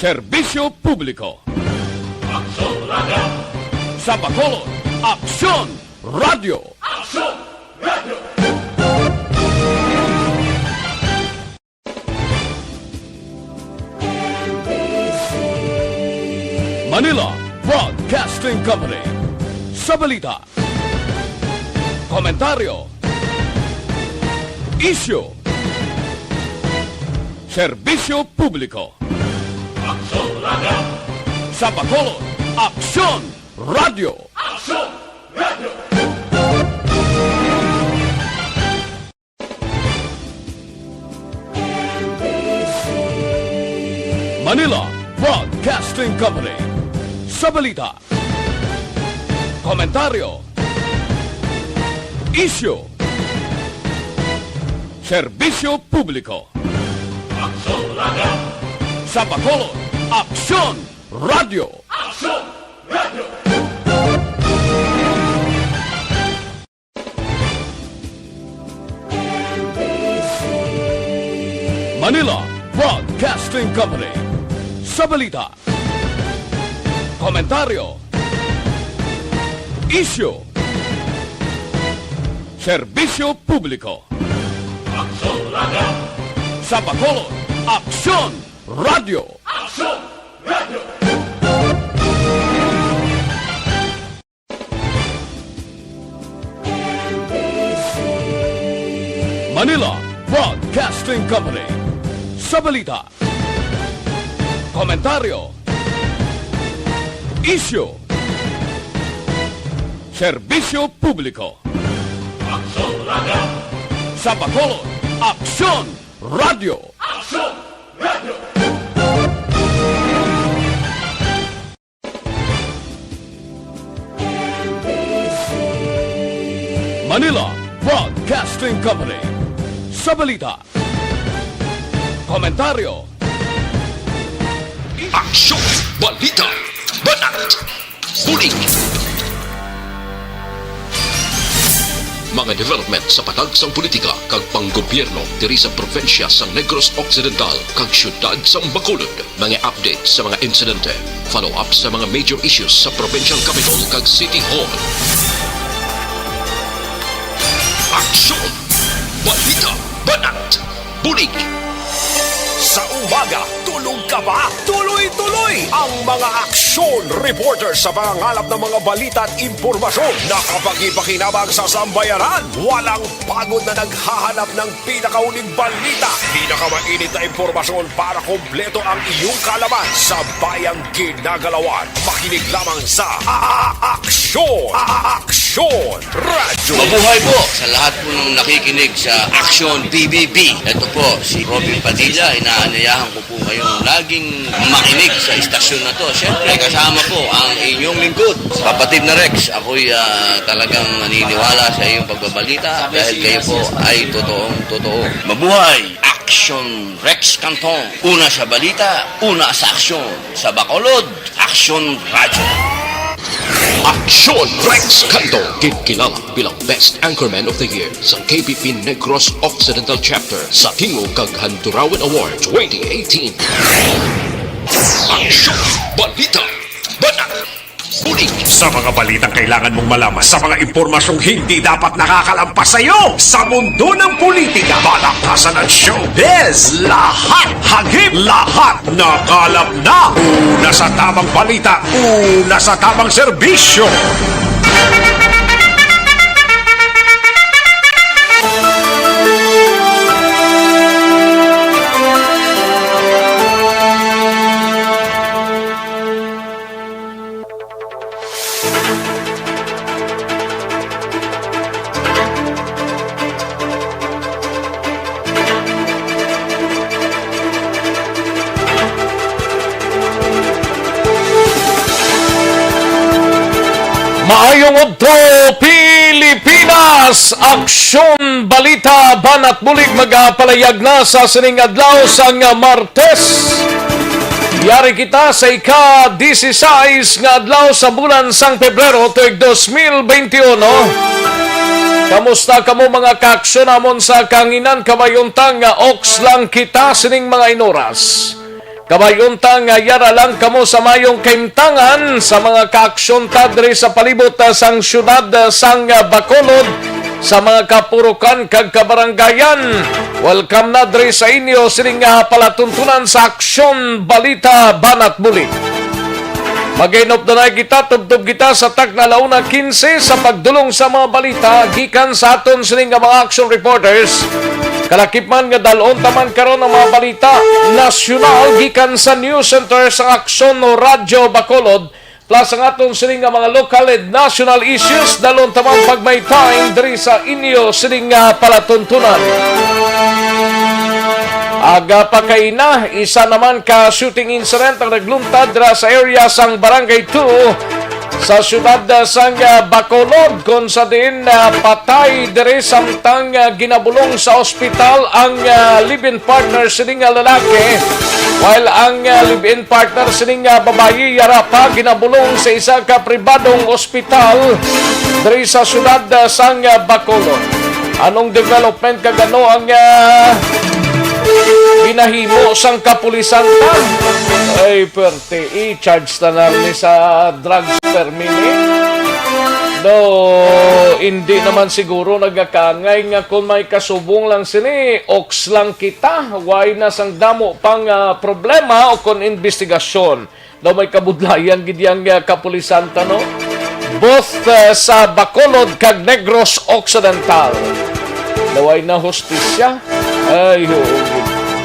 Serbisyo Publiko. Aksyon Radio! Sa Bacolod, Aksyon Radio! Aksyon Radio! Manila Broadcasting Company. Sa balita, komentaryo, isyu, serbisyo publiko. Aksyon Radio! Sa Bacolod, Aksyon Radio! Aksyon Radio! Manila Broadcasting Company. Sa balita, komentaryo, isyu, serbisyo publiko. Aksyon Radio! Sa Bacolod, Aksyon Radio! Aksyon Radio! Manila Broadcasting Company. Sa balita, komentaryo, isyu, serbisyo publiko. Aksyon Radio! Sa Bacolod, Aksyon Radio! Aksyon Radio! Manila Broadcasting Company. Sa balita, komentaryo, isyu, serbisyo publiko. Aksyon Radio! Sa Bacolod, Aksyon Radio! Aksyon Radio! Manila Broadcasting Company. Sa balita, komentaryo, Aksyon! Balita! Banat! Bulig! Mga development sa patagsang politika kag panggobyerno diri sa probinsya sa Negros Occidental kag syudad sa Bacolod. Mga update sa mga insidente, follow up sa mga major issues sa provincial capital kag City Hall. Aksyon! Balita! Banat! Bulig! Sa umaga, tulog ka ba? Tuloy-tuloy ang mga aksyon reporter sa pangangalap ng mga balita at impormasyon na kapag-ipakinabang sa sambayanan. Walang pagod na naghahanap ng pinakauling balita. Pinakamainit na impormasyon para kompleto ang iyong kalaman sa bayang ginagalawan. Makinig lamang sa Aksyon! Aksyon Radio! Mabuhay po sa lahat po ng nakikinig sa Aksyon PBB. Ito po si Robin Padilla. Inaanyayahan ko po kayong laging makinig sa istasyon na to. Siyempre kasama po ang inyong lingkod, kapatid na Rex. Ako'y talagang naniniwala sa iyong pagbabalita dahil kayo po ay totoong-totoo. Mabuhay! Aksyon Rex Canton. Una sa balita, una sa aksyon. Sa Bacolod, Aksyon Radio. Aksyon Rex Canto, kilala bilang Best Anchorman of the Year sa KBP Negros Occidental Chapter sa Tingog kag Handurawan Award 2018. Aksyon Balita Banat Bulig! Sa mga balitang kailangan mong malaman, sa mga impormasyong hindi dapat nakakalampas sa iyo, sa mundo ng politika, balakasan at showbiz, lahat hagip, lahat nakalap na. Una sa tamang balita, una sa tamang serbisyo. Maayong adto Pilipinas! Aksyon Balita Banat Bulig magapalayag na sa sining adlaw sang Martes. Yari kita sa ika-16 nga adlaw sa bulan sang Pebrero tuig 2021. Kamusta kamo mga kaaksyon namon sa kanginan kamayuntang nga oks lang kita sining mga inoras. Kabayunta nga yara lang kamo sa mayong kaimtangan sa mga kaaksyon ta diri sa palibot sang syudad sang Bacolod sa mga kapurukan kag kabaranggayan. Welcome na diri sa inyo sining palatuntunan sa Aksyon Balita Banat Bulig. Mag-inop na kita, tubtob kita sa tagna launa 15 sa pagdulong sa mga balita gikan sa aton sining mga action reporters. Kalakip man nga dalon taman karon ang mga balita nasyonal gikan sa news center sa Aksyon no Radyo Bacolod plus ang aton sining mga local and national issues dalon taman pagmaytayng diri sa inyo sining palatuntunan. Aga pa kay na, isa naman ka shooting incident ang nagluntad dira sa area sang Barangay 2 sa syudad sang Bacolod kung sa din patay diri samtang ginabulong sa ospital ang live-in partner sining lalaki while ang live-in partner sining babayi yara pa ginabulong sa isa ka pribadong ospital diri sa syudad sang Bacolod. Anong development kagano ang ginahimo sang kapulisan ta? Ay, perte, i-charge na lang ni sa drugs per minute. No, hindi naman siguro nagkakangay nga kung may kasubong lang sini, oks lang kita, why na sang damo pang problema o kung investigasyon. No, may kabudlayan gidyang kapulisan ta, no? Both sa Bacolod kag Negros Occidental. Naway na hostisya. Ay,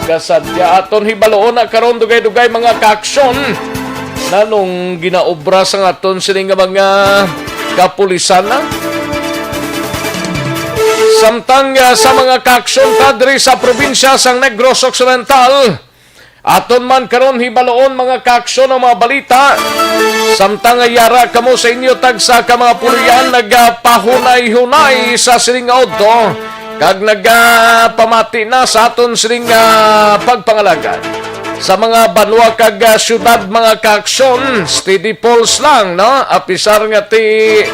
kasadya aton hibaloon na karon dugay-dugay mga kaaksyon nanong ginaobra sa aton sining mga kapulisan na. Samtang sa mga kaaksyon ta diri sa probinsya sang Negros Occidental, aton man karon hibaloon mga kaaksyon ng mga balita. Samtang yara kamo sa inyo tagsa ka mga pulian nagpahunay-hunay sa sining auto kag nagpamati na sa aton sining pagpangalagan sa mga banwa kag syudad mga kaaksyon. Steady pulse lang, no? Apisar nga ti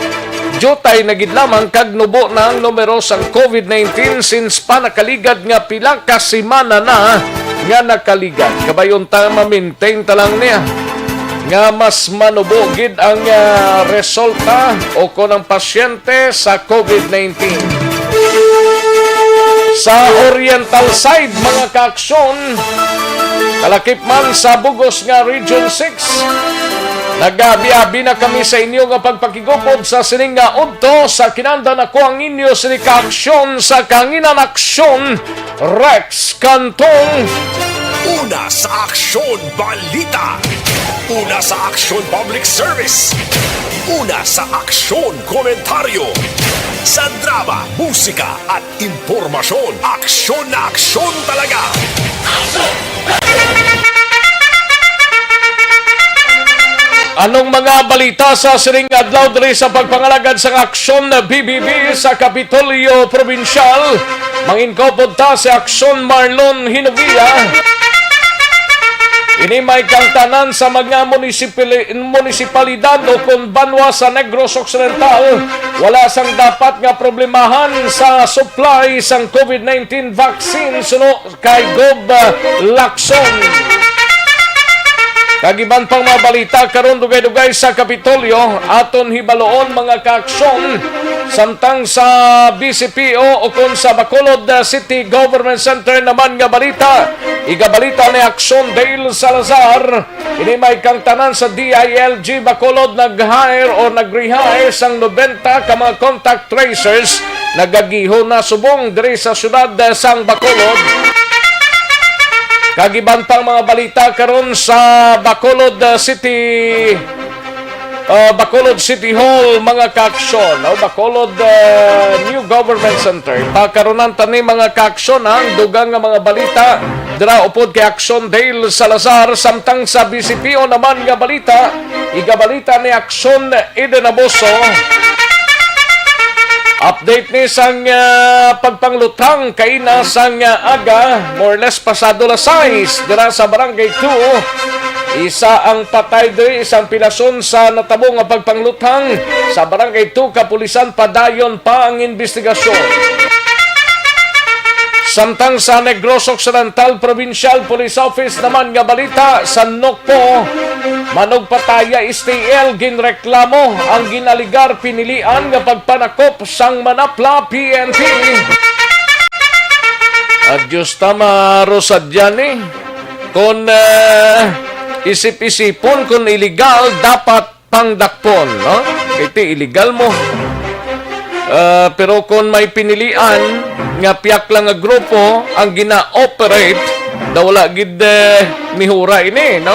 jutay na gid lamang kag nubo na ang numero sang COVID-19 since pa nakaligad nga pila ka semana na nga nakaligad. Kabayon ta ma-maintain ta lang niya nga mas manubo gid ang resulta o kon ang pasyente sa COVID-19. Sa Oriental side mga kaaksyon, kalakip man sa Bugos nga Region 6, nagabi-abi na kami sa inyo nga pagpakigupod sa sining nga udto sa kinanda na ko ang inyo sining kaaksyon sa Kanginan Aksyon Rex Kantong. Una sa Aksyon Balita. Una sa Aksyon Public Service. Una sa Aksyon Komentaryo. Sa drama, musika at impormasyon, aksyon na aksyon talaga. Anong mga balita sa siring adlaw diri sa pagpangalagad sa aksyon na BBB sa Kapitolyo Provincial? Manginkopod ta sa Aksyon Marlon Hinovia. Ini may kang tanan sa mga munisipalidad o kung banwa sa Negros Occidental, wala sang dapat nga problemahan sa supply sang COVID-19 vaccine suno kay Gob Lacson. Kagiban pang mga balita karon dugay-dugay sa Kapitolyo, aton hibaloon mga kaaksyon samtang sa BCPO o kung sa Bacolod City Government Center naman nga balita. Igabalita ni Aksyon Dale Salazar, ini may kang tanan sa DILG Bacolod nag-hire o nag-rehire sang 90 ka mga contact tracers nagagiho na subong diri sa syudad sang Bacolod. Kagiban pang mga balita karon sa Bacolod City Hall mga kaaksyon o Bacolod New Government Center. Pakaronan tani mga kaaksyon ang dugang nga mga balita dira upod kay Aksyon Dale Salazar samtang sa BCPO naman nga balita igabalita ni Aksyon Eden Aboso. Update ni sang pagpanglutang kay na sang aga more or less pasado la 6 dira sa Barangay 2. Isa ang patay diri, isang pilason sa natabong nga pagpanglutang sa Barangay 2 kapulisan padayon pa ang investigasyon. Samtang sa Negros Occidental Provincial Police Office naman nga balita sa Nokpo, manog pataya STL ginreklamo ang ginaligar pinilian nga pagpanakop sang Manapla PNP. At Diyos tama rosadyan eh. Kung isip-isipon kung illegal, dapat pangdakpon. No? Iti illegal mo. Pero kung may pinilian nga piyak lang nga grupo ang gina-operate, daw wala gid mihura ini, no?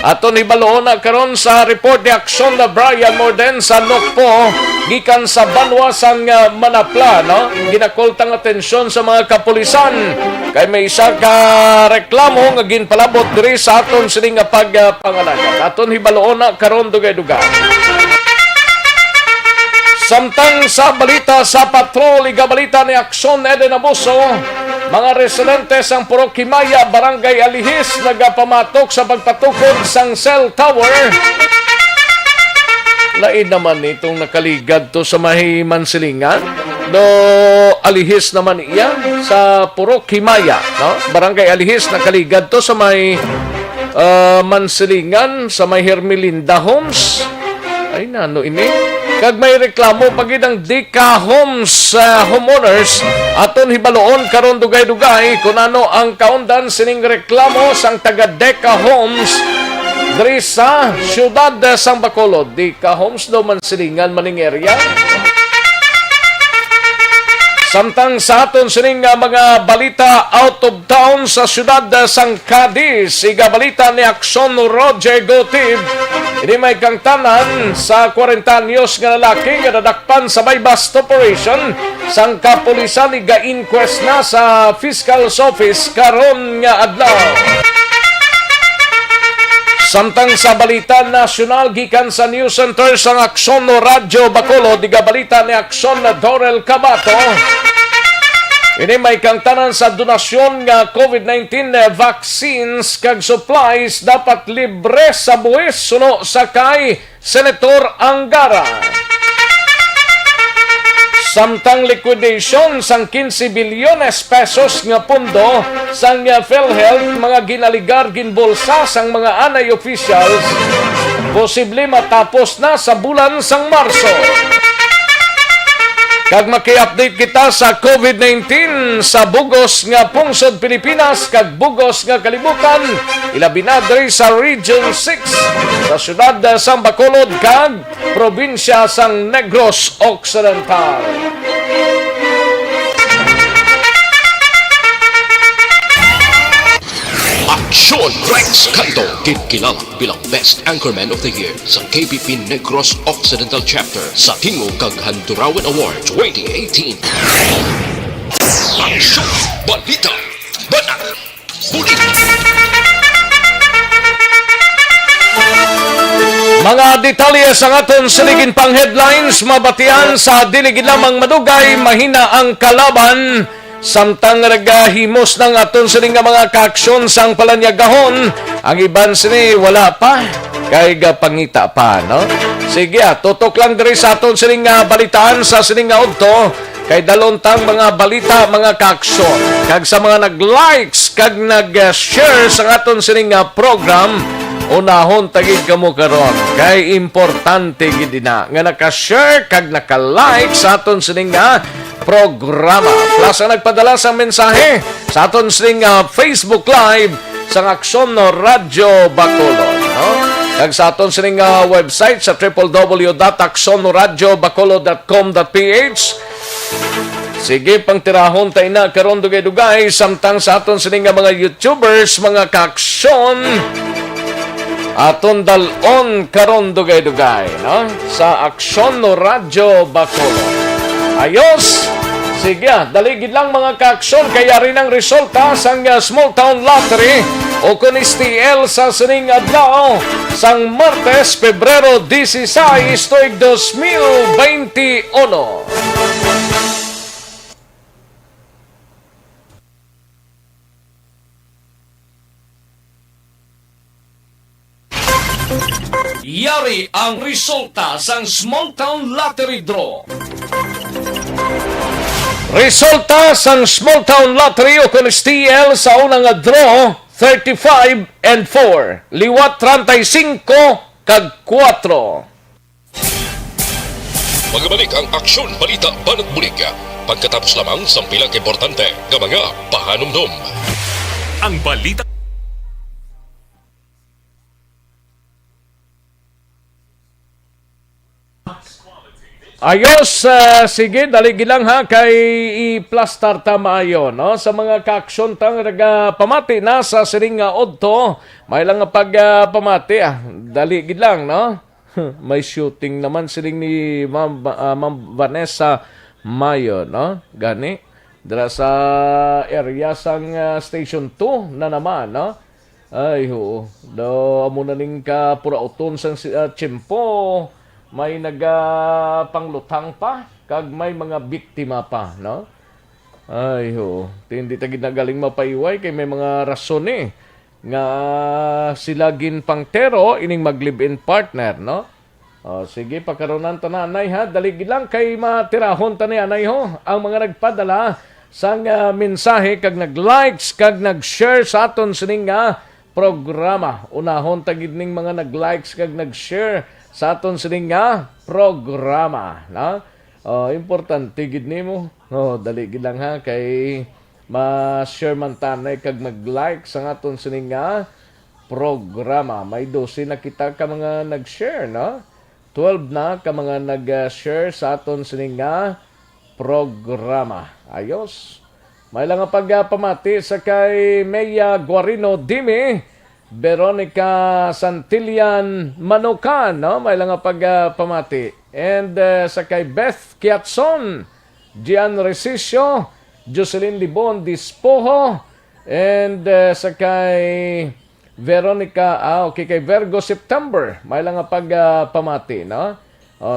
Aton ibaloon na karon sa report ni Aksyon na Brian Morden sa Nokpo gikan sa Banwa sang Manapla, no? Ginakoltang atensyon sa mga kapulisan kay may isa ka reklamo nga ginpalabot diri sa aton sini nga pagpangalaga. Aton ibaloon na karon dugay-dugay. Samtang sa balita sa patrol, balita ni Aksyon Eden Abuso, mga residente sang Purok Himaya, Barangay Alihis, nagapamatok sa pagpatukod sang cell tower. Lain naman itong nakaligad to sa Mahimansilingan. Do Alihis naman iya sa Purok Himaya, no? Barangay Alihis, nakaligad to sa may Mansilingan, sa may Hermelinda Homes. Ay, nano ini? Kag may reklamo pagid ang Dika Homes homeowners aton hibaloon karon dugay-dugay kung ano ang kaundan sining reklamo sang taga Deka Homes diri sa siyudad sang Bacolod. Dika Homes do man silingan maning area. Samtang sa aton sining mga balita out of town sa siyudad sang Cadiz, balita ni Aksyon Roger Gotib. Ini may kang tanan sa 40 anyos nga lalaki nga nadakpan sa may bust operation sang kapulisan ni ga-inquest na sa Fiscal's Office karon nga adlaw. Samtang sa balita nasyonal gikan sa News Center sang Aksyon Radyo Bacolod, balita ni Aksyon na Dorel Cabato. Ini may kang tanan sa donasyon nga COVID-19 vaccines kag supplies dapat libre sa buwis suno sa kay Senator Angara. Samtang liquidation sang 15 bilyones pesos nga pondo sang PhilHealth mga ginaligar ginbolsa sang mga anay officials posible matapos na sa bulan sang Marso. Kag maki-update kita sa COVID-19 sa bugos nga pungsod Pilipinas kag bugos nga kalibutan, ilabi na diri sa Region 6 sa siyudad sang Bacolod kag probinsya sang Negros Occidental. Aksyon Rex Canto, kinilala bilang Best Anchorman of the Year sa KBP Negros Occidental Chapter sa Tingog kag Handurawan Award 2018. Aksyon, balita, banat, bulit. Mga detalye sa aton siligin pang headlines, mabatian sa diligid lamang madugay, mahina ang kalaban. Samtang nagahimos ng aton siling mga kaaksyon sang palanyagahon, ang iban sini wala pa, kay pangita pa, no? Sige, tutok lang diri sa aton siling balitaan sa siling udto, kay dalontang mga balita, mga kaaksyon. Kag sa mga nag-likes, kag nag-share sa aton siling program, unahon tagid kamo karon kay importante gid na nga naka-share kag naka-like sa aton sining programa. Plus ang nagpadala sa mensahe sa aton sining Facebook Live sa Aksyon Radyo Bacolod, no? Kag sa aton sining website sa www.aksonradyobacolod.com.ph. Sige, pangtirahon tayo na karon dugay-dugay samtang sa aton sining mga YouTubers, mga kaaksyon aton dalon karon dugay-dugay, no? Sa Aksyon Radyo Bacolod. Ayos! Sige, daligid lang mga kaaksyon, kaya rin ang resulta sang Small Town Lottery o kung STL sa sining adlaw sang Martes, Pebrero 16, tuig 2021. Yari ang resulta sang Small Town Lottery Draw. Resulta sang Small Town Lottery o kung STL sa unang nga draw 35 and 4. Liwat 35 kag 4. Magbalik ang aksyon balita banat bulig. Pagkatapos lamang sa pila ka importante nga mga pahanumdum. Ang balita Ayos, sige, daligi lang ha, kay i-plaster ta maayo, no? Sa mga ka-aksyon tang pamati na sa siring nga odto, may lang nga pamati, daligi lang, no? May shooting naman siring ni Ma'am Vanessa Mayo, no? Gani, dira sa area sang Station 2 na naman, no? Ay, ho, do amo na ning ka purauton sang tiyempo, may panglutang pa, kag may mga biktima pa, no? Ay, ho. Hindi tagid na galing mapaiway kay may mga rason nga sila gin pangtero ining mag-live-in partner, no? Sige, pagkaronan ta na, anay ha. Daligi lang kay matirahon ta ni anay ho. Ang mga nagpadala sang mensahe kag nag-likes kag nag-share sa aton sining programa. Unahon tagid ning mga nag-likes kag nag-share sa aton sining programa, no? Importante gid nimo. Dali gid lang ha kay ma-share man tanay kag mag-like sa aton sining programa. May 12 na kita ka mga nag-share, no? 12 na ka mga nag-share sa aton sining programa. Ayos. May lang nga pagpamati sa kay Meya Guarino Dimi, Veronica Santillan Manukan, no? May lang nga pagpamati. And sa kay Beth Kiatson, Gian Resicio, Jocelyn Libon Dispoho, and sa kay Veronica, kay Virgo September, may lang nga pagpamati, no?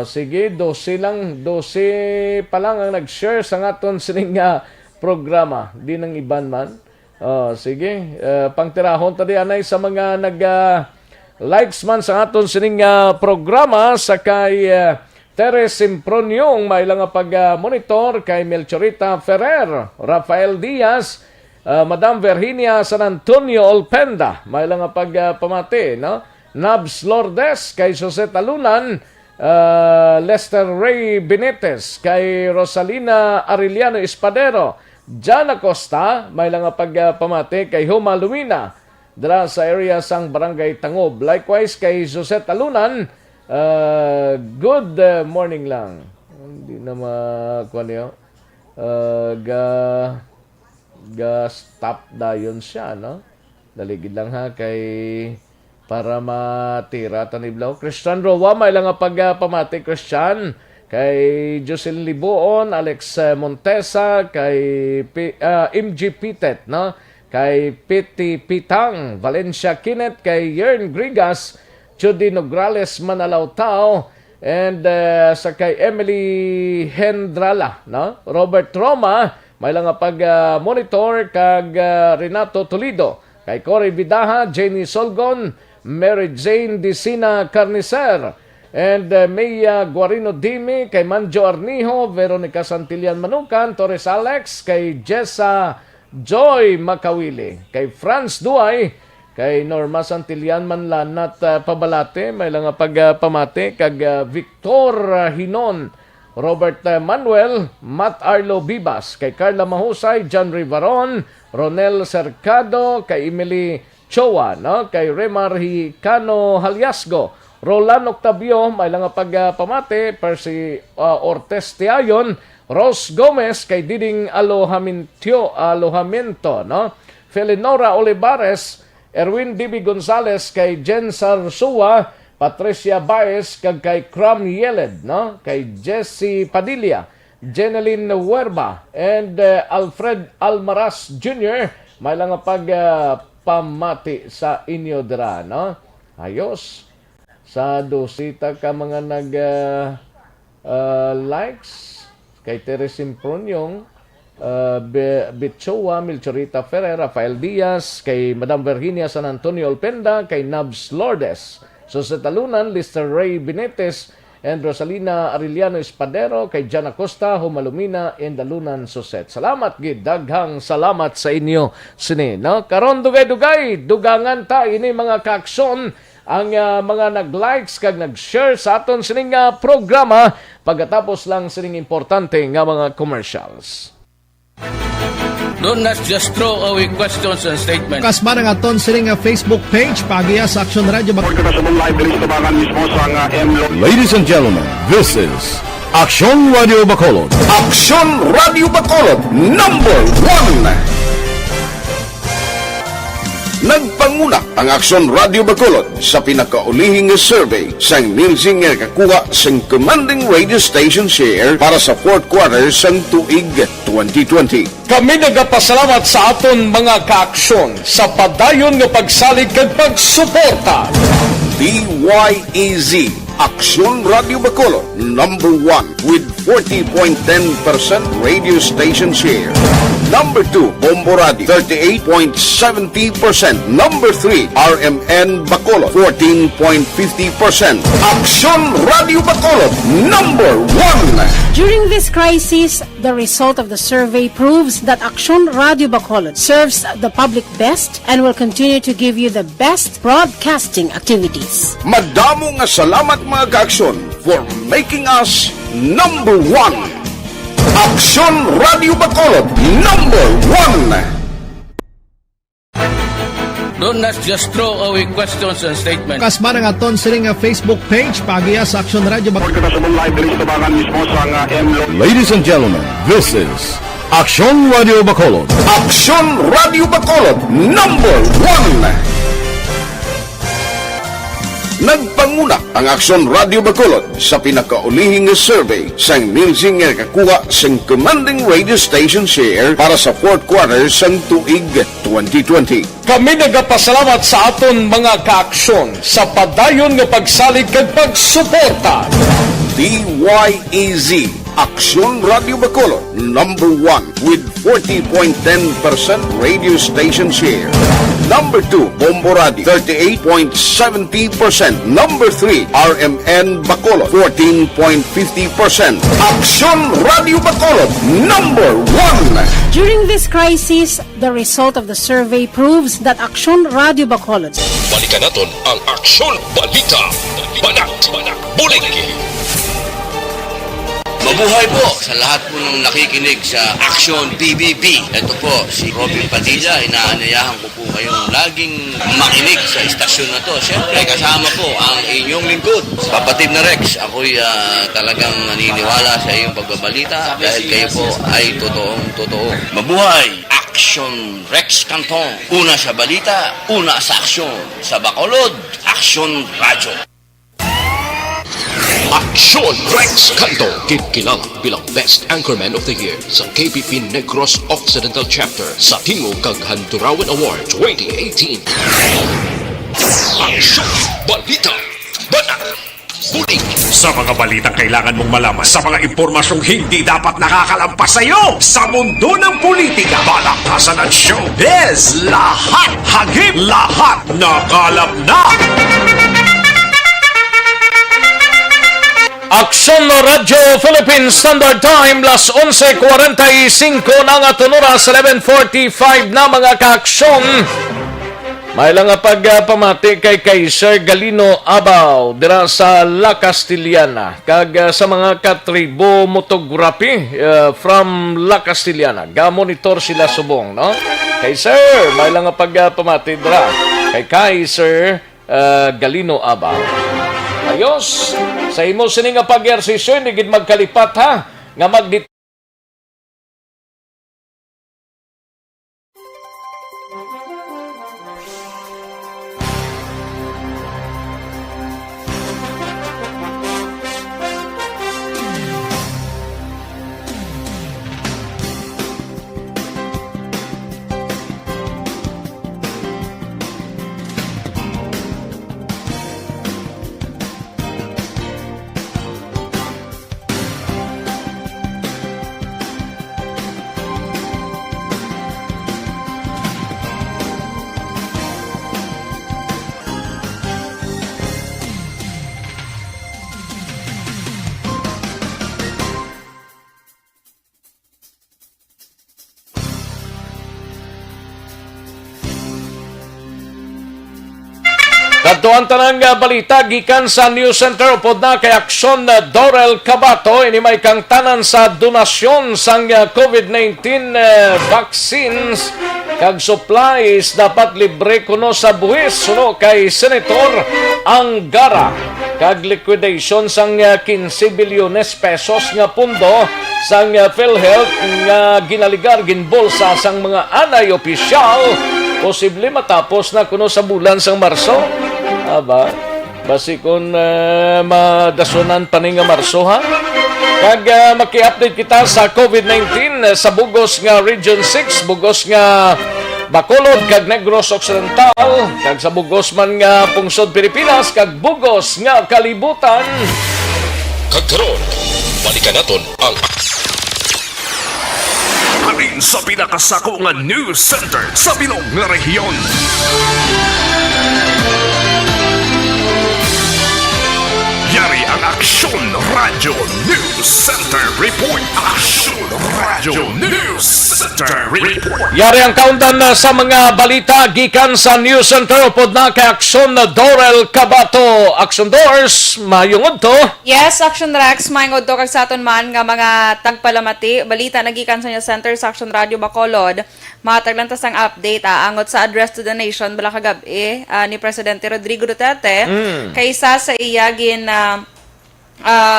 Sige, 12 lang, 12 pa lang ang nag-share sa aton sining programa. Di nang iban man. Sige, pangtirahon tadi anay sa mga likes man sa aton sining programa sa kay Teres Impronyong, may lang pag-monitor kay Melchorita Ferrer, Rafael Diaz, Madam Virginia San Antonio Olpenda, may lang pagpamati, no? Nabs Lourdes kay Jose Talunan, Lester Ray Benitez, kay Rosalina Arellano Espadero, Jan Acosta, may lang pagpamati kay Huma Lumina, dira sa area sang Barangay Tangob. Likewise kay Jose Talunan, good morning lang. Hindi na makuha niyo. Stop dayon siya, no? Daligid lang ha kay para matira taniblaw. Christian Roa, may lang pagpamati Christian. Kay Jocelyn Libuon, Alex Montesa, kay MG Pitet, no? Kay Piti Pitang, Valencia Kinet, kay Yern Grigas, Judy Nograles Manalaw Tao, and sa kay Emily Hendrala, no? Robert Roma, may lang pag-monitor kag Renato Toledo, kay Cory Bidaha, Jenny Solgon, Mary Jane Dicina Carnicer, and Meya Guarino Dimi, kay Manjo Arnijo, Veronica Santillan Manukan, Torres Alex, kay Jessa Joy Makawili, kay Franz Duay, kay Norma Santillan Manlanat Pabalate, may lang pagpamati, kag Victor Hinon, Robert Manuel, Matt Arlo Bibas, kay Carla Mahusay, John Rivaron, Ronel Cercado, kay Emily Chowa, no? Kay Remar Hicano Haliasgo, Roland Octavio, may lang pagpamati, Percy Ortez Tiayon, Rose Gomez, kay Diding Alohamiento, no? Felinora Olivares, Erwin D.B. Gonzalez, kay Jen Sarsua, Patricia Baez, kag kay Cram Yeled, no? Kay Jesse Padilla, Jeneline Huerba, and Alfred Almaraz Jr., may lang pagpamati sa inyo dira, no? Ayos. Sa dosita ka mga likes kay Teres Impronyong, Bichowa, Melchorita Ferrer, Rafael Diaz, kay Madam Virginia San Antonio Olpenda, kay Nabs Lourdes, Jose Talunan, Lister Ray Benitez, and Rosalina Arellano Espadero, kay Jan Acosta, Humalumina, and Dalunan Suset. Salamat gid, daghang salamat sa inyo sini. No? Karon dugay-dugay, dugangan ta ini mga kaaksyon ang mga nag-likes kag nag-share sa aton sining programa pagkatapos lang sining importante nga mga commercials. Do not just throw away questions and statements. Kasma ng aton sining Facebook page pagiya sa Aksyon Radio. Ladies and gentlemen, this is Aksyon Radio Bacolod. Aksyon Radio Bacolod number 1. Nagpanguna ang Aksyon Radio Bacolod sa pinakaulihing survey sang nilsing nga kakuha sang commanding radio station share para sa fourth quarter sang tuig 2020. Kami nagapasalamat sa aton mga kaaksyon sa padayon nga pagsalig kag pagsuporta. DYEZ Aksyon Radio Bacolod number 1 with 40.10% radio station share. Number 2, Bombo Radio, 38.70%. Number 3, RMN Bacolod, 14.50%. Aksyon Radio Bacolod, number 1. During this crisis, the result of the survey proves that Aksyon Radio Bacolod serves the public best and will continue to give you the best broadcasting activities. Madamo nga salamat mga kaaksyon for making us number 1. Aksyon Radio Bacolod, number 1. Do not just throw away questions and statements. Kasma ng aton sining Facebook page pagiya sa Aksyon Radio. Ladies and gentlemen, this is Aksyon Radio Bacolod. Aksyon Radio Bacolod, number 1. Nagpanguna ang Aksyon Radio Bacolod sa pinakaulihing survey sang nilsing nga kakuha sang commanding radio station share para sa fourth quarter sang tuig 2020. Kami nagapasalamat sa aton mga kaaksyon sa padayon nga pagsalig kag pagsuporta. DYEZ Aksyon Radio Bacolod number 1 with 40.10% radio station share. Number 2, Bombo Radio, 38.70%. Number 3, RMN Bacolod, 14.50%. Aksyon Radio Bacolod, number 1. During this crisis, the result of the survey proves that Aksyon Radio Bacolod Balikan naton ang Aksyon Balita. Banat, bulig. Mabuhay po sa lahat po ng nakikinig sa Aksyon PBB. Ito po si Robin Padilla. Inaanayahan ko po kayong laging makinig sa istasyon na to. Siyempre kasama po ang inyong lingkod. Kapatid na Rex, ako'y talagang naniniwala sa iyong pagbabalita dahil kayo po ay totoong-totoo. Mabuhay! Aksyon Rex Canton. Una sa balita, una sa aksyon. Sa Bacolod, Aksyon Radyo. Aksyon Rex Canto, kilala bilang Best Anchorman of the Year sa KBP Negros Occidental Chapter sa Tingog kag Handurawan Award 2018. Aksyon Balita. Banat. Bulig. Sa mga balitang kailangan mong malaman, sa mga impormasyong hindi dapat nakakalampas sa iyo, sa mundo ng politika, balakasan at showbiz, lahat hagip, lahat nakalap na. Aksyon Radio Philippines Standard Time, las 11:45 na nga tunuras, 11:45 na mga kaaksyon. May lang nga pagpamati kay Sir Galino Abaw dira sa La Castillana kag sa mga katribo motography from La Castillana. Ga-monitor sila subong, no? Kay Sir, may lang nga pagpamati dira kay Sir Galino Abaw. Ayos, sa imo sini nga pag-ersisyo, hindi gid magkalipat ha, nga magdit Ato ang tanang balita gikan sa News Center upod na kay Aksyon Dorel Cabato ini may kang tanan sa donasyon sang COVID-19 vaccines kag supplies dapat libre kuno sa buhis suno kay Senator Angara kag liquidation sang 15 bilyones pesos nga pundo sang PhilHealth nga ginaligar ginbolsa sang mga anay opisyal posible matapos na kuno sa bulan sang Marso. Aba, basi kung madasonan pa ni nga Marso ha. Kag maki-update kita sa COVID-19 sa bugos nga Region 6, bugos nga Bacolod kag Negros Occidental, kag sa bugos man nga pungsod Pilipinas kag bugos nga kalibutan. Kag karon, balikan naton ang Halin sa pinakasako nga news center sa Bilog nga rehiyon. Yari ang Aksyon Radio News Center Report. Aksyon Radio News Center Report. Yari ang kauntan sa mga balita gikan sa News Center upod na kay Aksyon Dorel Cabato. Aksyon Doors, mayungod to. Yes, Action Rex, mayungod to kag sa aton man nga mga tagpalamati. Balita nagikan sa News Center sa Action Radio Bacolod. Mataglantas ang update angot sa Address to the Nation bala kagabi ni Presidente Rodrigo Duterte kaysa sa iya gin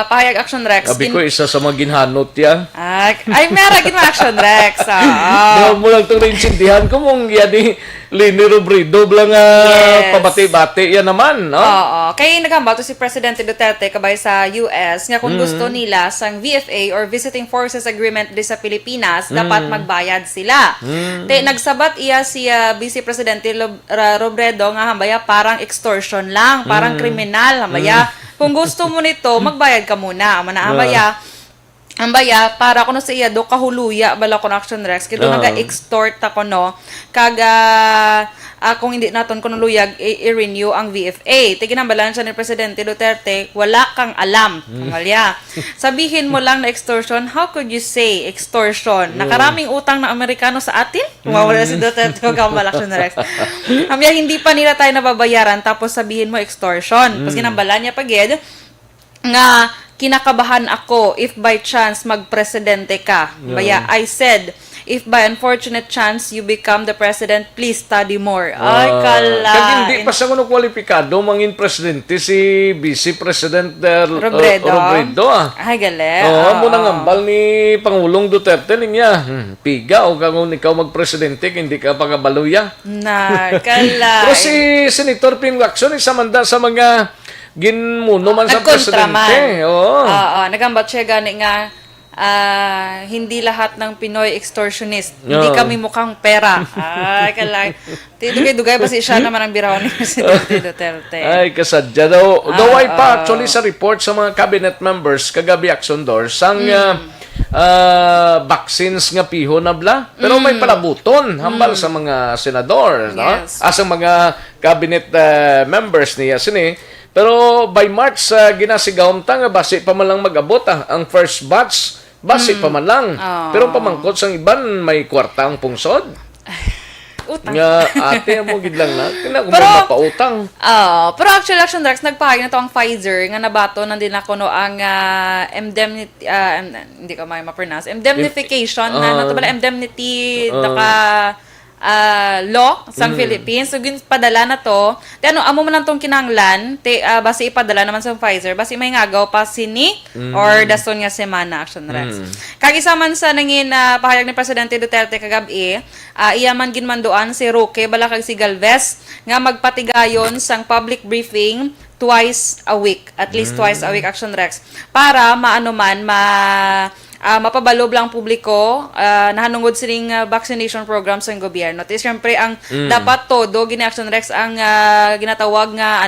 pahayag Action Rex. Sabi ko isa sa mga ginhanot yan. Ay meron gin Action Rex. Daw mo lang itong nainsindihan ko mong yan ni Lini Robredo lang pabati-bati yan naman. No? Oo. Kaya nagambal to si Presidente Duterte kabay sa US nga kung gusto nila sang VFA or Visiting Forces Agreement di sa Pilipinas, dapat magbayad sila. Nagsabat iya si Vice Presidente Robredo nga hambaya parang extortion lang, parang kriminal hambaya. Kung gusto mo nito, magbayad ka muna. Ambaya, para kuno sa iya do kahuluya bala kon Action Rex kito naga-extort ta kuno kag kung hindi naton kuno luyag i-renew ang VFA. Tiginambalan siya ni Presidente Duterte, wala kang alam. Amalya. Sabihin mo lang na extortion, how could you say extortion? Nakaraming utang na Amerikano sa atin? Mawala si Duterte kung kambal Action Rex. Amya, hindi pa nila tayo nababayaran tapos sabihin mo extortion. Pas ginambalan niya pagid nga kinakabahan ako if by chance magpresidente ka. Baya, I said, if by unfortunate chance you become the president, please study more. Ay, kala. Kaya hindi pa siya kuno kwalipikado mangin presidente si Vice President Robredo. Ay, gali. Mo nang ambal ni Pangulong Duterte niya. Piga o kung ikaw magpresidente hindi ka pagabaluya. Na, kala. Pero si Senator Ping Lacson isa manda sa mga ginmuno man sa presidente. Oo. Nagambat siya gani nga hindi lahat ng Pinoy extortionist. Hindi kami mukhang pera. Ay, kalay. Dugay ba si siya naman ang biraw ni Presidente Duterte? Ay, kasadya daw. Daw ay pa actually sa report sa mga cabinet members kagabi Action Doors sang vaccines nga piho na bla. Pero may palabuton hambal sa mga senador. Yes. No? Sa mga cabinet members niya sini. Pero by March, ginasigawam ta nga basi pa man lang mag-abot ang first batch, basi pa man lang. Pero pamangkot sang iban, may kwarta ang pungsod. Utang. Nga ate mo gid lang na, kinagumpa pa utang. Pero actually, Action Rex, nagpahayag na to ang Pfizer, nga nabato nandin ako no ang indemnity, hindi ko may ma-pronounce, indemnification, indemnity, law sa Philippines. So, padala na to. Amo man lang tong kinanglan, basi ipadala naman sa Pfizer, basi may ngagaw pa sini or dason nga semana Action Rex. Kag isa man sa nangin pahayag ni Presidente Duterte kagabi, iya man ginmanduan si Roque bala kag si Galvez nga magpatigayon sang public briefing twice a week, at least twice a week Action Rex, para maano man mapabalob lang publiko nahanungod sining vaccination program sa gobyerno. At siyempre ang dapat todo gini Action Rex ang ginatawag nga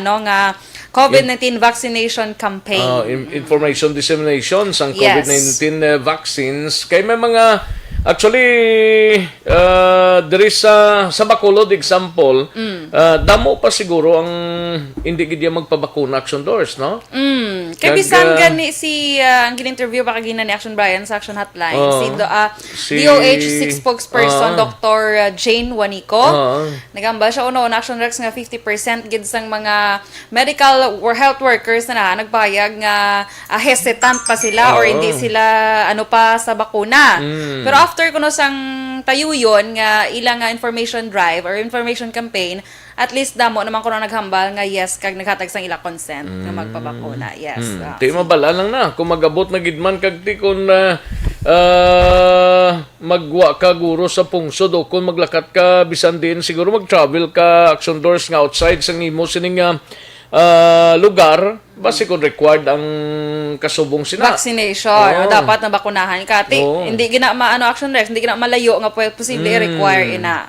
COVID-19 vaccination campaign. Information dissemination sang COVID-19 vaccines kay may mga actually there is sa Bacolod example damo pa siguro ang hindi gid magpabakuna Action Doors, no? Kay bisan gani si ang gin-interview pa kagina ni Action Brian sa Action Hotline, si DOH 6 spokesperson Dr. Jane Wanico. Nagamba siya una Action Rex nga 50% gid sang mga medical or health workers na nagbayag nga hesitant pa sila or hindi sila pa sa bakuna. Pero after kuno sang tayuyon nga ilang information drive or information campaign, at least damo naman kuno naghambal nga yes kag naghatag sang ila consent nga magpabakuna. Yes. Di mabala lang na kung magabot na gidman kag ti kun magwa ka guro sa pungsod o kung maglakat ka bisan din siguro mag-travel ka action doors nga outside sang imo sining lugar base kung required ang kasubong sina vaccination dapat na bakunahan ka hindi gina Action Rex hindi gina malayo nga posible require ina.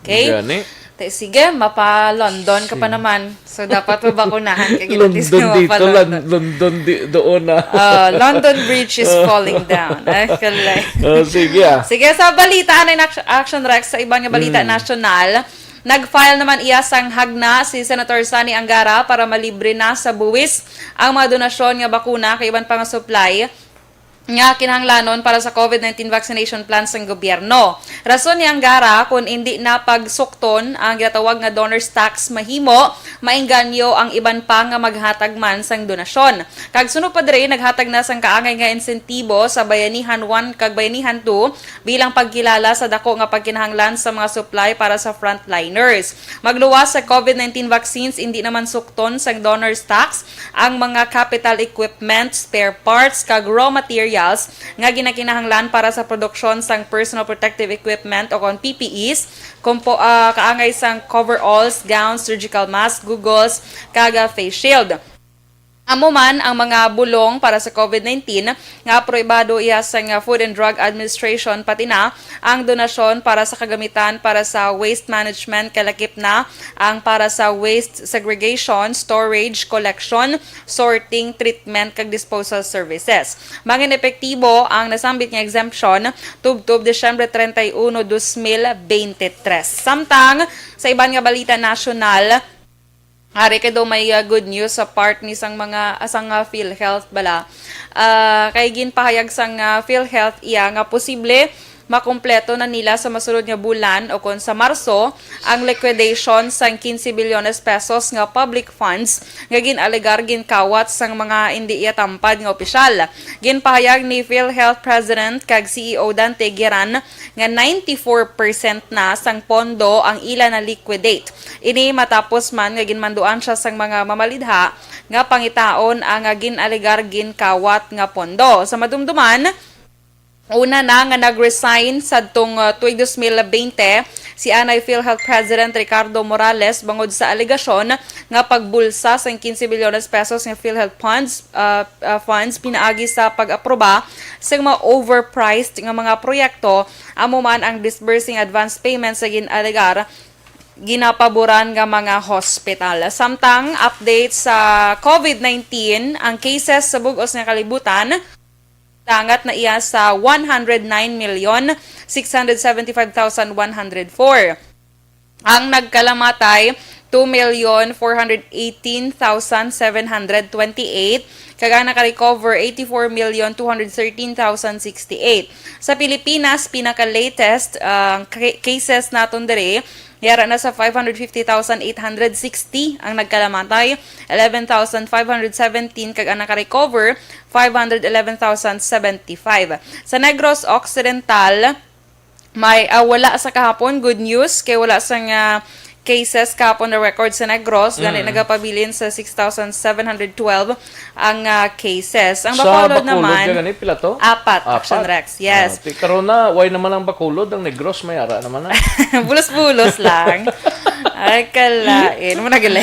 Okay. Gani. Sige, mapa-London ka pa naman. So, dapat mabakunahan ka. London dito, London doon na. London Bridge is falling down. Sige Sige, sa balita na Action Rex, sa ibang balita nasyonal, nag-file naman iya sang hagna si Senator Sani Angara para malibre na sa buwis ang mga donasyon nga bakuna kay iban pang supply nga kinahanglanon para sa COVID-19 vaccination plans ng gobyerno. Rason ni Angara kung hindi na pagsukton ang ginatawag nga donor's tax mahimo, maengganyo ang iban pa nga maghatag man sang donasyon. Kag sunod pa diri naghatag na sang kaangay nga insentibo sa Bayanihan 1 kag Bayanihan 2 bilang pagkilala sa dako nga pagkinahanglan sa mga supply para sa frontliners. Magluwas sa COVID-19 vaccines hindi naman sukton sang donor's tax ang mga capital equipment, spare parts kag raw materials nga ginakinahanglan para sa produksyon sang personal protective equipment o kon PPEs, kaangay sang coveralls, gowns, surgical mask, goggles, kaga face shield. Amo man ang mga bulong para sa COVID-19 nga aprobado iya sa Food and Drug Administration pati na ang donasyon para sa kagamitan para sa waste management kalakip na ang para sa waste segregation, storage, collection, sorting, treatment kag disposal services. Mangin epektibo ang nasambit nga exemption tubtob Disyembre 31, 2023. Samtang sa iban nga balita nasyonal, hari ka daw may good news sa part ni sang mga asang PhilHealth bala. Kay ginpahayag sang PhilHealth iya nga posible makumpleto na nila sa masunod nga bulan o kon sa Marso ang liquidation sang 15 bilyones pesos nga public funds nga ginalegar ginkawat sang mga hindi iya tampad nga opisyal. Ginpahayag ni PhilHealth President kag CEO Dante Gueran nga 94% na sang pondo ang ila na liquidate. Ini matapos man nga ginmanduan siya sang mga mamalidha nga pangitaon ang ginalegar ginkawat nga pondo. Sa madumduman, una na nga nag-resign sa tong tuig 2020 si Anay PhilHealth President Ricardo Morales bangod sa alegasyon nga pagbulsa sa 15 bilyones pesos nga PhilHealth funds pinaagi sa pag-aproba sa mga overpriced nga mga proyekto. Amo man ang disbursing advance payments sa ginalegar ginapaboran nga mga hospital. Samtang update sa COVID-19, ang cases sa bug-os nga kalibutan tangat na iya sa 109,675,104. Ang nagkalamatay 2,418,728. Kag naka-recover 84,213,068. Sa Pilipinas, pinaka-latest cases naton diri yara na sa 550,860 ang nagkalamatay, 11,517 kag ang naka-recover 511,075. Sa Negros Occidental, may wala sa kahapon good news kay wala sa cases kapon na record sa Negros gani nagapabilin sa 6,712 ang cases. Ang Bacolod naman gani pila to? Apat. Action Rex. Yes. Karon na why naman ang Bacolod ang Negros may ara naman na. Bulos-bulos lang. Ay kalain mo nagali.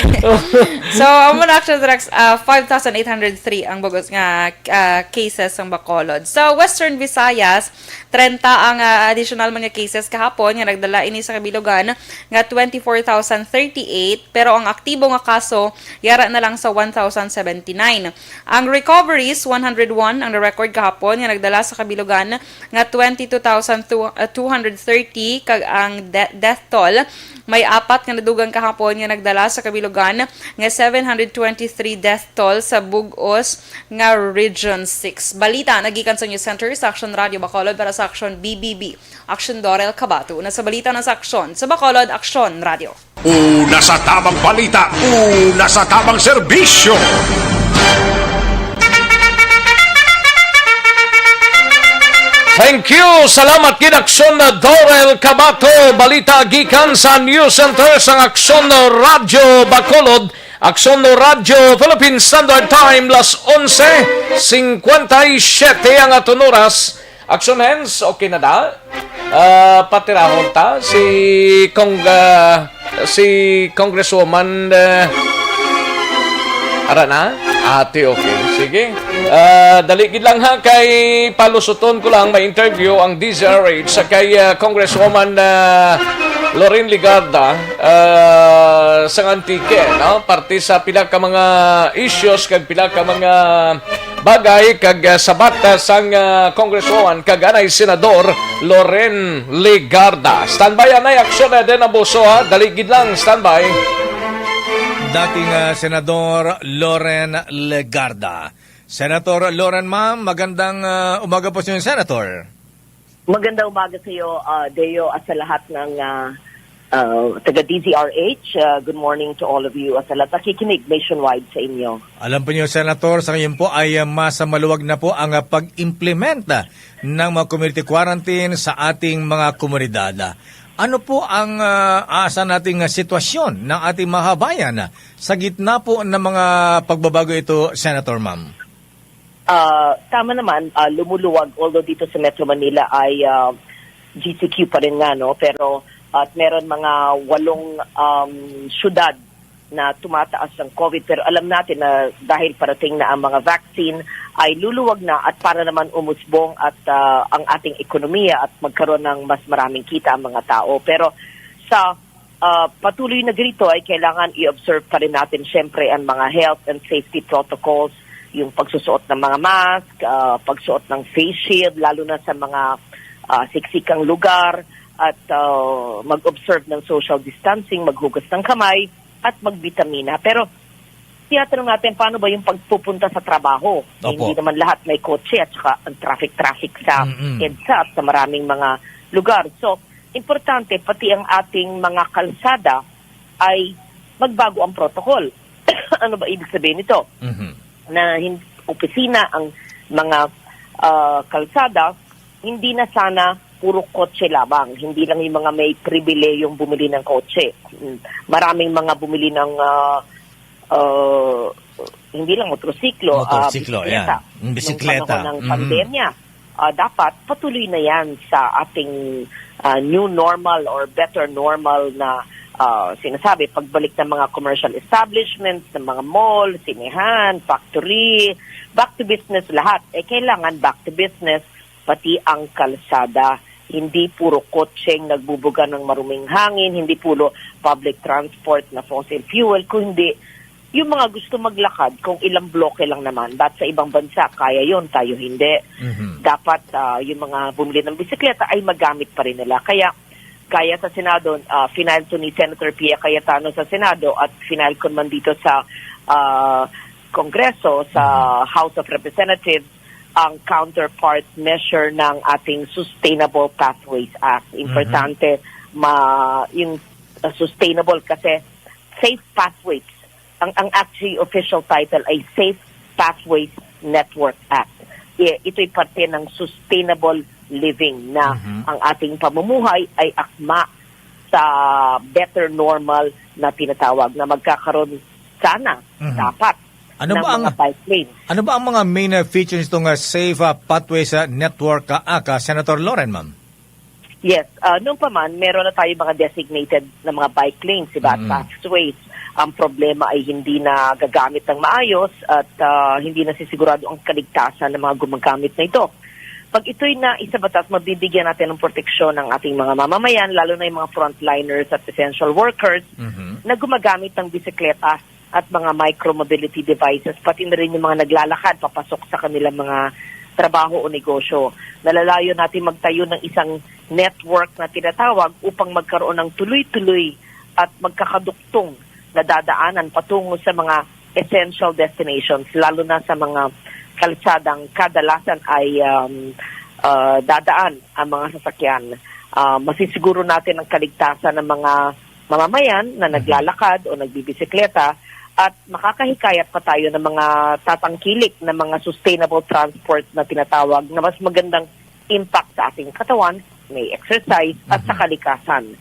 So amo na Action Rex 5,803 ang bugos nga cases ang Bacolod. So Western Visayas 30 ang additional mga cases kahapon nga nagdala ini sa kabilugan nga 24,038 pero ang aktibo nga kaso yara na lang sa 1,079. Ang recoveries 101 ang record kahapon nga nagdala sa kabilugan nga 22,230 kag ang death toll may apat nga dugang kahapon nga nagdala sa kabilugan nga 723 death toll sa bug-os nga Region 6. Balita nagikan sa News Center sa Action Radio Bacolod para sa Action BBB. Action Dorel Cabato. Una sa balita ng sa Action sa Bacolod, Action Radio. Una sa tamang balita, una sa tamang serbisyo. Thank you! Salamat gid Aksyon Dorel Cabato. Balita gikan sa News Center sa Aksyon Radio Bacolod. Aksyon Radio Philippine Standard Time las 11:57 ang aton oras. Aksyon hands, okay na da? Patirahon ta si Congresswoman ara na? Ate, okay. Sige. Daligid lang ha kay palusuton ko lang may interview ang DZRH sa kay Congresswoman Loren Legarda sa Antique, no? Parte sa pila ka mga issues kag pila ka mga bagay kag sabat sang Congresswoman kag anay Senador Loren Legarda. Standby anay aksyon na din abuso ha. Daligid lang, standby. Dating Senador Loren Legarda. Senator Loren, ma'am, magandang umaga po sa inyo, Senator. Magandang umaga sa iyo, Deo, at sa lahat ng taga-DZRH. Good morning to all of you at sa lahat nakikinig nationwide sa inyo. Alam po niyo, Senator, sa ngayon po ay mas maluwag na po ang pag-implementa ng mga community quarantine sa ating mga komunidad. Ano po ang asa nating sitwasyon ng ating mga bayan sa gitna po ng mga pagbabago ito, Senator, ma'am? Tama naman, lumuluwag, although dito sa Metro Manila ay GCQ pa rin nga, no? Pero at meron mga 8 syudad na tumataas ng COVID. Pero alam natin na dahil parating na ang mga vaccine, ay luluwag na at para naman umusbong at ang ating ekonomiya at magkaroon ng mas maraming kita ang mga tao. Pero sa patuloy na ganito ay kailangan i-observe pa rin natin syempre ang mga health and safety protocols, yung pagsusuot ng mga mask, pagsuot ng face shield, lalo na sa mga siksikang lugar, at mag-observe ng social distancing, maghugas ng kamay, at magbitamina. Pero tinatanong natin, paano ba yung pagpupunta sa trabaho? Hindi naman lahat may kotse at saka ang traffic sa EDSA at sa maraming mga lugar. So, importante, pati ang ating mga kalsada ay magbago ang protocol. Ano ba ibig sabihin nito? Na opisina ang mga kalsada, hindi na sana puro kotse lamang. Hindi lang yung mga may pribilehiyong bumili ng kotse. Maraming mga bumili ng hindi lang motorsiklo, bisikleta. Bisikleta. Nung panahon ng pandemya. Dapat patuloy na yan sa ating new normal or better normal na sinasabi, pagbalik ng mga commercial establishments, ng mga mall, sinehan, factory, back to business lahat. Kailangan back to business, pati ang kalsada. Hindi puro kotseng nagbubuga ng maruming hangin, hindi puro public transport na fossil fuel, kundi yung mga gusto maglakad, kung ilang bloke lang naman. At sa ibang bansa, kaya yon, tayo hindi. Dapat yung mga bumili ng bisikleta ay magamit pa rin nila. Kaya sa Senado, final to ni Senator Pia Cayetano sa Senado at final ko man dito sa Kongreso, sa House of Representatives, ang counterpart measure ng ating Sustainable Pathways Act. Importante yung sustainable kasi safe pathways. Ang actually official title ay Safe Pathways Network Act. Ito'y parte ng sustainable living na ang ating pamumuhay ay akma sa better normal na tinatawag na magkakaroon sana dapat ng mga bike lanes. Ano ba ang mga main features itong Safe Pathways Network Act, Senator Loren, ma'am? Yes. Noong pa man, meron na tayo mga designated na mga bike lanes, diba? Pathways. Ang problema ay hindi na gagamit ng maayos at hindi na sisigurado ang kaligtasan ng mga gumagamit na ito. Pag ito'y na isabatas, mabibigyan natin ng proteksyon ng ating mga mamamayan, lalo na yung mga frontliners at essential workers na gumagamit ng bisikleta at mga micro-mobility devices, pati na rin yung mga naglalakad papasok sa kanilang mga trabaho o negosyo. Nalalayo natin magtayo ng isang network na tinatawag upang magkaroon ng tuloy-tuloy at magkakaduktong na dadaanan patungo sa mga essential destinations, lalo na sa mga kalsadang kadalasan ay dadaan ang mga sasakyan. Masisiguro natin ang kaligtasan ng mga mamamayan na naglalakad o nagbibisikleta at makakahikayat pa tayo ng mga tatangkilik na mga sustainable transport na tinatawag na mas magandang impact sa ating katawan, may exercise at sa kalikasan.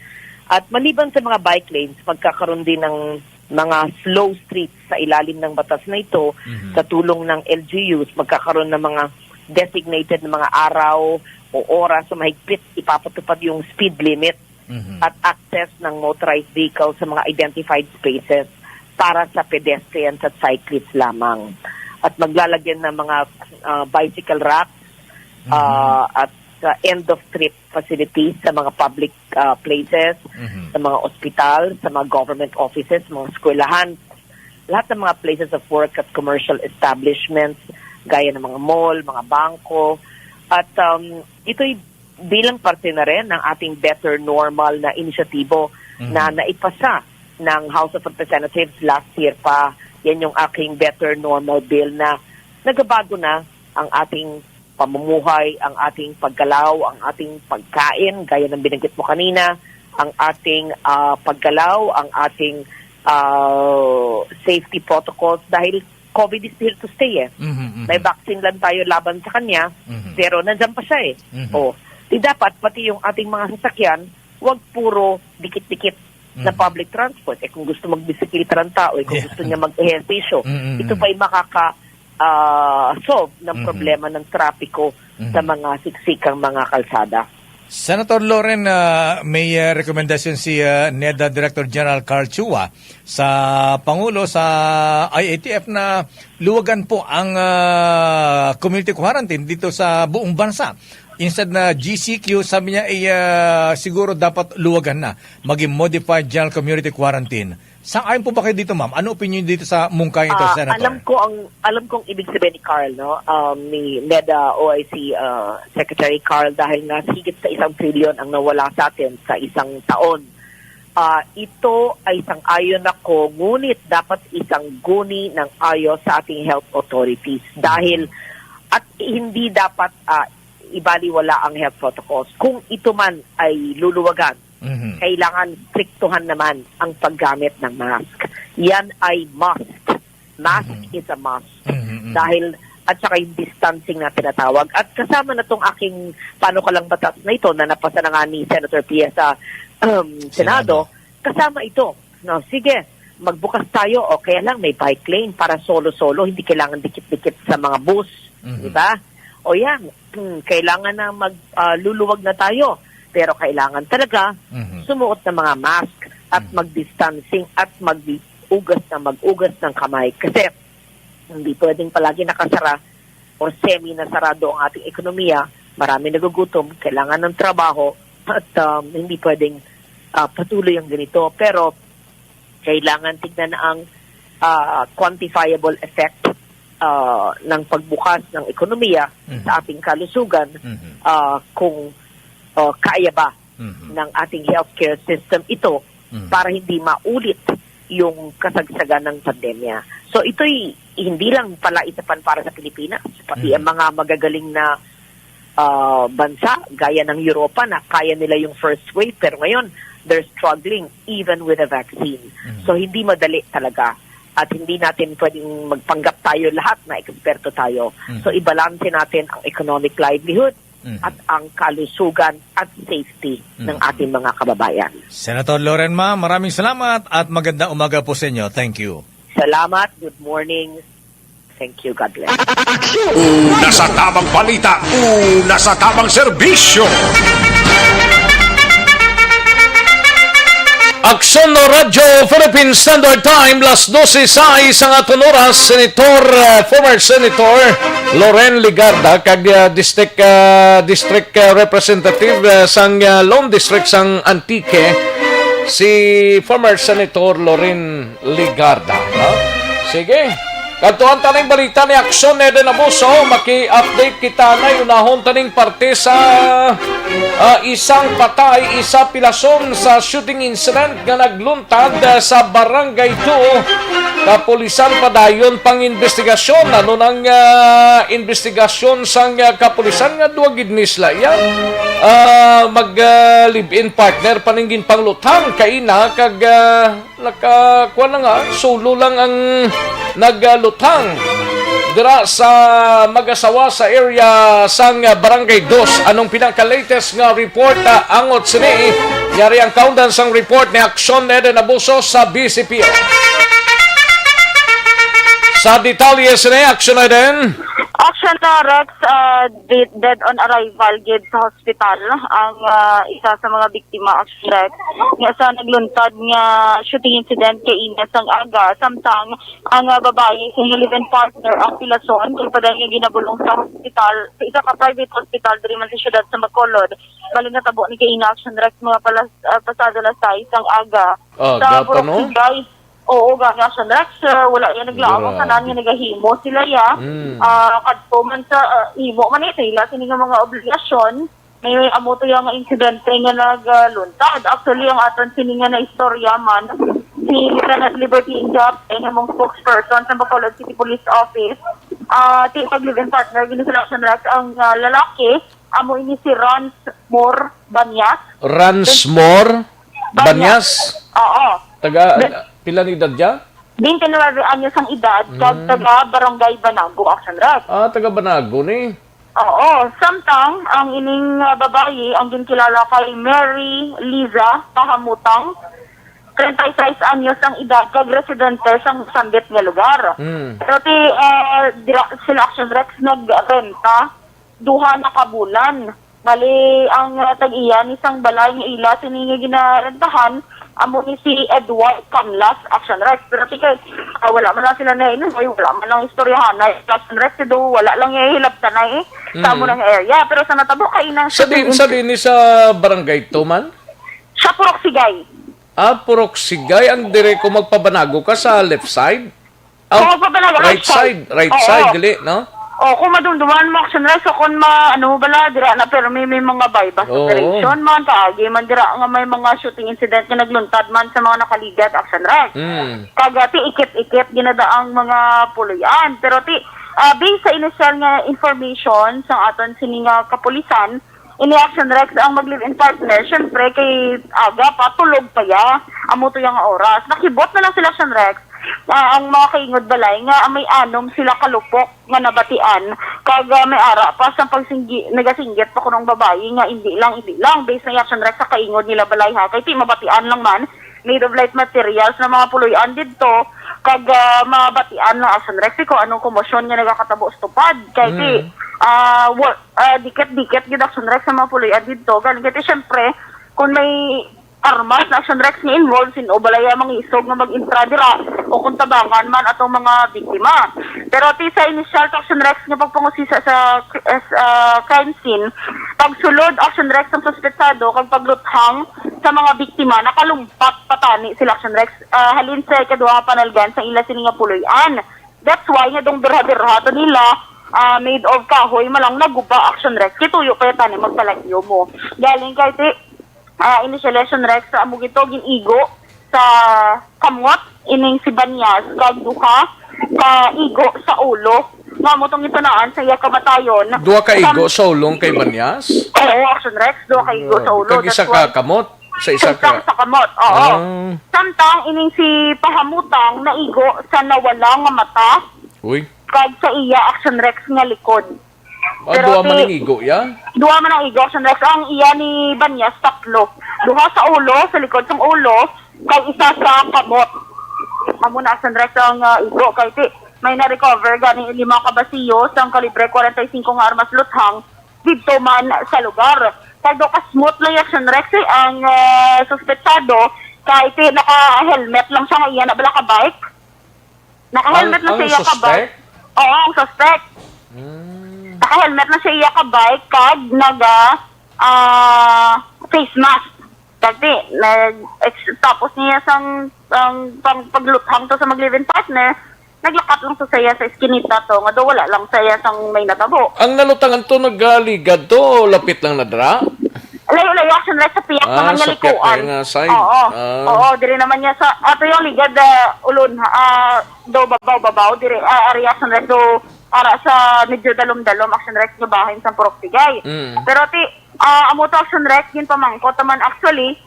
At maliban sa mga bike lanes, magkakaroon din ng mga slow streets sa ilalim ng batas na ito sa tulong ng LGUs. Magkakaroon ng mga designated na mga araw o oras sa mahigpit ipapatupad yung speed limit at access ng motorized vehicles sa mga identified spaces para sa pedestrians at cyclists lamang. At maglalagyan ng mga bicycle racks at end-of-trip facilities sa mga public places, sa mga ospital, sa mga government offices, mga eskwelahan, lahat ng mga places of work at commercial establishments, gaya ng mga mall, mga bangko. At ito'y bilang parte na rin ng ating Better Normal na inisyatibo na naipasa ng House of Representatives last year pa. Yan yung aking Better Normal Bill na nagbabago na ang ating pamumuhay, ang ating paggalaw, ang ating pagkain, gaya ng binanggit mo kanina, ang ating paggalaw, ang ating safety protocols dahil COVID is here to stay eh. May vaccine lang tayo laban sa kanya, pero nandiyan pa siya eh. Di dapat pati yung ating mga sasakyan, wag puro dikit-dikit na public transport. Kung gusto magbisikleta ng tao, kung gusto niya mag-ehersisyo, ito pa'y solve ng problema ng trapiko sa mga siksikang mga kalsada. Senator Loren, may rekomendasyon si NEDA Director General Carl Chua sa Pangulo sa IATF na luwagan po ang community quarantine dito sa buong bansa. Instead na GCQ, sabi niya siguro dapat luwagan na, maging modified general community quarantine. Sang-ayon po ba kayo dito, ma'am? Ano opinion dito sa mungkahin ito, Senator? Alam kong ibig sabihin ni Carl, no? Ni NEDA OIC Secretary Carl, dahil nga higit sa 1 trilyon ang nawala sa atin sa isang taon. Ito ay sang-ayon ako, ngunit dapat isang guni ng ayos sa ating health authorities. Dahil, at hindi dapat ibaliwala ang health protocols. Kung ito man ay luluwagan, kailangan striktuhan naman ang paggamit ng mask. Yan ay must. Mask is a must. Dahil, at saka yung distancing na tinatawag. At kasama na itong aking panukalang batas na ito na napasa na nga ni Senator Pia sa Senado, kasama ito. No, sige, magbukas tayo o kaya lang may bike lane para solo-solo, hindi kailangan dikit-dikit sa mga bus. Diba? O yan, kailangan na magluluwag na tayo. Pero kailangan talaga sumuot ng mga mask at mag-distancing at mag-ugas ng kamay. Kasi hindi pwedeng palagi nakasara o semi-nasarado ang ating ekonomiya. Marami nagugutom, kailangan ng trabaho at hindi pwedeng patuloy ang ganito. Pero kailangan tignan ang quantifiable effect ng pagbukas ng ekonomiya sa ating kalusugan kung kaya ba ng ating healthcare system ito para hindi maulit yung kasagsagan ng pandemya. So ito'y hindi lang pala isapan para sa Pilipinas, pati ang mga magagaling na bansa gaya ng Europa na kaya nila yung first wave pero ngayon they're struggling even with a vaccine. So hindi madali talaga at hindi natin pwedeng magpanggap tayo lahat na eksperto tayo. So ibalanse natin ang economic livelihood at ang kalusugan at safety ng ating mga kababayan. Senator Loren, ma'am, maraming salamat at magandang umaga po sa inyo. Thank you. Salamat. Good morning. Thank you. God bless. Una sa tamang balita, una sa tamang serbisyo. Aksyon no Radyo Philippine Standard Time, las 12:06 ang aton oras, former Senator Loren Ligarda, kag district representative sang Lone District sang Antique, si former Senator Loren Ligarda. No? Sige, kantuhan taning balita ni Aksyon Eden Abuso, maki-update kita na yunahon taning parte sa isang patay, isa pilason sa shooting incident nga nagluntad sa Barangay 2. Kapulisan padayon pang investigasyon. Ano nang investigasyon sang kapulisan nga duwagid ni Slaya? Mag-live-in partner paningin panglutang kaina kag nakakuha na nga solo lang ang naglutang dira sa mag-asawa sa area sang Barangay 2. Anong pinaka-latest nga report angot sini? Yari ang kaundan sang report ni Aksyon Eden Abuso sa BCPO. Sa detalye sini, Aksyon Eden. Action Rex, dead on arrival gid sa hospital ang isa sa mga biktima. Action Rex nga sa nagluntad nga shooting incident kay Ines ang aga samtang ang babae sa live-in partner ang pilason kung padang nga ginabulong sa hospital sa isa ka private hospital diri man sa syudad sa Bacolod. Bali nga tabo ni kay Ines. Action Rex mga pasado na sa isang aga sa Purok Sigay. Oo, ganga sa Rex, wala yan naglaawang kanan nga nagahimo sila ya. Kadto man sa imo man ito, ila sini nga mga obligasyon, may amo to yung insidente nga nagluntad. Actually, ang aton sini nga na istorya man, si Lieutenant Liberty Injap, ang among spokesperson sa Bacolod City Police Office, pag-live-in partner, giniselection Rex, ang lalaki, amo ini si Ransmore Banyas. Ransmore Banyas? Oo. Taga... Pila ni edad niya? 29 anyos ang edad, kag taga Barangay Banago, Action Rex. Taga Banago ni. Oo, samtang ang ining babae ang ginkilala kay Mary Liza Pahamutang, 36 anyos ang edad, kag residente sa Sambit nga lugar. Pero sila Action Rex nagrenta duha na kabulan. Bali ang tag-iyan isang balay nga ila sininga ginarentahan amo ni si Edward Camlas, Action Rex. Pero wala man lang sila na wala man lang istoryahan na Action Rex, wala lang ihilabtan na sa amo ng area. Pero sa natabo kay nang sa din sa Barangay Tuman? Sa Purok Sigay. Purok Sigay. Ang dire ko magpabanago ka sa left side? Right side, gali, no? Kung madumduman mo, Action Rex, kung bala, dira na, pero may mga bypass operation man, kaagi man, dira nga may mga shooting incident na nagluntad man sa mga nakaligat, Action Rex. Kagati, ikit-ikit, ginadaang mga puluyan. Pero based sa initial nga information sa aton sininga kapulisan, ini Action Rex ang mag-live-in partner, syempre kay aga, patulog pa ya, amo to yung oras. Nakibot na lang sila, Action Rex, ang mga kaingod balay nga may anom sila kalupok nga nabatian kag may ara pa sa nagasinggit pa kunong babae nga hindi lang based na Action Rex sa kaingod nila balay ha kay ti mabatian lang man made of light materials na mga puloy-an didto kag mabatian ng Action Rex ko anong komosyon nga nagakatabo stupad kay ti dikit gid Action Rex sa mga puloy-an didto galing kay syempre kung may armas na Action Rex ni involved sin o balaya mga isog na mag-intradira o kung tabangan man atong mga biktima. Pero sa initial Action Rex nga pagpangusisa sa crime scene, pagsulod Action Rex ang suspetsado kag pagluthang sa mga biktima nakalumpat patani sila Action Rex halin sa ikaduha panalgan sa ila sini nga puloy-an. That's why nga dong birha-birha to nila made of kahoy malang naguba Action Rex kituyo pa tani magpalagyo mo. Galing kay initiation Rex sa amo gito ginigo sa kamot ining si Banyas kag duha ka igo sa ulo nga mo tong itunaan sa iya kamatayon. Duha ka igo sa ulong kay Banyas? Oo, Action Rex, duha ka igo sa ulo. Kag isa ka kamot? Sa isa ka? Sa kamot, oo. Samtang ining si Pahamutang na igo sa nawala nga mata. Uy. Kag sa iya Action Rex nga likod. Duha man ang igo ya? Duha man ang igo, Action Rex. Ang iya ni Banyas, tatlo. Duha sa ulo, sa likod ng ulo, kay isa sa kamot. Amo na Action Rex ang igo. Kay may na-recover gani 5 kabasiyo sa kalibre 45 nga armas luthang dito man sa lugar. Kay do ka smooth lang Action Rex ang suspetsado kay naka-helmet lang siya nga iya na bala ka bike. Naka-helmet lang siya ka bike. Oo, ang suspect. Naka-helmet na siya iya ka bike kag naga face mask. Kasi tapos niya sang pagluthang to sa mag-live-in partner, naglakat lang sa saya sa iskinita to nga do wala lang saya sang may natabo. Ang nalutangan to nagaligad to lapit lang na dra? Layo-layo action rest sa piyak naman niya sa likuan. piyak nga side. Oo. Ah. Oo, dire naman niya sa ato yung ligad ulon do babaw dire area action rest do para sa medyo dalom-dalom action rest nga bahin sa Purok-Tigay. Pero amo to action rest gin pamangkot man actually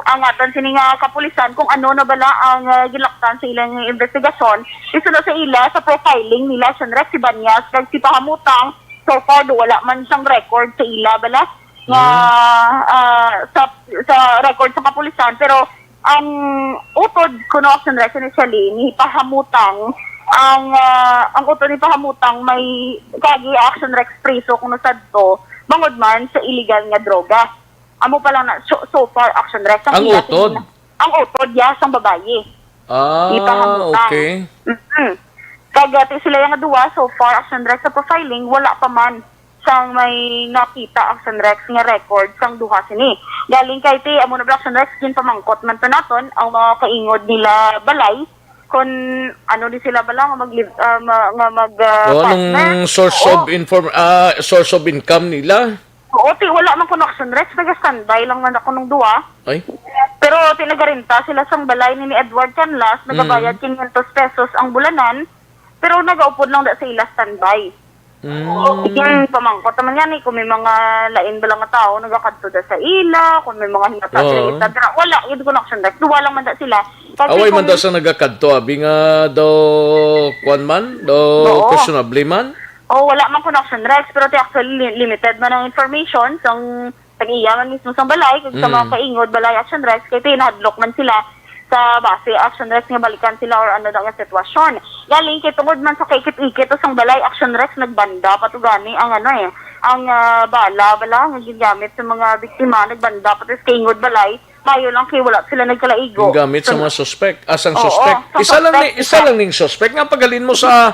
ang aton sini nga kapulisan kung ano na bala ang gilaktan sa ilang investigasyon isunod sa ila sa profiling nila action rest si Banyas kag si Pahamutang so far do wala man siyang record sa ila bala nga sa record sa kapulisan pero ang utod kuno action rest initially ni Pahamutang ang utod ni Pahamutang may kagi action rest preso kuno sadto bangod man sa illegal nga droga amo pa lang na so far action rest Ang utod ang utod sang babaye okay kagati sila yung duwa so far action rest sa profiling wala pa man sang may nakita action rex nga record sang duha sini. Galing kay ti amo na action rex kin pamangkot man to naton ang mga kaingod nila balay kun ano di sila bala nga mag anong source of income nila? Oo, wala man kuno action rex naga-standby lang man ako nung duha. Ay. Pero tinagarinta sila sang balay ni Edward Canlas nagabayad 500 pesos ang bulanan pero nagaupod lang da sa ila standby. Yung pamangkot naman yan kung may mga lain ba lang nga tao nagakadto da sa ila, kung may mga hinatag wala, yun ko na action rex duwa lang man da sila. Away man daw sa nagakadto abi nga daw kwan man daw questionable man. Wala man ko na action rex pero actually limited man ang information sang tag-iya man mismo sang balay kung sa mga kaingod balay action rex kay tinahadlok man sila sa base action rex nga balikan sila or ano daw nga sitwasyon. Galing kay tungod man sa kaikit-ikit o sang balay action rex nagbanda patugani ang ang bala nga gigamit sa mga biktima nagbanda patis kay ingod balay mayo lang kay wala sila nagkalaigo. Gamit sa mga suspect, asang suspect. Isa lang ning suspect nga pagalin mo sa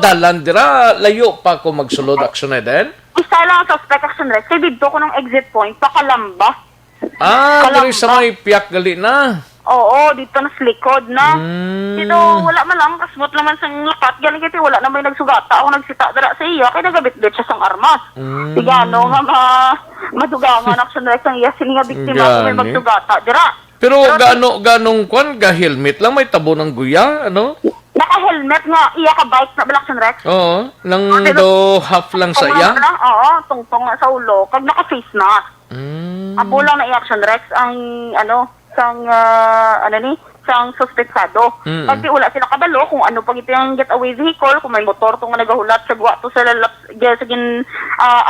dalan dira layo pa ko magsulod action na din. Isa lang ang suspect action rex kay didto ko ng exit point pakalamba. Diri sa may piyak gali na. Oo, dito na sa likod na. Dito, wala man lang, kasmot naman sa lakat. Galing kiti, wala na may nagsugata. Ako nagsita dara sa iya, kaya nagabit-bit siya sang armas. Tigano nga madugangan action rex ang iya, sini nga biktima kung may magsugata. Dira. Pero ganong kwan, ga-helmet lang, may tabo ng guya, ano? Naka-helmet nga, iya ka bike na action rex. Oo, nang do half lang sa iya? Oo, tungtong sa ulo, kag naka-face mask. Apo lang na i-action rex ang, sang suspeksado. Pagdi wala sila kabalo kung ano pag ito yung getaway vehicle, kung may motor to nga nagahulat sa guwato sa sagin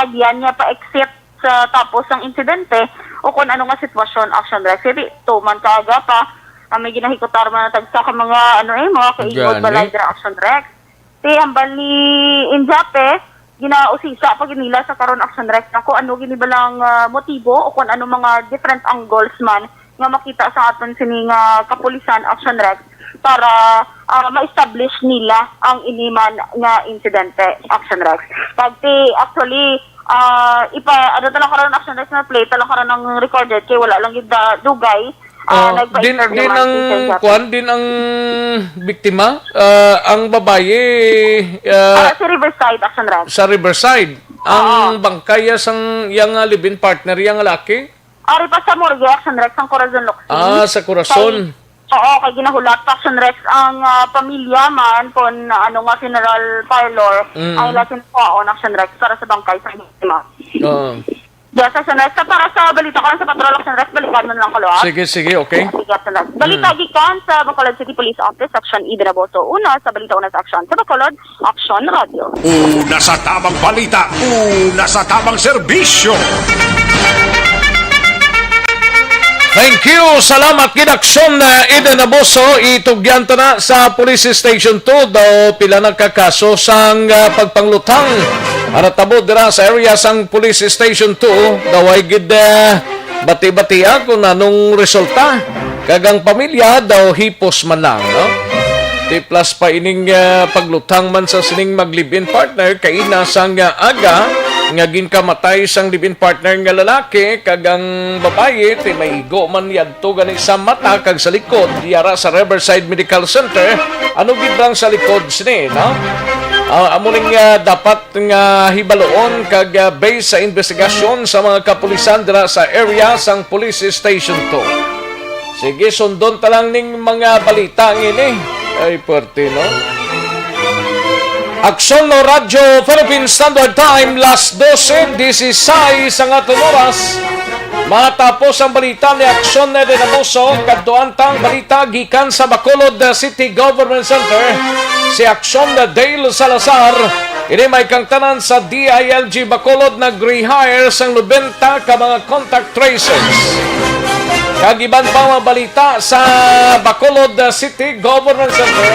agyan niya pa exit sa tapos ng insidente o kung ano nga sitwasyon action rex. Kasi man kaaga pa may ginahikotar man tagsa ka mga mga kaigod balay dira action rex. Hambal ni Injape ginausisa pag nila sa karon action rex na kung ano ginibalang motibo o kung ano mga different angles man nga makita sa aton sini nga kapulisan action rex para ma-establish nila ang iniman nga insidente action rex. Pagti actually talang karon action rex na plate talang karon ng recorded kay wala lang gid dugay din ang biktima ang babaye sa Riverside action rex. Sa Riverside ang bangkaya sang yang live-in partner yang lalaki. Ari pa sa morgue action rex ang Corazon Locsin. Sa Corazon. Kay ginahulat action rex ang pamilya man kon nga funeral parlor ang lasin kuwaon action rex para sa bangkay sa biktima. Action rex para sa balita ko lang sa patrol action rex balikan man lang ko Sige, okay. Balita gikan sa Bacolod City Police Office Action Ibinaboso. Una sa balita una sa action sa Bacolod Action Radio. Una sa tamang balita, una sa tamang serbisyo. Thank you. Salamat Ginaksyon Ida Naboso. Itugyan to na sa Police Station 2 daw pila nagkakaso sang pagpanglutang. Anatabo dira sa area sang Police Station 2 daw ay gid bati-batia kung anong resulta. Kagang pamilya daw hipos man lang, no? Di plus pa ining paglutang man sa sining mag-live-in partner kay ina sang aga nga ginkamatay sang libin partner nga lalaki kag ang babae ti may igo man yadto gani sa mata kag sa likod yara sa Riverside Medical Center. Ano gid bang sa likod sini, no? Amo ning dapat nga hibaloon kag base sa investigasyon sa mga kapulisan dira sa area sang Police Station 2. Sige, sundon ta lang ning mga balita ngini. Ay, parte, no? Aksyon no Radyo Philippine Standard Time, last 12:16 ang atong oras. Matapos ang balita ni Aksyon na Dinabuso, kadtuantang balita gikan sa Bacolod City Government Center, si Aksyon na Dale Salazar, ini may kangtanan sa DILG Bacolod na rehire sang 90 ka mga contact tracers. Kagiban pa mga balita sa Bacolod City Government Center.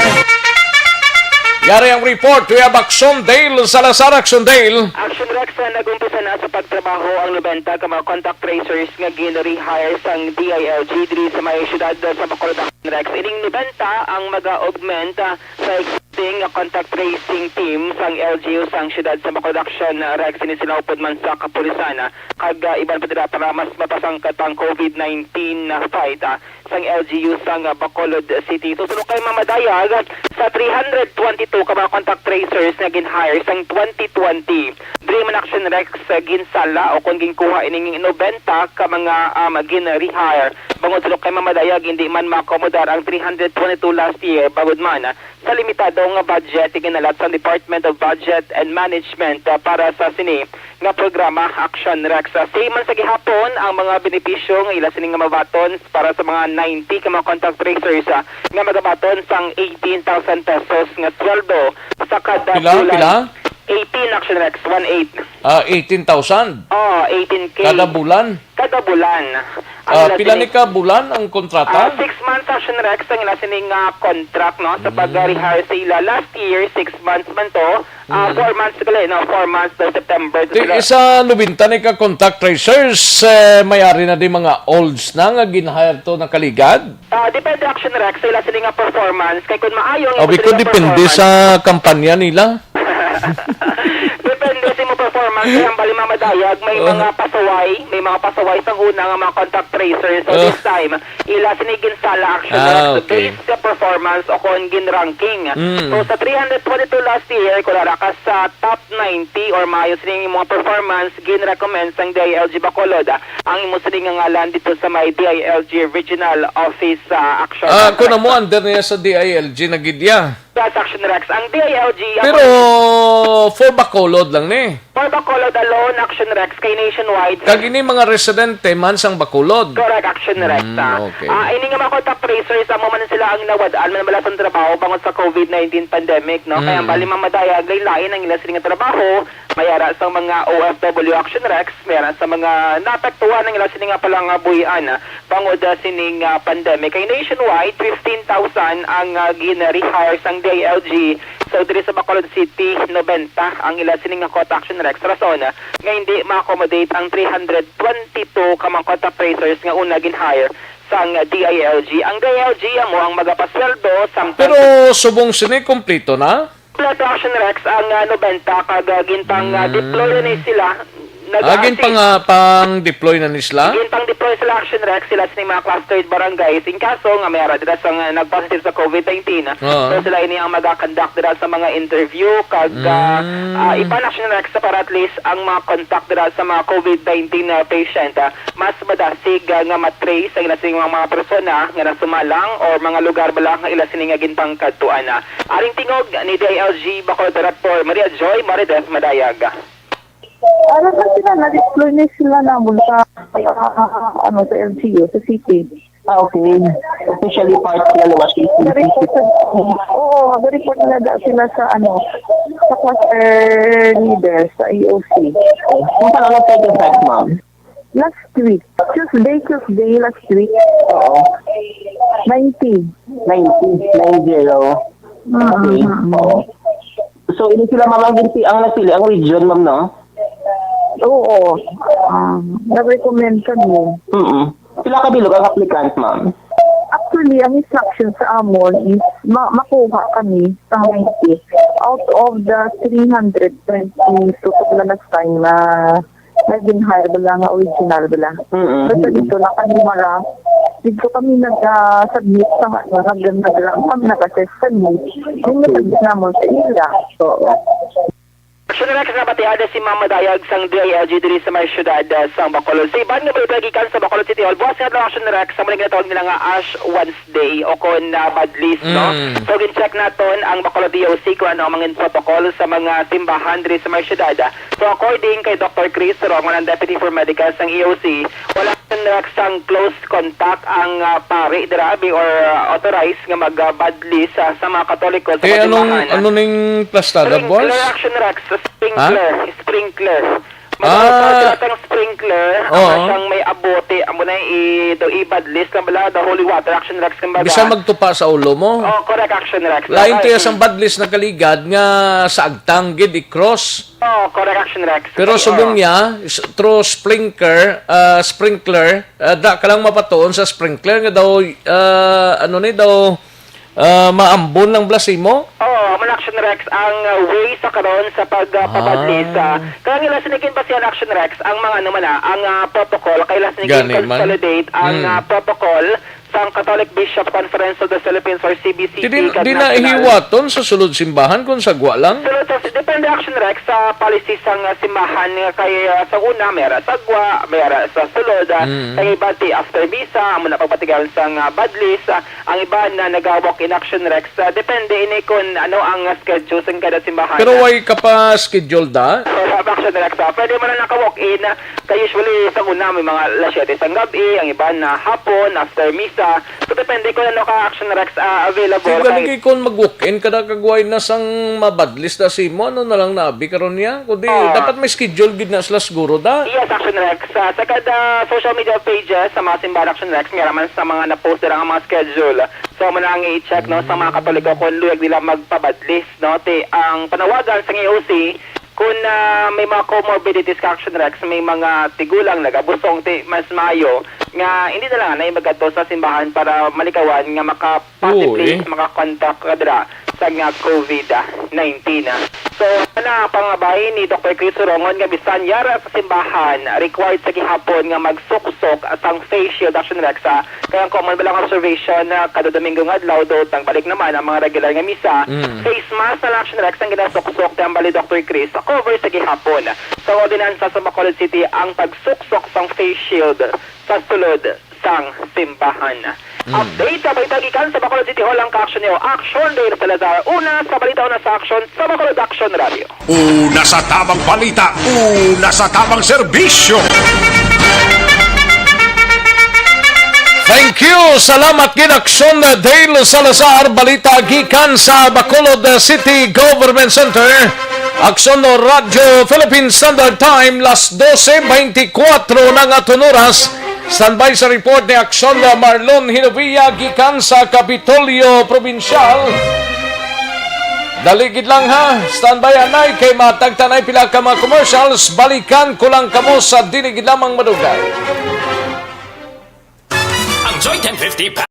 Yari ang report, we have Action Dale Salazar. Action Dale. Action Rex na nag-umpisa na sa pagtrabaho ang 90 ka mga contact tracers nga gin-rehire sang DILG diri sa may syudad sa Bacolod. Action Rex, ining 90 ang mag-augment sa existing contact tracing team sang LGU sang syudad sa Bacolod. Action Rex, ini sila upod man sa kapulisan kag iban pa dira para mas mapasangkat ang COVID-19 fight sang LGU sang Bacolod City. Susunod kay mamadayag sa 322 ka mga contact tracers na gin-hire sang 2020. Dream Action Rex ginsala o kung ginkuha ining 90 ka mga gin-rehire. Bangod sulok kay mamadayag hindi man makomodar ang 322 last year bagod man sa limitado nga budget ginalat sa Department of Budget and Management para sa sini nga programa Action Rex. Same man sa gihapon ang mga benepisyo nga ila sining nga mabaton para sa mga 90 ka mga contact tracers nga magabaton sang 18,000 pesos nga sweldo sa kada bulan. Pila? 18 Action Rex, 18. 18,000? 18K. Kada bulan? Kada bulan. Pila ni ka bulan ang kontrata? 6 months Action Rex ang ila sining contract no sa pag-rehire sa ila. Last year 6 months man to. 4 months gali no, 4 months to September. Isa lubinta ni ka contact tracers mayari na di mga olds na nga ginhire to na kaligad? Depende Action Rex sa ila sining performance kay kun maayo ang kung depende sa kampanya nila. Depende sa mo performance kaya ang bali mamadayag may mga pasaway sa una nga mga contact tracers. So this time ila sinigin sala Action Rex based sa performance o kung gin ranking. So sa 322 last year kulara ka sa top 90 or maayo sining mga performance gin recommend sang DILG Bacolod ang imo sining nga ngalan dito sa may DILG Regional Office Action Rex. Kuno mo under niya sa DILG na gidya. Action Rex ang DILG pero for Bacolod lang ni. For Bacolod alone Action Rex kay nationwide. Kag ini mga residente man sang Bacolod. Correct Action Rex. Okay. Ini nga mga contact tracers amo man sila ang nawadaan man bala sa trabaho bangod sa COVID-19 pandemic no. Kaya bali mamadayag lain ang ila sining trabaho mayara sa mga OFW Action Rex, mayara sa mga naapektuhan ng ila sining palang buhian bangod sining pandemic. Kay nationwide 15,000 ang gin-rehire sang DILG. So diri sa Bacolod City 90 ang ila sining contact Action Rex rason nga hindi ma-accommodate ang 322 ka mga contact tracers nga una gin-hire sang DILG. Ang DILG amo ang magapasweldo sang pero subong sini kompleto na? Kompleto Action Rex ang 90 kag gintang deploy na sila. Pang-deploy na nisla? Pang-deploy sila Action Rex, sila sa mga clustered barangays. In kaso nga mayara dira sa nag-positive sa COVID-19. So sila ini ang mag-conduct dira sa mga interview kag ipan Action Rex para at least ang mga contact dira sa mga COVID-19 patient mas madasig nga matrace ang ilasing mga persona nga nasumalang or mga lugar bala nga ilasin nga gintang kadtuan. Aring tingog ni DILG Bacolod Director Maria Joy Marides Madayag. Ano ba sila? Na-deploy na sila na mula sa LGU, sa city. Okay. Officially part sila na Washington. Oo, report nila sila sa sa cluster leader sa EOC. Kung paano na-take effect, ma'am? Last week. Tuesday, last week. Oo. 90. 90. Okay. Oo. So, ini sila ma'am ang napili, ang region, ma'am, no? Oo. Nag-recommend kami. Sila kabilog ang applicant, ma'am? Actually, ang instruction sa amon is makuha kami sa 90. out of the 322 na nag-sign na naging hire bala nga original bala. Basta dito na kanimara, dito kami nag-submit sa nag-lang kami nag-assess sa needs. Yung nag-submit naman sa ila. So, Action Rex na batihada si Mama Dayag sang DILG diri sa may syudad sang Bacolod. Sa iban nga pagpagikan sa Bacolod City Hall, buwas nga daw Action Rex sa muling natawag nila nga Ash Wednesday o kon bad list, no? So gin-check naton ang Bacolod DOC kung ano ang mga protocol sa mga simbahan diri sa may syudad. So according kay Dr. Chris Rong, ang Deputy for Medical sang EOC, wala Action Rex sang close contact ang pari dirabi or authorized nga mag-bad list sa mga Katoliko sa mga simbahan. Ano ning plastada, boss? Action Rex sprinkler. Magkakaroon sprinkler, siyang may abote, amo na i-bad list na bala, the holy water, Action Rex ng baga. Bisa magtupa sa ulo mo? Oh, correct, Action Rex. Lain tiya sang bad list na kaligad nga sa agtang gid i-cross. Oh, correct, Action Rex. Pero subong niya, through sprinkler, da ka lang mapatuon sa sprinkler nga daw, maambon ng blasimo? Man Action Rex ang way sa karon sa pagpabadlis. Kaya nila sinigin pa siya Action Rex ang mga ang protocol kaya sinigin consolidate ang protocol sa Catholic Bishop Conference of the Philippines or CBCP. Di na ihiwaton sa sulod simbahan kung sagwa lang? Depende Action Rex sa policy sang simbahan kay sa una mayara sagwa, mayara sa sulod, kay ibati after visa, amo na pagpatigawan sang badlis, ang iba na nagawak in Action Rex. Depende ini kung ano ang schedule sang kada simbahan. Pero why ka pa schedule da? Action Rex, pwede mo na nakawalk in, kaya usually sa una may mga alas 7 sang gabi, ang iba na hapon, after misa. So depende kung ano ka Action Rex available. Kung kay kung mag-walk-in kada kagway na sang mabadlis na si mo, ano na lang nabi karon niya? Kundi dapat may schedule gid na sila siguro da. Yes, Action Rex. Sa kada social media pages sa mga simbahan Action Rex, meron sa mga na-post ang mga schedule. So mo na ang i-check no sa mga Katoliko kung luyag nila magpabadlis, no? Ang panawagan sa EOC kung may mga comorbidities ka Action Rex, may mga tigulang nagabusong mas mayo nga hindi na lang na magato sa simbahan para malikawan nga maka-possibly maka-contact kadra sa nga COVID-19. So, pangabay ni Dr. Chris Rongon nga bisan yara sa simbahan required sa gihapon nga magsuksok sang face shield Action Rex. Kaya ang common balang observation kada Domingo nga adlaw do tang balik naman ang mga regular nga misa. Face mask na Action Rex ang ginasuksok ang bali Dr. Chris cover sa gihapon. Sa ordinansa sa Bacolod City ang pagsuksok sang face shield sa sulod sang simbahan. Update sa balitagikan sa Bacolod City Hall ang ka-action niyo. Action Day Salazar. Una sa balita, una sa action sa Bacolod Action Radio. Una sa tamang balita, una sa tamang serbisyo. Thank you! Salamat gin Action Dale Salazar. Balita gikan sa Bacolod City Government Center. Action Radio Philippine Standard Time, las 12:24 ng aton oras. Standby sa report ni Action Marlon Hinovia gikan sa Kapitolyo Provincial. Daligid lang ha. Standby anay kay matagtanay pila ka mga commercials. Balikan ko lang kamo sa diligid lamang madugay. Ang Joy 1050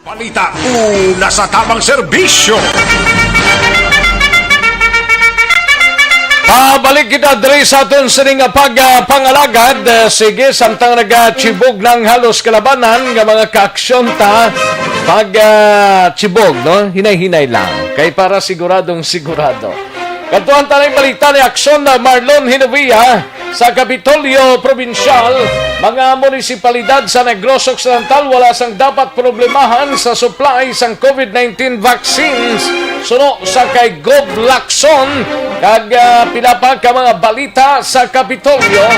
Balita, una sa tamang serbisyo. Pabalik kita diri sa aton sining pagpangalagad. Sige, samtang nagachibog ng halos kalabanan ng mga kaaksyon ta pag-chibog, no? Hinay-hinay lang. Kay para siguradong sigurado. Kantuan tanay balita ni Action Marlon Hinovia sa Kapitolyo Provincial. Mga munisipalidad sa Negros Occidental wala sang dapat problemahan sa supply sang COVID-19 vaccines. Suno sa kay Gob Lacson kag pila pa ka mga balita sa Kapitolyo.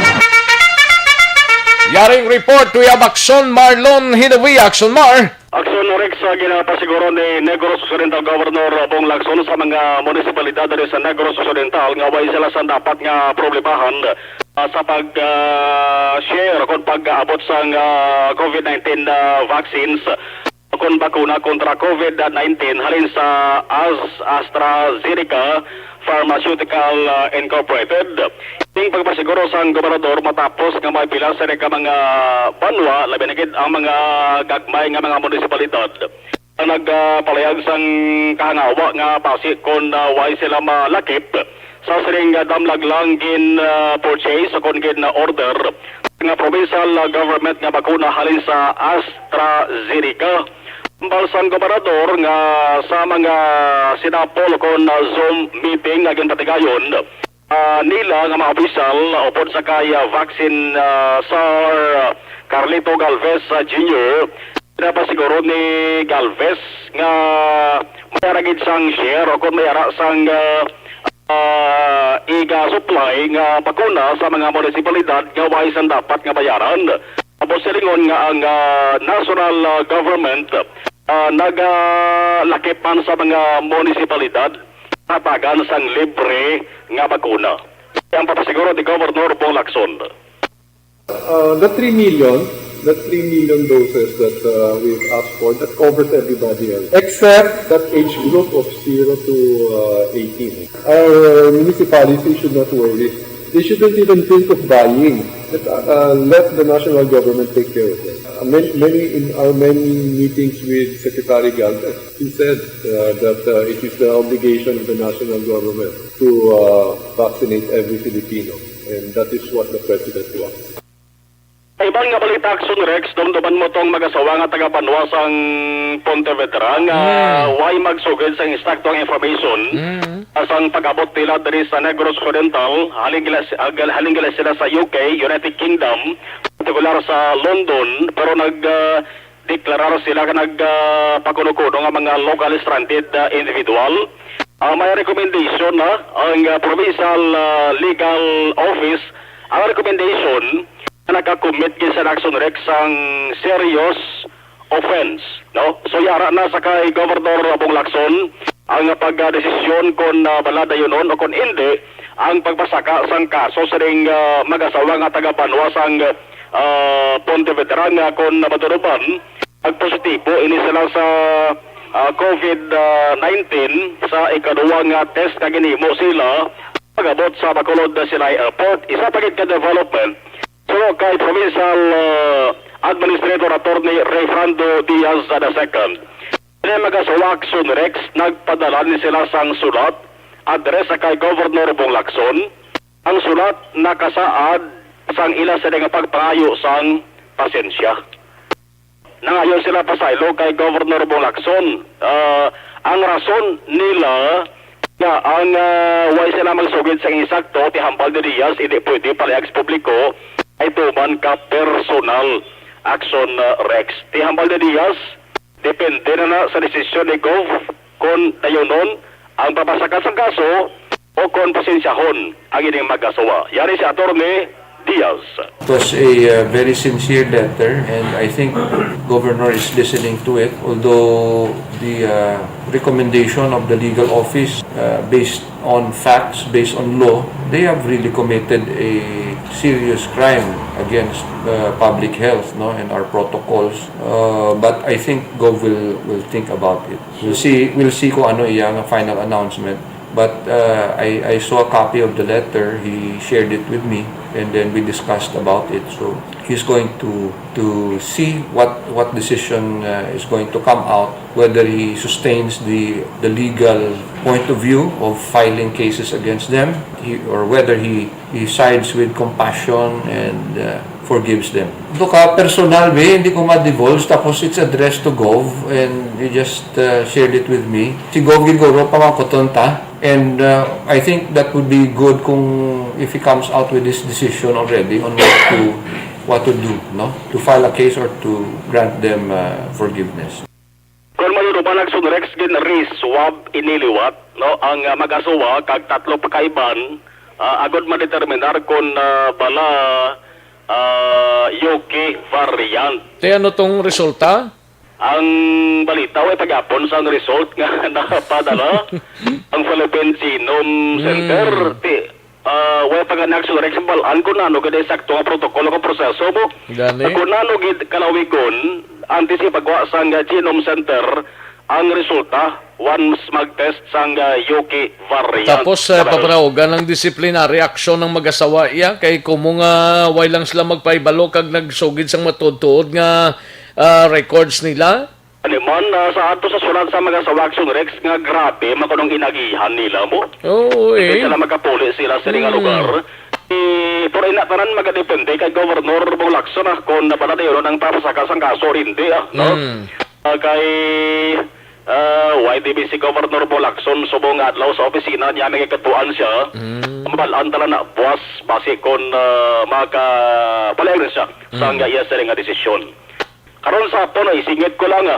Yaring report to Action Marlon Hinovia. Action Mar. Aksyon Rex sa ginapasiguro ni Negros Occidental Governor Bong Lacson sa mga munisipalidad diri sa Negros Occidental nga way sila sa dapat nga problemahan sa pag-share kung pag-abot sa COVID-19 vaccines kung bakuna kontra COVID-19 halin sa AstraZeneca Pharmaceutical Incorporated. Ting pagpasiguro sa gobernador matapos nga may pila sa mga banwa, labi na gid ang mga gagmay nga mga munisipalidad ang nagpalayag sang kahangawa nga pasi kon why sila malakip sa siring damlag lang gin purchase o kon gin order nga provincial government nga bakuna halin sa AstraZeneca. Balsang gobernador nga sa mga sinapol kon Zoom meeting nga ginpatigayon nila nga mga opisyal upod sa kaya vaccine Sir Carlito Galvez Jr. Pinapasiguro ni Galvez nga mayaragid sang share o kung mayara sang iga-supply nga bakuna sa mga munisipalidad nga wais ang dapat nga bayaran. Tapos silingon nga ang national government naglakipan sa mga munisipalidad hatagan sang libre nga bakuna. Ang papasiguro ni Governor Bong Lacson. The 3 million doses that we've asked for, that covers everybody else, except that age group of 0 to 18. Our municipalities should not worry. They shouldn't even think of buying. Let the national government take care of it. In our many meetings with Secretary Galvez, he said that it is the obligation of the national government to vaccinate every Filipino, and that is what the President wants. Ibang nga balita Action Rex, dumduman mo tong mag-asawa nga taga-Banwas ang Pontevedra nga way magsugid sa instructong information asang pag-abot nila diri sa Negros Occidental, haling gila sila sa UK, United Kingdom, partikular sa London, pero nag-deklarar sila ka nagpakuno-kuno nga mga local stranded individual. May recommendation na ang Provincial Legal Office, ang recommendation nakakommit gid sa Action Rex ang serious offense, no? So yara na sa kay Governor Bong Lacson ang pagdesisyon kon balada yun o kon hindi ang pagpasaka sang kaso sa ring mag-asawa nga taga Banwas ang Pontevedra nga kon maturuban ang positibo ini sila sa COVID-19 sa ikaduwa nga test na ginimo sila pag-abot sa Bacolod Silay Airport. Isa pa gid ka development so kay Provincial Administrator Attorney Rayfrando Diaz II. Ini mag-asawa Action Rex, nagpadala ni sila sang sulat, address sa kay Governor Bong Lacson. Ang sulat nakasaad sang ila sa nga pagpangayo sang pasensya. Nangayon sila pasaylo kay Governor Bong Lacson. Ang rason nila nga ang way sila magsugid sang insakto ti Hambal de Diaz, hindi pwede palayag sa publiko ay tuman ka personal Action Rex. Ti Hambal de Diaz, depende na sa desisyon ni Gov kung dayonon ang papasakat sa kaso o kung pasensyahon ang ining mag-asawa. Yari si Attorney Diaz. It was a very sincere letter and I think Governor is listening to it, although the recommendation of the legal office based on facts, based on law, they have really committed a serious crime against public health, no, and our protocols. But I think Gov will think about it. We'll see kung ano iyang final announcement. But I saw a copy of the letter. He shared it with me, and then we discussed about it. So he's going to see what decision is going to come out, whether he sustains the legal point of view of filing cases against them, or whether he sides with compassion and forgives them. Ito ka personal way, hindi ko ma-divulge, tapos it's addressed to Gov, and he just shared it with me. Si Gov Gilgoro pamangkoton ta. And I think that would be good kung if he comes out with this decision already on what to do, no? To file a case or to grant them forgiveness. Kung mayroon Action Rex gin swab iniliwat, no, ang mag-asawa kag tatlo pakaiban agod madeterminar kung bala UK variant. Te ano tong resulta? ang balita ay pagapon sa result nga napadala ang Philippine Genome Center. Way panganak sa example an ko nano gid sakto nga protokolo ka proseso mo. Kung nano gid kalawigon antes pagwa sa Genome Center ang resulta once mag-test sa UK variant. Tapos papanaugan ng disciplinary action ng mag-asawa iya kay kumo nga way lang sila magpaibalo kag nagsugid sang matudtuod nga records nila. Animan sa ato sa sulat sa mga action Rex nga grabe makunong inagihan nila mo. Hindi sila magkapuli sila sa nga lugar. Pero inatanan magadepende kay Governor Bong Lacson kung nabaladayon ang papasaka sang kaso hindi kay YDBC Governor Bong Lacson subong adlaw sa opisina niya nagkatuan siya. Mabalaan tala na buwas base kon makapalayag siya sa nga iya sa nga desisyon. Karon sa hapon ay singit ko lang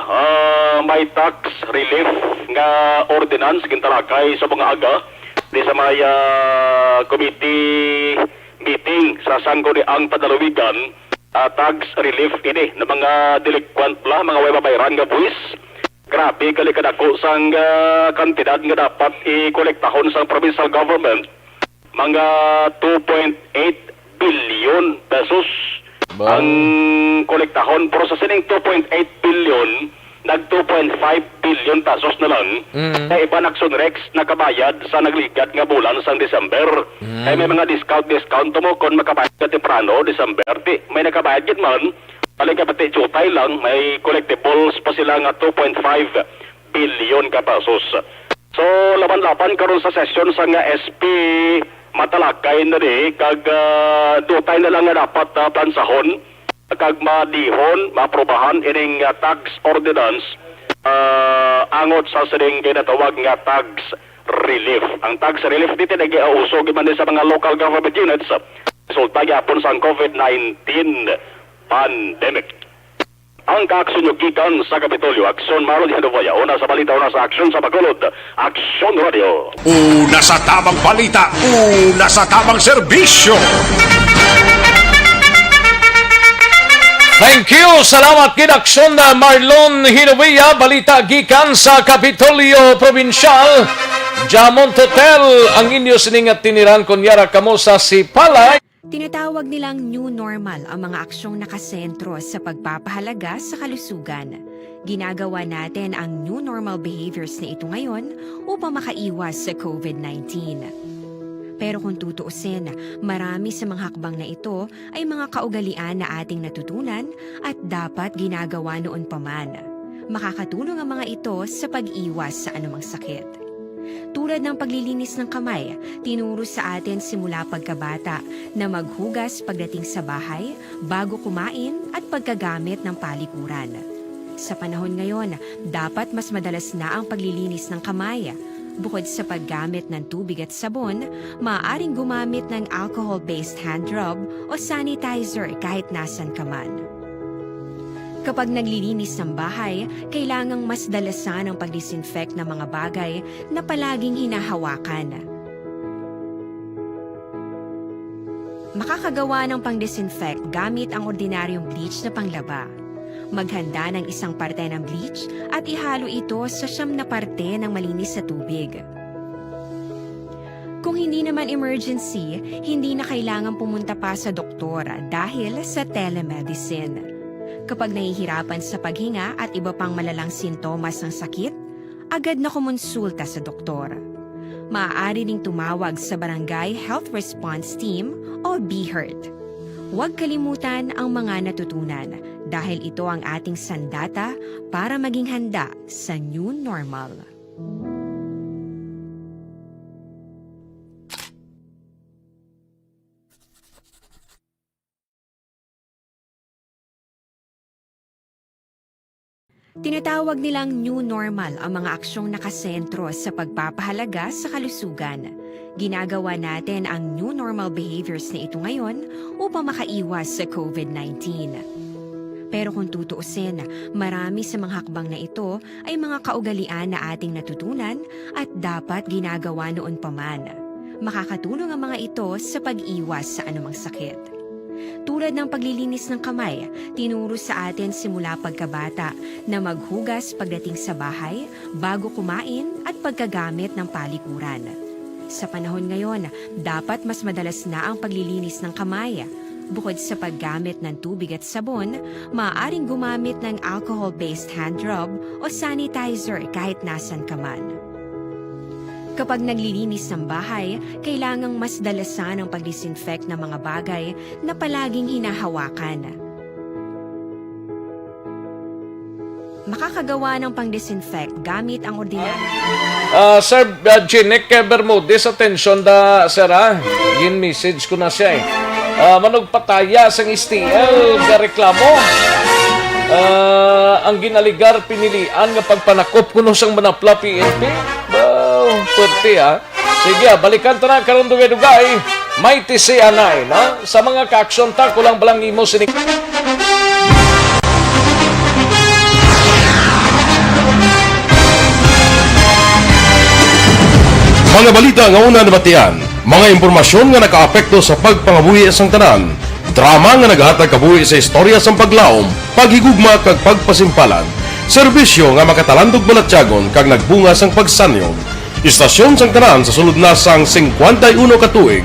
may tax relief nga ordinance gintalakay sa mga aga di sa may committee meeting sa Sangguniang Padaluwigan tax relief ini ng mga delinquent la mga way babayaran nga buwis. Grabe kalikadako sang kantidad nga dapat i-kolektahon sa provincial government mga 2.8 billion pesos ang kolektahon pero sa sining 2.8 billion nag 2.5 billion pesos na lang na iba Action Rex nakabayad sa nagligat nga bulan sa December ay may mga discount mo kung makabayad ka temprano December may nakabayad gid man paling kapati chutay lang may collectibles pa sila nga 2.5 billion ka pesos so laban-laban karon sa session sa nga SP matalakay na kag dutay na lang nga dapat plansahon kag madihon maaprobahan ining tax ordinance angot sa sining ginatawag nga tax relief. Ang tax relief dito nag-iusog man din sa mga local government units resulta gyapon sa COVID-19 pandemic. Ang kaaksyon yung gikan sa Kapitolyo, Aksyon Marol Hinovoya, una sa balita, una sa aksyon sa Bacolod, Aksyon Radio. Una sa tamang balita, una sa tamang serbisyo. Thank you! Salamat kid Aksyon na Marlon Hinovoya, balita gikan sa Kapitolyo Provincial. Jamont Hotel, ang inyo sining at tiniran kunyara kamo sa Sipalay. Tinatawag nilang new normal ang mga aksyong nakasentro sa pagpapahalaga sa kalusugan. Ginagawa natin ang new normal behaviors na ito ngayon upang makaiwas sa COVID-19. Pero kung tutuusin, marami sa mga hakbang na ito ay mga kaugalian na ating natutunan at dapat ginagawa noon pa man. Makakatulong ang mga ito sa pag-iwas sa anumang sakit. Tulad ng paglilinis ng kamay, tinuro sa atin simula pagkabata na maghugas pagdating sa bahay, bago kumain at pagkagamit ng palikuran. Sa panahon ngayon, dapat mas madalas na ang paglilinis ng kamay. Bukod sa paggamit ng tubig at sabon, maaaring gumamit ng alcohol-based hand rub o sanitizer kahit nasan ka man. Kapag naglilinis ng bahay, kailangang mas dalasan ang pag-disinfect ng mga bagay na palaging hinahawakan. Makakagawa ng pang-disinfect gamit ang ordinaryong bleach na panglaba. Maghanda ng isang parte ng bleach at ihalo ito sa 9 na parte ng malinis na tubig. Kung hindi naman emergency, hindi na kailangan pumunta pa sa doktor dahil sa telemedicine. Kapag nahihirapan sa paghinga at iba pang malalang sintomas ng sakit, agad na kumonsulta sa doktor. Maaari ding tumawag sa Barangay Health Response Team o BHERT. Huwag kalimutan ang mga natutunan dahil ito ang ating sandata para maging handa sa new normal. Tinatawag nilang new normal ang mga aksyong nakasentro sa pagpapahalaga sa kalusugan. Ginagawa natin ang new normal behaviors na ito ngayon upang makaiwas sa COVID-19. Pero kung tutuusin, marami sa mga hakbang na ito ay mga kaugalian na ating natutunan at dapat ginagawa noon pa man. Makakatulong ang mga ito sa pag-iwas sa anumang sakit. Tulad ng paglilinis ng kamay, tinuro sa atin simula pagkabata na maghugas pagdating sa bahay, bago kumain at pagkagamit ng palikuran. Sa panahon ngayon, dapat mas madalas na ang paglilinis ng kamay. Bukod sa paggamit ng tubig at sabon, maaaring gumamit ng alcohol-based hand rub o sanitizer kahit nasan ka man. Kapag naglilinis ng bahay, kailangang mas dalasan ang pag-disinfect ng mga bagay na palaging hinahawakan. Makakagawa ng pang-disinfect gamit ang ordinaryo. Sir Jinek Bermudez, attention da, sir, Gin message ko na siya manugpataya sang STL ga reklamo. Ang ginaligar pinilian nga pagpanakop kuno sang manapla PNP. Pwede Sige, balikan to na karon dugay-dugay. May tisi anay, no? Sa mga ka-aksyon ta, kulang balang imo sinig. Mga balita nga una nabatian, mga impormasyon nga nakaapekto sa pagpangabuhi sang tanan, drama nga naghatag kabuhi sa istorya sang paglaom, paghigugma kag pagpasimpalan, serbisyo nga makatalandog balatyagon kag nagbunga sang pagsanyog, istasyon sang tanan sa sulod na sang 51 ka tuig,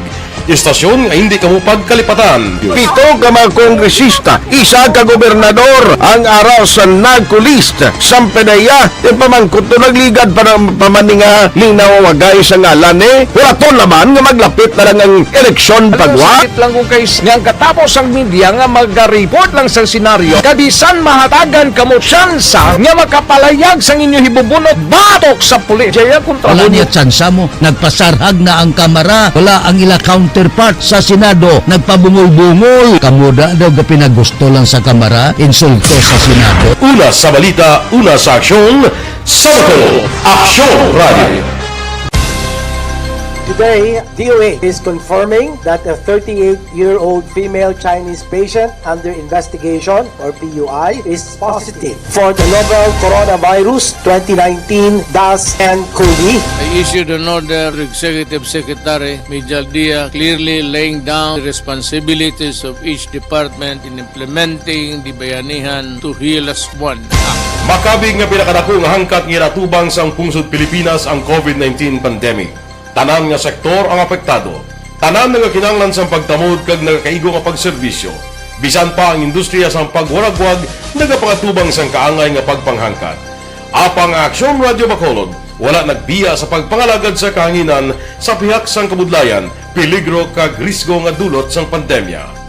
istasyon nga hindi kamupag kalipatan. 7 ka mga kongresista, 1 ka gobernador ang araw sa nagkulist sa pedaya pamangkot to nagligad para pamaninga linaw wagay sa ngalan wala to naman nga maglapit na lang ang eleksyon pagwa. Sakit lang kung kayo nga katapos ang media nga mag-report lang sa senaryo kabisan mahatagan kamo tsansa nga makapalayag sa inyo hibubunot batok sa pulis. Jaya kontra wala niya tsansa mo, nagpasarhag na ang kamara, wala ang ila counterpart sa Senado, nagpabungol-bungol. Kamuda daw pinagusto lang sa kamara, insulto sa Senado. Una sa balita, una sa aksyon, Sabado, Aksyon Radio. Today, DOA is confirming that a 38-year-old female Chinese patient under investigation, or PUI, is positive for the novel coronavirus 2019-nCoV. I issued an order to Executive Secretary Mijal Dia clearly laying down the responsibilities of each department in implementing the Bayanihan to Heal as One Act. Makabig nga pinakadako nga hangkat nga natubang sa pungsod Pilipinas ang COVID-19 pandemic. Tanan nga sektor ang apektado. Tanan nga kinahanglan sa pagtamod kag nagakaigo nga pagserbisyo. Bisan pa ang industriya sa pagwaragwag nagapangatubang sang kaangay nga pagpanghangkat. Apang Aksyon Radio Bacolod wala nagbiya sa pagpangalagad sa kahanginan sa pihak sang kabudlayan, peligro kag risgo nga dulot sang pandemya.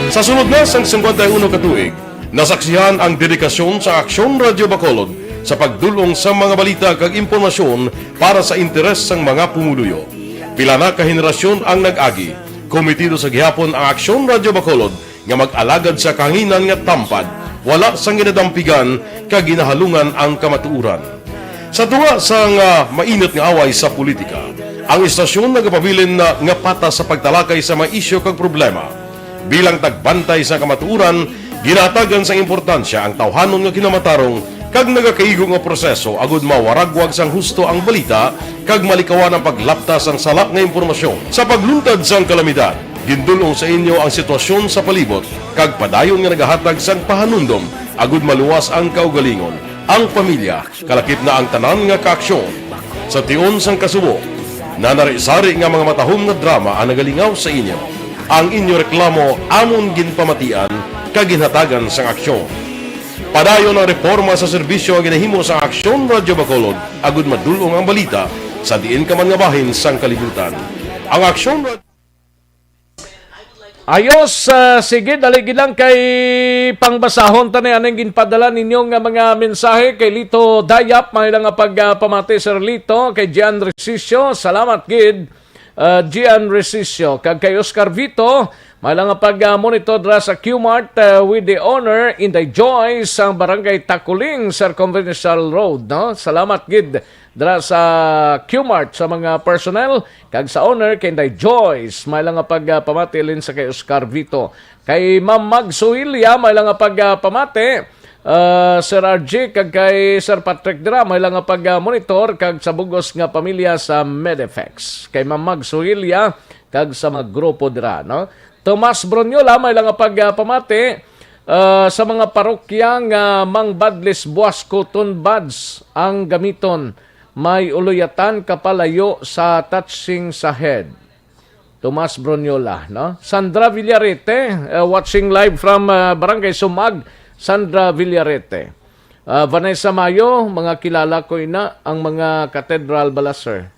Sa sunod na sang 51 katuig, nasaksihan ang dedikasyon sa Aksyon Radio Bacolod sa pagdulong sa mga balita kag impormasyon para sa interes sang mga pumuluyo. Pila na ka henerasyon ang nag-agi, komitido sa gihapon ang Aksyon Radio Bacolod nga mag-alagad sa kahanginan nga tampad, wala sang ginadampigan kag ginahalungan ang kamatuuran. Sa tunga sang mainit nga away sa politika, ang istasyon nagapabilin na nga patas sa pagtalakay sa mga isyu kag problema. Bilang tagbantay sa kamatuuran, ginatagan sa importansya ang tawhanon nga kinamatarong kag nagakaigo nga proseso agud mawaragwag sang husto ang balita kag malikawan ang paglaptas ang salak nga impormasyon. Sa pagluntad sang kalamidad, gindulong sa inyo ang sitwasyon sa palibot kag padayon nga nagahatag sang pahanundom agud maluwas ang kaugalingon. Ang pamilya, kalakip na ang tanan nga kaaksyon. Sa tion sang kasubo, nanari-sari nga mga matahom nga drama ang nagalingaw sa inyo. Ang inyo reklamo amon ginpamatian kaginhatagan sang aksyon. Padayon ang reforma sa serbisyo ang ginahimo sa Aksyon Radio Bacolod agud madulong ang balita sa diin ka man nga bahin sang kalibutan. Ang Aksyon Radio Ayos, sige, daligi lang kay pangbasahon tanay anong ginpadala ninyong mga mensahe kay Lito Dayap, may lang pagpamati Sir Lito, kay Gian Resisio, salamat gid. Gian Resisio, kag kay Oscar Vito, may lang pag-monitor dra sa Qmart with the owner in the Joy sa Barangay Takuling, Circumventional Road, no? Salamat gid dra sa Qmart sa mga personnel kag sa owner kay Inday Joyce, may lang pagpamati sa kay Oscar Vito. Kay Ma'am Mag Suilia, may lang pagpamati Sir RG kag kay Sir Patrick dira may lang nga pag-monitor kag sa bugos nga pamilya sa Medefex. Kay Ma'am Mag Suhilia kag sa mga grupo dira, no? Tomas Bronyola may lang nga pagpamati sa mga parokya nga Mang Badlis Buasco Tunbads ang gamiton may uluyatan kapalayo sa touching sa head. Tomas Bronyola, no? Sandra Villarete watching live from Barangay Sumag. Sandra Villarete. Vanessa Mayo, mga kilala ko ina, ang mga cathedral bala, sir.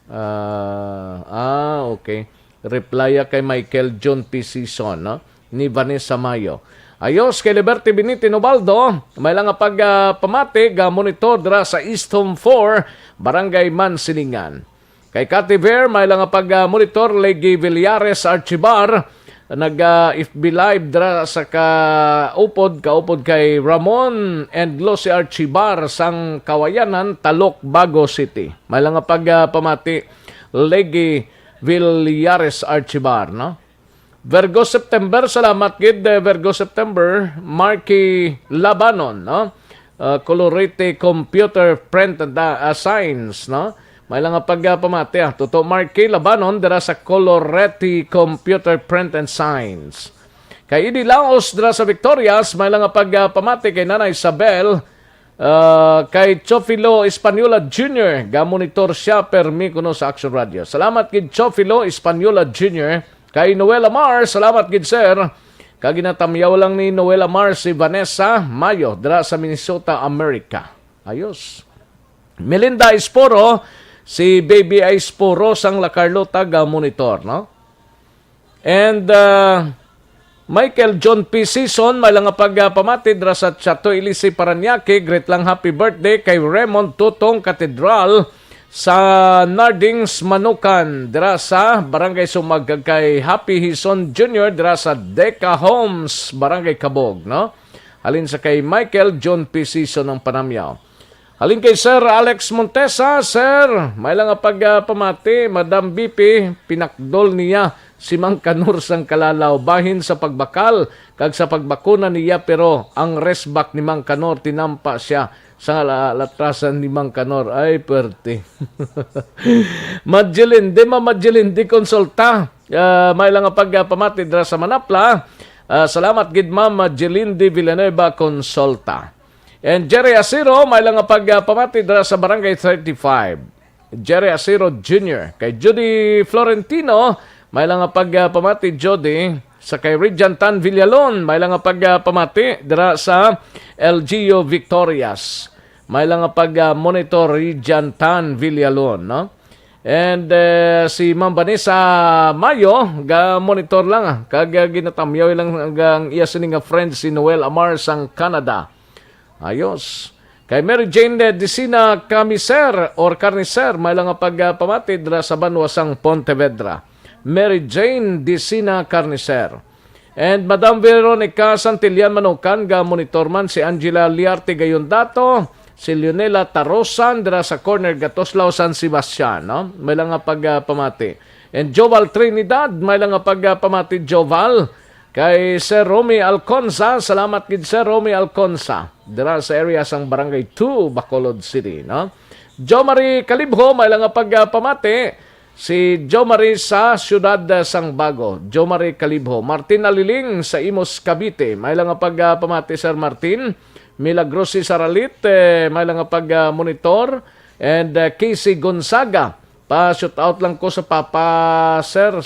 Okay. Replya kay Michael John P. Season, no? Ni Vanessa Mayo. Ayos kay Liberty Benito Nobaldo, may lang nga pagpamati, monitor dra sa East Home 4, Barangay Mansilingan. Kay Cathy Ver, may lang nga pag-monitor, Legi Villares Archibar, nag-FB Live dra sa kaupod kay Ramon and Lucy Archibar sang Kawayanan, Talok, Bago City. May lang nga pagpamati, Legi Villares Archibar, no? Virgo September, salamat gid Virgo September, Marky Labanon, no? Colorete Computer Print and Science, no? May lang nga pagpamati, Toto Marky Labanon dira sa Colorete Computer Print and Science. Kay Idi Laos dira sa Victorias, may lang nga pagpamati kay Nanay Isabel, kay Chofilo Espanyola Jr. Gamonitor siya permi kuno sa Action Radio. Salamat gid Chofilo Espanyola Jr. Kay Noela Mar, salamat gid sir. Kaginatamyaw lang ni Noela Mar si Vanessa Mayo dira sa Minnesota, America. Ayos. Melinda Esporo, si Baby Esporo sang La Carlota Gamonitor, no? And Michael John P. Season, may lang nga pagpamati dra sa Chateau Elise Paranaque. Great lang happy birthday kay Raymond Tutong Cathedral sa Nardings Manukan dira sa Barangay Sumag, kay Happy Hison Jr. dira sa Deca Homes, Barangay Cabog, no? Halin sa kay Michael John P. Season ng Panamyaw. Halin kay Sir Alex Montesa, sir, may lang nga pagpamati, Madam BP, pinakdol niya si Mang Kanor sang Kalalaw bahin sa pagbakal kag sa pagbakuna niya, pero ang resback ni Mang Kanor tinampa siya sa latrasan ni Mang Kanor. Ay, perte. Madjelindi konsulta. May lang nga pagpamati dira sa Manapla. Salamat gid Ma'am Madjelindi Villanueva konsulta. And Jerry Asiro, may lang nga pagpamati dira sa Barangay 35. Jerry Asiro Jr. Kay Judy Florentino, may lang nga pagpamati Jody. Sa kay Regent Tan Villalon, may lang nga pagpamati dira sa LGU Victorias. May lang nga pag-monitor Regent Tan Villalon, no? And si Ma'am Vanessa Mayo, ga-monitor lang. Kag ginatamyaw lang ang iya sining nga friend si Noel Amar sang Canada. Ayos. Kay Mary Jane Decina Camiser or Carnicer, may lang nga pagpamati dira sa Banwa sang Pontevedra. Mary Jane Decina Carnicer. And Madam Veronica Santillan Manukan, ga-monitor man si Angela Liarte Gayondato, si Leonela Tarosan dira sa corner Gatoslao San Sebastian, no? May lang nga pagpamati. And Joval Trinidad, may lang nga pagpamati Joval. Kay Sir Romy Alconza, salamat gid Sir Romy Alconza dira sa area sang Barangay 2, Bacolod City, no? Jo Marie Calibho, may lang nga pagpamati si Jo Marie sa Siyudad sang Bago. Jo Marie Calibho. Martin Aliling sa Imos, Cavite, may lang nga pagpamati Sir Martin. Milagrosi Saralit, may lang nga pag-monitor. And Casey Gonzaga, pa-shoot out lang ko sa Papa Sir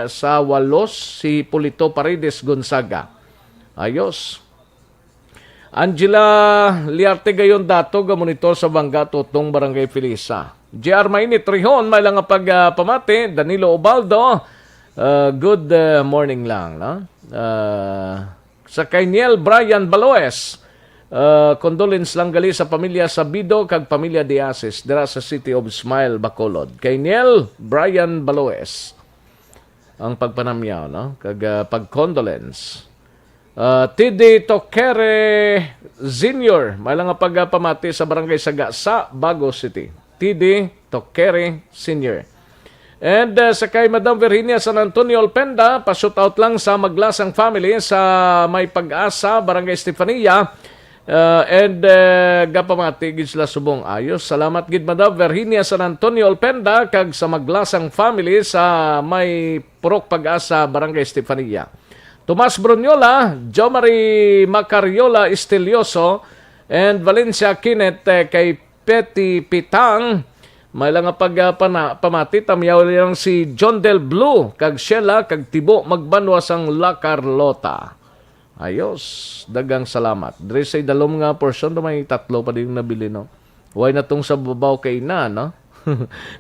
sa Walos, si Polito Paredes Gonzaga. Ayos. Angela Liarte Gayondato, ga-monitor sa Bangga, Tutong, Barangay Felisa. JR Mainit Rihon, may lang nga pag-pamati. Danilo Ubaldo, good morning lang, no? Sa kay Niel Brian Baloes, condolence lang gali sa pamilya Sabido kag pamilya Diasis dira sa City of Smile, Bacolod. Kay Niel Brian Baloes ang pagpanamyaw, no? Kag pag-condolence. Tidi Tokere Senior, may lang nga pagpamati sa Barangay Saga sa Bago City. Tidi Tokere Senior. And sa kay Madam Virginia San Antonio Alpenda, pa-shoot out lang sa Maglasang family sa May Pag-asa, Barangay Estefania. Gapamati gid sila subong ayos. Salamat gid Madam Virginia San Antonio Olpenda kag sa Maglasang family sa may Purok Pag-asa, Barangay Estefania. Tomas Brunyola, Jo Marie Macariola Estelioso, and Valencia Kinet kay Petty Pitang. May lang pamati tamyaw lang si John Del Blue kag Sheila kag Tibo magbanwas ang La Carlota. Ayos, dagang salamat. Dre say dalom nga portion may tatlo pa din nabili no. Why na tong sa babaw kay na no?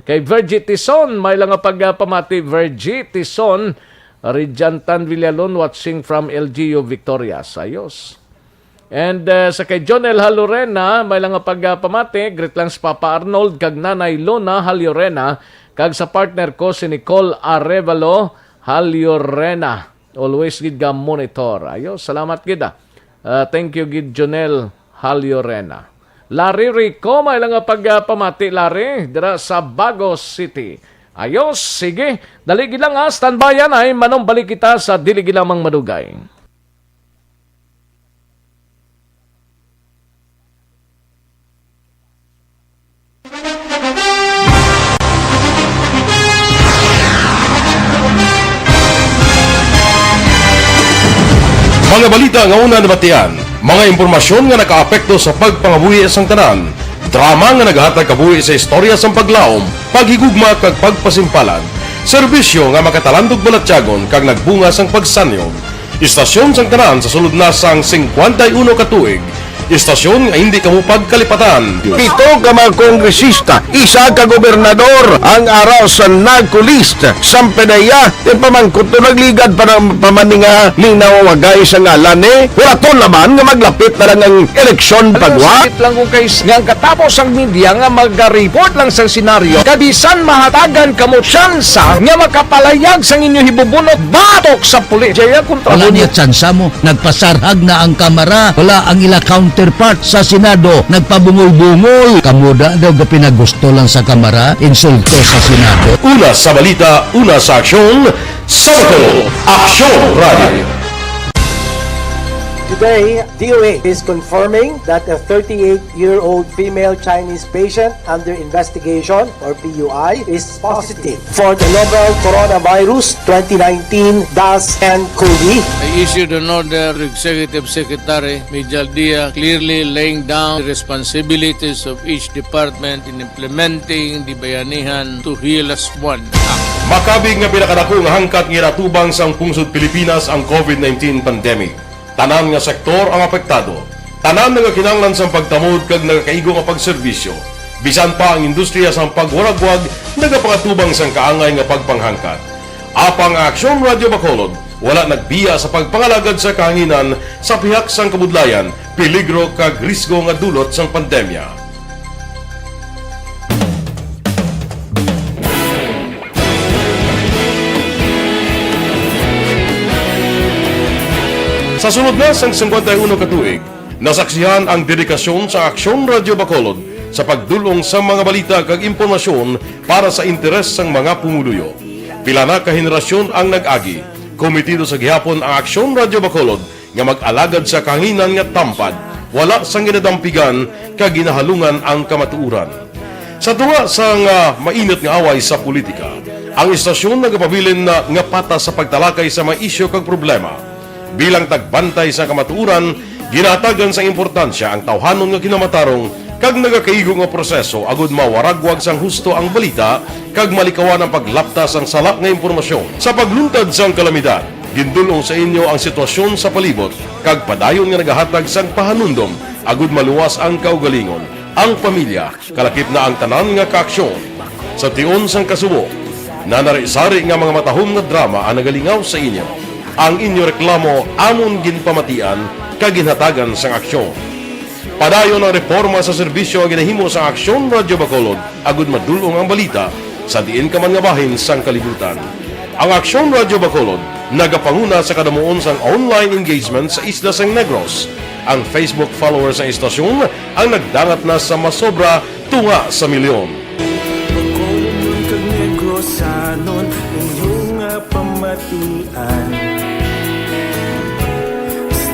Kay Virgie Tison, may lang pamati Virgie Tison, Rijantan Villalon watching from LGU Victorias. Ayos. And sa kay John L. Halorena, may lang pamati, greet lang sa Papa Arnold, kag Nanay Lona Halorena, kag sa partner ko si Nicole Arevalo Halorena. Always gid ga monitor. Ayo, salamat gid. Thank you gid Jonel Halorena. Larry Rico, may lang pamati Larry, dira sa Bagos City. Ayos, sige. Dali gid lang standby yan ay manong balik kita sa dili gid lamang madugay. Mga balita nga una nabatian, mga impormasyon nga nakaapekto sa pagpangabuhi sang tanan, drama nga naghatag kabuhi sa istorya sang paglaom, paghigugma kag pagpasimpalan, serbisyo nga makatalandog balatyagon kag nagbunga sang pagsanyog, istasyon sang tanan sa sulod na sang 51 katuig, istasyon nga hindi kamupag kalipatan. Pito ka mga kongresista, isa ka gobernador ang araw sa nagkulist sa PDEA yung pamangkot to nagligad para pamaninga linaw wagay sa ngalan wala to naman nga maglapit na lang ang eleksyon pagwa. Sakit lang kung kayo nga katapos ang media nga mag-report lang sa senaryo kabisan mahatagan kamo tsansa nga makapalayag sa inyo hibubunot batok sa pulis. Jaya kontra Wala niya tsansa mo, nagpasarhag na ang kamara, wala ang ila counterpart sa Senado, nagpabungol-bungol. Kamuda daw ga pinagusto lang sa kamara, insulto sa Senado. Una sa balita, una sa aksyon, sa Bacolod, Aksyon Radio. Today, DOA is confirming that a 38-year-old female Chinese patient under investigation, or PUI, is positive for the novel coronavirus 2019 DAS-CoV. I issued an order to Executive Secretary Mijal Dia clearly laying down the responsibilities of each department in implementing the Bayanihan to Heal as One Act. Makabig nga pinakadako nga hangkat nga natubang sang pungsod Pilipinas ang COVID-19 pandemic. Tanan nga sektor ang apektado. Tanan nga kinahanglan sang pagtamod kag nagakaigo nga pagserbisyo. Bisan pa ang industriya sang pagwaragwag nagapangatubang sang kaangay nga pagpanghangkat. Apang Aksyon Radio Bacolod wala nagbiya sa pagpangalagad sa kahanginan sa pihak sang kabudlayan, peligro kag risgo nga dulot sang pandemya. Sa sunod na sang 51 katuig, nasaksihan ang dedikasyon sa Aksyon Radio Bacolod sa pagdulong sa mga balita kag impormasyon para sa interes sang mga pumuluyo. Pila na ka henerasyon ang nag-agi, komitido sa gihapon ang Aksyon Radio Bacolod nga mag-alagad sa kahanginan nga tampad, wala sang ginadampigan kag ginahalungan ang kamatuuran. Sa tunga sang mainit nga away sa politika, ang istasyon nagapabilin na nga patas sa pagtalakay sa mga isyu kag problema. Bilang tagbantay sa kamatuuran, ginatagan sa importansya ang tawhanon nga kinamatarong kag nagakaigo nga proseso agud mawaragwag sang husto ang balita kag malikawan ang paglaptas ang salak nga impormasyon. Sa pagluntad sang kalamidad, gindulong sa inyo ang sitwasyon sa palibot kag padayon nga nagahatag sang pahanundom agud maluwas ang kaugalingon, ang pamilya, kalakip na ang tanan nga kaaksyon. Sa tion sang kasubo, nanari-sari nga mga matahom nga drama ang nagalingaw sa inyo. Ang inyo reklamo amon ginpamatian kaginhatagan sang aksyon. Padayon ang reforma sa serbisyo ang ginahimo sa Aksyon Radio Bacolod agud madulong ang balita sa diin ka man nga bahin sang kalibutan. Ang Aksyon Radio Bacolod nagapanguna sa kadamuon sang online engagement sa isla sang Negros. Ang Facebook followers sa istasyon ang nagdangat na sa masobra tunga sa milyon. Bacolod kag Negros anon inyong pamatian.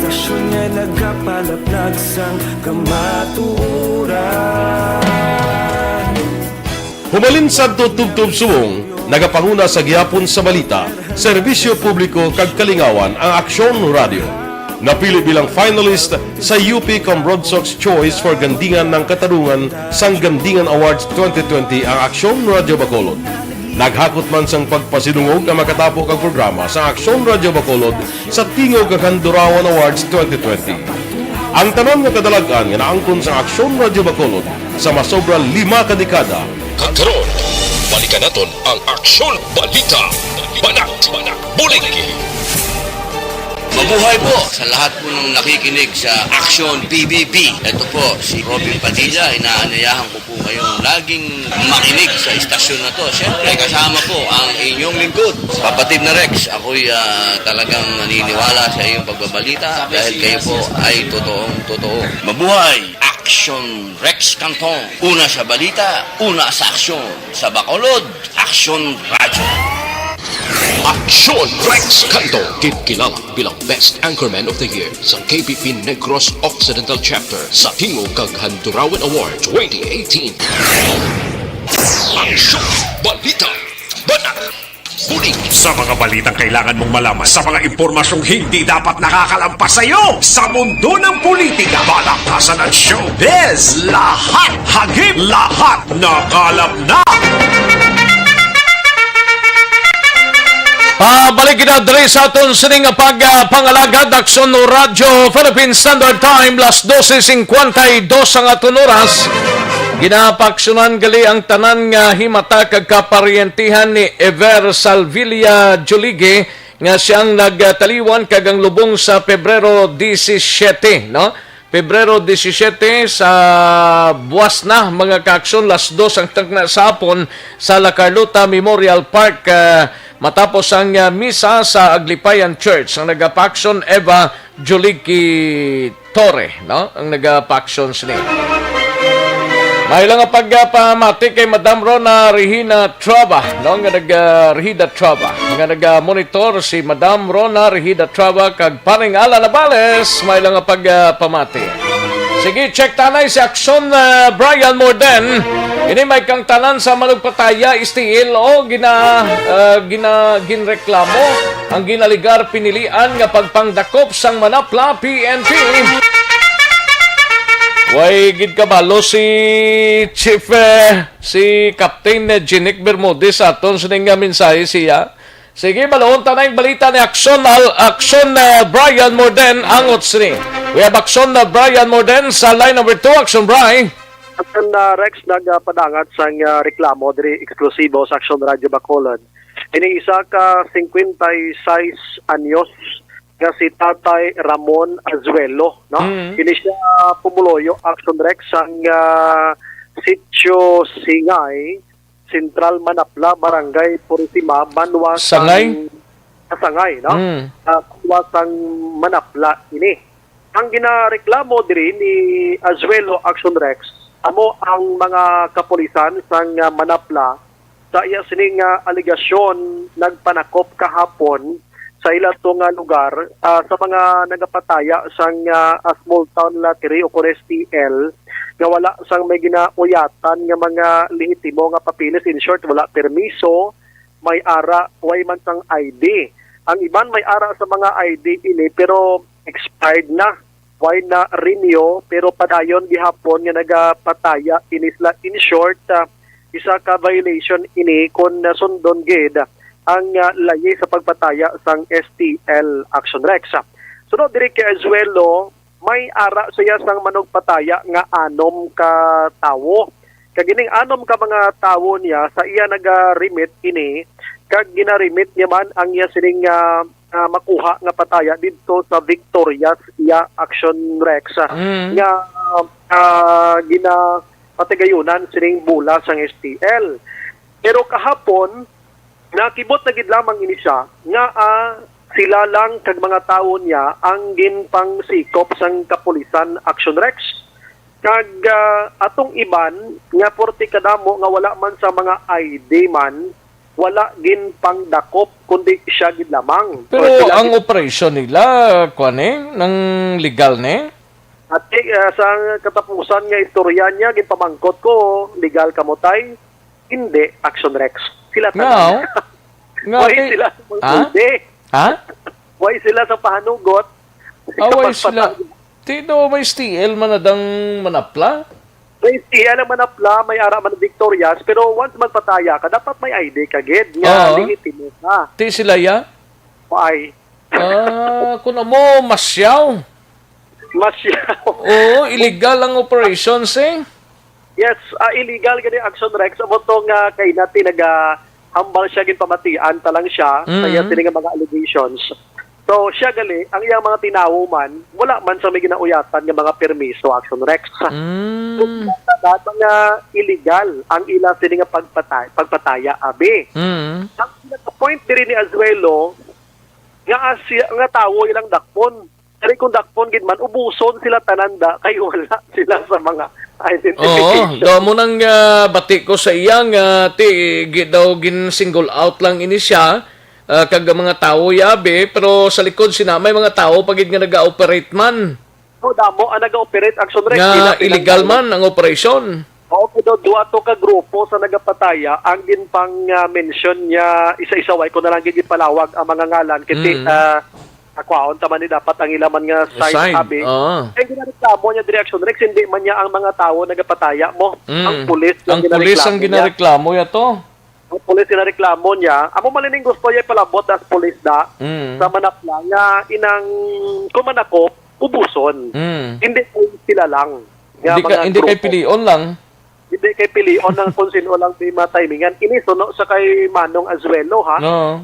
Stasyon nga nagapalaplag sang kamaturan. Humalin sa tutubtub suwong, nagapanguna sa gihapon sa balita, serbisyo publiko kag kalingawan ang Aksyon Radio. Napili bilang finalist sa UP Combrodsok's Choice for Gandingan ng Katarungan sang Gandingan Awards 2020 ang Aksyon Radio Bacolod. Naghakot man sang pagpasinungog na makatapo kang programa sa Aksyon Radio Bacolod sa Tingog kag Handurawan Awards 2020. Ang tanon nga kadalagan nga naangkon sa Aksyon Radio Bacolod sa masobra 5 kadekada. Karon, balikan naton ang Aksyon Balita. Banak, bulig. Mabuhay po sa lahat po ng nakikinig sa Action PBB. Ito po si Robin Padilla. Inaanayahan ko po kayong laging makinig sa istasyon na to. Siyempre kasama po ang inyong lingkod, kapatid na Rex. Ako'y talagang naniniwala sa iyong pagbabalita dahil kayo po ay totoong-totoo. Mabuhay! Action Rex Canton. Una sa balita, una sa aksyon. Sa Bacolod, Action Radio. Aksyon Rex Canto, kilala bilang Best Anchorman of the Year sa KBP Negros Occidental Chapter sa Tingog kag Handurawan Award 2018. Aksyon Balita. Banak. Bulig. Sa mga balitang kailangan mong malaman, sa mga impormasyong hindi dapat nakakalampas sa iyo, sa mundo ng politika, balakasan at showbiz, lahat hagip, lahat nakalap na. Pabalik kita diri sa aton sining pag-pangalagad Aksyon Radio Philippine Standard Time las 12:52 ang aton oras. Ginapaksyonan gali ang tanan nga himata kag kaparyentihan ni Ever Salvilla Jolige nga siyang nagtaliwan kag ang lubong sa Pebrero 17, no? Pebrero 17 sa buwas na mga kaaksyon las 2 ang tagna sa hapon sa La Carlota Memorial Park matapos ang misa sa Aglipayan Church. Ang nagapaksyon Eva Joliki Torre, no? Ang nagapaksyon sini. May lang ang pagpamati kay Madam Rona Regina Traba, no? Nga Regida Traba. Nga nag-monitor si Madam Rona Regida Traba kag paring Ala Navales. May lang ang pagpamati. Sige, check tanay si Aksyon Brian Morden. Ini may kang tanan sa manugpataya istiil o ginreklamo ang ginaligar pinilian nga pagpangdakop sang Manapla PNP. Way gid kabalo si Chief si Captain Jinick Bermudez aton sa nga mensahe siya. Sige, baloon tanay balita ni Aksyon Brian Morden ang otsni. We have Aksyon Brian Morden sa line number 2. Aksyon Brian. Aksyon Rex nagpadangat sang reklamo diri eksklusibo sa Aksyon Radio Bacolod. Ini isa ka 56 anyos nga si Tatay Ramon Azuelo, no? Kini siya pumuloyo Aksyon Rex sang Sitio Singay, Central Manapla, Barangay Purisima, Banwa Sangay, no? Banwa sang Manapla ini. Ang ginareklamo diri ni Azuelo Aksyon Rex amo ang mga kapulisan sang Manapla sa iya sining aligasyon nagpanakop kahapon sa ila tong lugar sa mga nagapataya sang small town lottery o STL nga wala sang may ginauyatan nga mga lehitimo nga papilis. In short, wala permiso, may ara, way man sang ID. Ang iban may ara sa mga ID ini pero expired na. Why na renew pero padayon gihapon nga nagapataya inisla. In short, isa ka violation ini kon sundon gid ang layi sa pagpataya sang STL Aksyon Rex. Sunod diri kay Azuelo, may ara siya sang manugpataya nga anom ka tawo. Kagining anom ka mga tawo niya sa iya naga-remit ini kag gina-remit niya man ang iya sining makuha nga pataya dito sa Victorias iya Aksyon Rex nga gina patigayunan sining bula sang STL. Pero kahapon nakibot na gid lamang ini siya nga sila lang kag mga tao niya ang ginpang sikop sang kapulisan Aksyon Rex. Kag atong iban nga porti kadamo nga wala man sa mga ID man wala gin pangdakop kundi siya gid lamang. Pero ang operation nila, ng legal ne? At sa katapusan nga istorya niya, ginpamangkot ko, legal kamotay, hindi, Action Rex. Sila tanan. Why sila sa pangkulde? Ha? Why sila sa pahanugot? Why sila? Tino, may STL manadang manapla? May STL ang manapla, may ara man victorious, pero once magpataya ka, dapat may ID ka, gid. Nga, legitimo ka. Ti sila ya? Why? Kung mo, masyaw. Masyaw. Oo, illegal ang operations eh. Yes, illegal gani Action Rex. Amo to nga kay natin hambal siya ginpamatian talang siya kaya sila nga mga allegations. So siya gali ang iyang mga tinawo man wala man sa may ginauyatan nga mga permiso Action Rex. So mga illegal ang ila sila nga pagpataya abi. Ang point diri ni Azuelo nga tawo ilang dakpon. Kaya kung dakpon gid man ubuson sila tananda kay wala sila sa mga identification. Oo, mo nang bati ko sa iyang daw gin-single out lang ini siya kag mga tao yabe pero sa likod may mga tao pagid nga naga-operate man. Damo ang naga-operate Action Rex nga illegal man ang operation. Oo, pero duwa to ka grupo sa nagapataya ang ginpang mention niya isa-isa way ko na lang gid palawag ang mga ngalan kiti akwaon taman ni dapat ang ilaman nga side abi. Ang ginareklamo niya Direction Rex hindi man niya ang mga tao nagapataya mo. Ang pulis ang ginareklamo ya to. Ang pulis ginareklamo niya. Amo malining gusto niya palabot as pulis da sa manapla nga inang kumanako ubuson. Hindi sila lang. Hindi kay pilion lang. Hindi kay pilion ng kung sino lang di matimingan. Ini suno sa kay Manong Azuelo ha.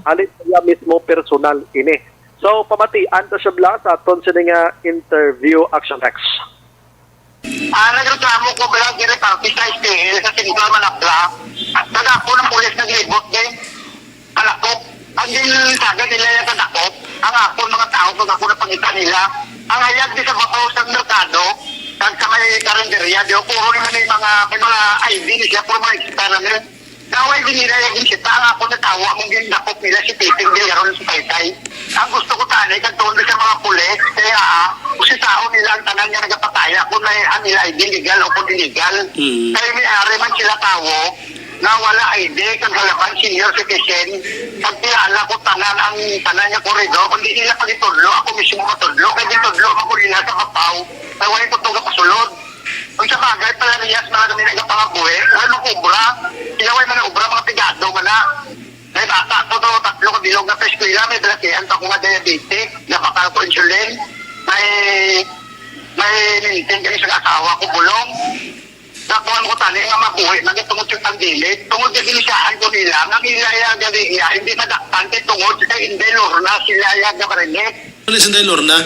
Halit niya mismo personal ini. So, pamatian to siya blang sa aton sa nga interview Action Rex. Nagreklamo ko bilang direkarte sa STL sa Central Manapla. Nagako ng pulis na gilibot din. Kalakop. Ang sagad nila yung kadakop. Ang ako mga tao kung ako na pangita nila. Ang hayag di sa bato sa merkado. Sa may karinderya. Puro naman yung mga ID nila. Puro mga ekspera nila. Kaway din nila yung kita ang ako na tawa mong ginakop nila si Titing Villaron sa Taytay. Ang gusto ko tanay, kagtuon sa mga pulis, kaya kung si tao nila ang tanan niya nagapataya kung may nila ID legal o kung illegal. Kaya may ari man sila tawo na wala ID, kang halapan senior citizen, pagpilala ko tanan niya koridor, kung di nila pagitudlo, ako mismo matudlo, kaya ditudlo ako nila sa kapaw, na wala ko tuga pasulod. Kung sa bagay pala niyas mga kami nagapangabuhi, wala ubra. Ilaway man ang ubra mga pigado man na. May bata ko to, 3 kabilog na peskwila, may balakihan pa ko nga diabetic, napakal ko insulin, may mintin kami sa asawa ko bulong. Nakuhan ko tali nga mabuhi, nagitungod yung tangdilit. Tungod yung inisaan ko nila, nangilaya gabi niya, hindi madaktan, tungod sa Inday Lorna, sila yung gabarinik. Ano si Inday Lorna?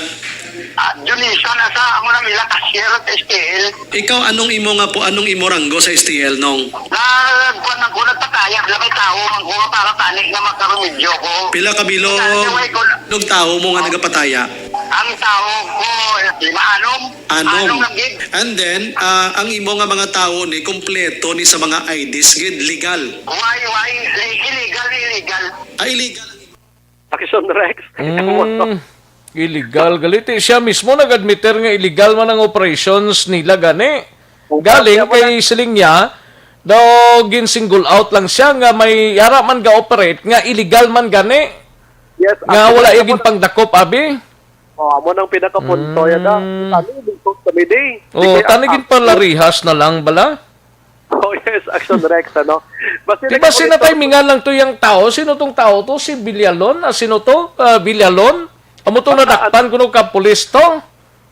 Junison, asa amo nang ila cashier at STL. Ikaw, anong imo ranggo sa STL nung? Nagkunag pataya, labay tao, mangkuha para tanik na magkarumidyo ko. Pila kabilo nung tao mo nga nagapataya? Ang tao ko, 5 anom. Anom lang gid. And then, ang imo nga mga tao ni, kompleto ni sa mga IDs, gid, legal. Why, illegal. Illegal. Action Rex. Illegal. Galiti siya mismo nag-admiter nga illegal man ang operations nila gani. Galing kay siling niya, daw gin-single out lang siya nga may yara man ga-operate nga illegal man gani. Yes. Nga wala iging pangdakop abi. Amo nang pinakapunto yan na. Tani, dito sa midi. Tanigin palarihas na lang bala. Yes, Action Rex, ano? Diba sinatimingan lang to yung tao? Sino tong tao to? Si Villalon? Sino to? Villalon? Amo to nadakpan kuno ka pulis to?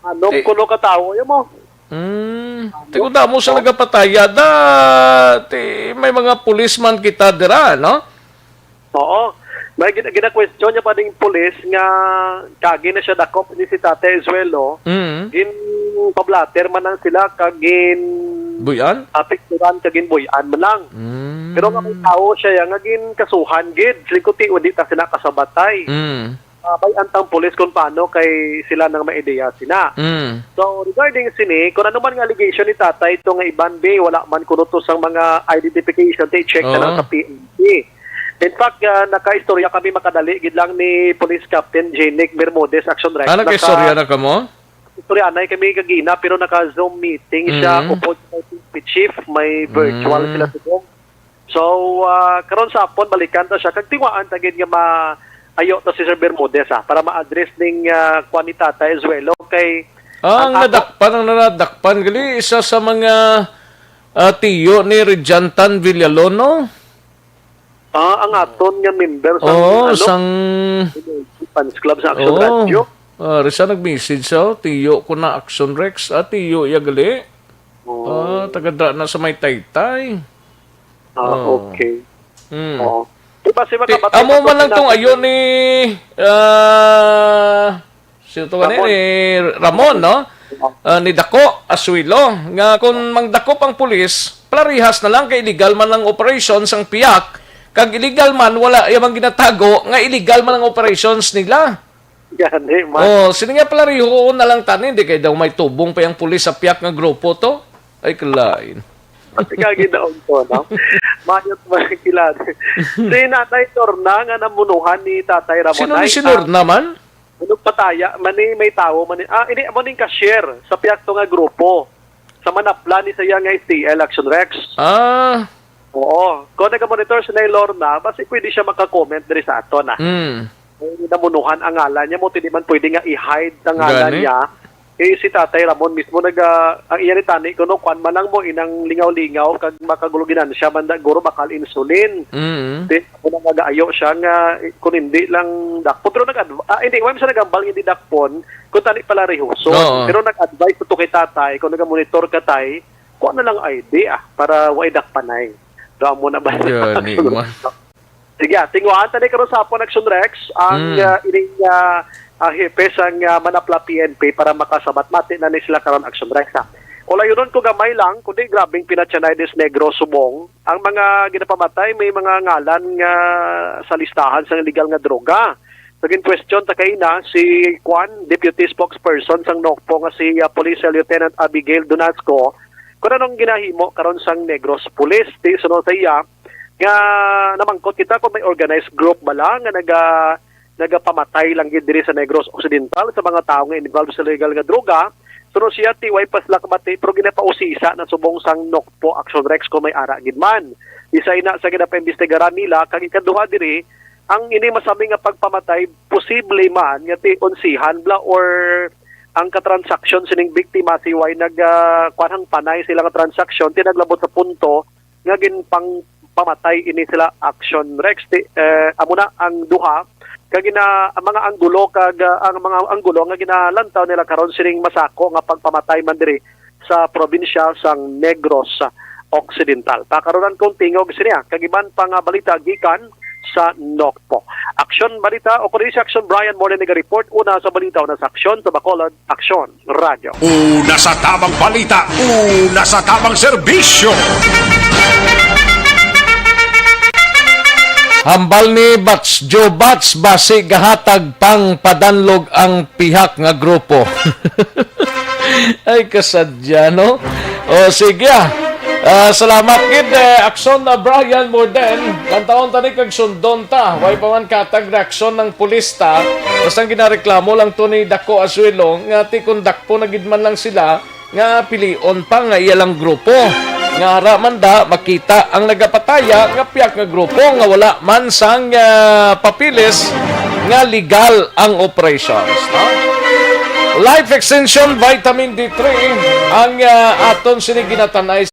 Anong kuno ka tao? Yan mo? Tikuda mo sa nagapataya may mga pulisman kita dira, no? Oo. May gina-question niya pa ding pulis nga kagi na siya dakop ni si Tate Azuelo. Gin pablater man lang sila kagin buyan? Apikturan kagin buyan man lang. Pero nga may tao siya nga gin kasuhan gid. Likuti o di ta sila kasabatay. May antang pulis kung paano kay sila nang maideya sina. So regarding sini, kung ano man nga allegation ni tatay ito nga iban wala man kuno to sang mga identification, check na lang sa PNP. In fact, naka-istorya kami makadali gid lang ni Police Captain Janick Bermudez, Action Rex. Naka-istorya na ka mo? Istorya na kami kagina pero naka-Zoom meeting siya upod sa chief, may virtual sila siguro. So, karon sa hapon balikan ta siya kag tiwaan ta gid nga maayo to si Sir Bermudez para ma-address ning kuan ni Tatay Azuelo kay ang nadakpan gali isa sa mga tiyo ni Rejantan Villalono. Ang aton nga member sa sang fans club sa Action Radio. Risa nag-message sa tiyo ko na Action Rex tiyo ya gali. Tagadra na sa may Taytay. Okay. Amo man lang tong ayo ni sino to ni Ramon, no? Ni Dako Azuelo nga kung mangdakop ang pulis, parehas na lang kay illegal man ang operations ang piyak. Kag illegal man wala yamang ginatago nga illegal man ang operations nila. Gani man. Sino nga pareho na lang tanin di kay daw may tubong pa yung pulis sa piyak nga grupo to. Ay kalain. Kagi daon to, no? Mayot man kilala. Si Natay Torna nga namunuhan ni Tatay Ramon. Sino ni Sinor naman? Anong pataya, may tao, ini mo ning cashier sa piyak to nga grupo. Sa manapla ni saya nga STL Action Rex. Oo. Kung nag-monitor si Nay Lorna, basi pwede siya makakomment diri sa ato na. Namunuhan ang ngalan niya mo, hindi man pwede nga i-hide ang ngalan niya. Si Tatay Ramon mismo ang iya ni tani kuno kwan man lang mo inang lingaw-lingaw kag makaguluginan siya man guro bakal insulin. Kung nagaayo siya nga kung hindi lang dakpon pero hindi wala siya nagambal hindi dakpon kung tani pala rehuso. Pero nag-advise to kay Tatay kung naga-monitor ka tay kuha na lang ID para way dakpanay. Daw mo na ba? Sige, tinguhan tani karon sa hapon Action Rex ang ining hepe sang Manapla PNP para makasabat mati na ni sila karon Action Rex. Wala yun ko gamay lang, kundi grabing Pinachanaides Negro Subong. Ang mga ginapamatay may mga ngalan nga sa listahan sa illegal nga droga. Naging question ta kay na si Juan, Deputy Spokesperson sang NOCPO nga si Police Lieutenant Abigail Donasco. Kung anong ginahimo karon sang Negros Police, di sunod sa iya nga namangkot kita kung may organized group bala nga nagapamatay lang gid diri sa Negros Occidental sa mga tawo nga involved sa illegal nga droga. Sunod siya tiway paslak mati pero ginapausisa na subong sang NOCPO Action Rex ko may ara gid man. Isa ina sa ginapaimbestigaran nila kag ikaduha diri ang ini masami nga pagpamatay posible man nga ti onsihan bla or ang katransaksyon sining biktima si way kuanhang panay sila nga transaksyon tinaglabot sa punto nga ginpang pamatay ini sila Action Rex. Amo na ang duha kag ang mga anggulo kag ang mga anggulo nga ginalantaw nila karon sining masako nga pagpamatay man diri sa probinsya sang Negros Occidental. Pakaronan kong tingog siya kag iban pa nga balita gikan sa NOCPO. Action balita o kung sa Action Brian Morning report una sa balita una sa Action sa Bacolod Action Radio. Una sa tamang balita, una sa tamang serbisyo. Hambal ni Bats Joe Bats basi gahatag pang padanlog ang pihak nga grupo. Ay kasadya no. Sige salamat gid Action na Brian Morden. Kantaon tani kag sundon ta. Way pa man katag reaksyon ng pulis ta. Basta ginareklamo lang to ni Dako Azuelo nga ti kung dakpo na gid man lang sila nga pilion pa nga iyalang grupo. Nga ara man da makita ang nagapataya nga piyak nga grupo nga wala man sang papilis nga legal ang operations, no? Life Extension Vitamin D3 ang aton sini ginatanay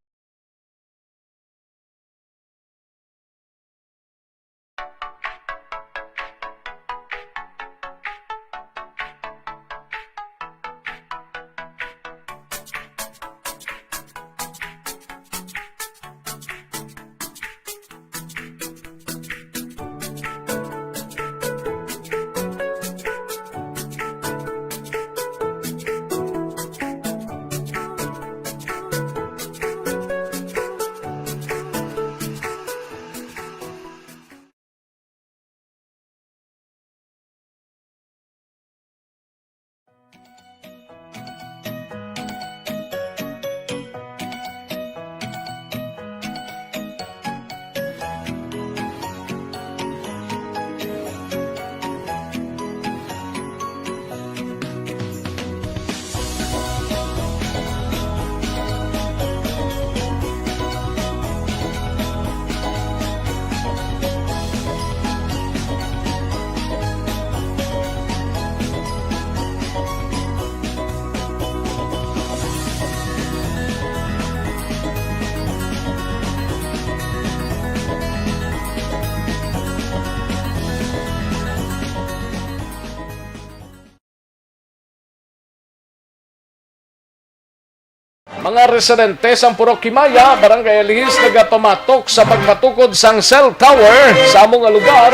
Mga residente sa Purok Himaya, Barangay Alihis, nagapamatok sa pagpatukod sang cell tower sa among nga lugar.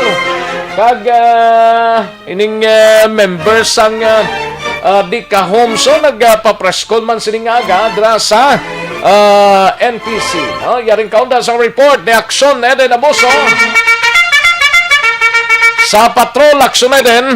Kag ining members sang Dika Homes so nagpa-press call man sining aga dra sa NPC. No? Yaring kaunda sa report ni Aksyon Eden Abuso. Sa patrol, Aksyon Eden.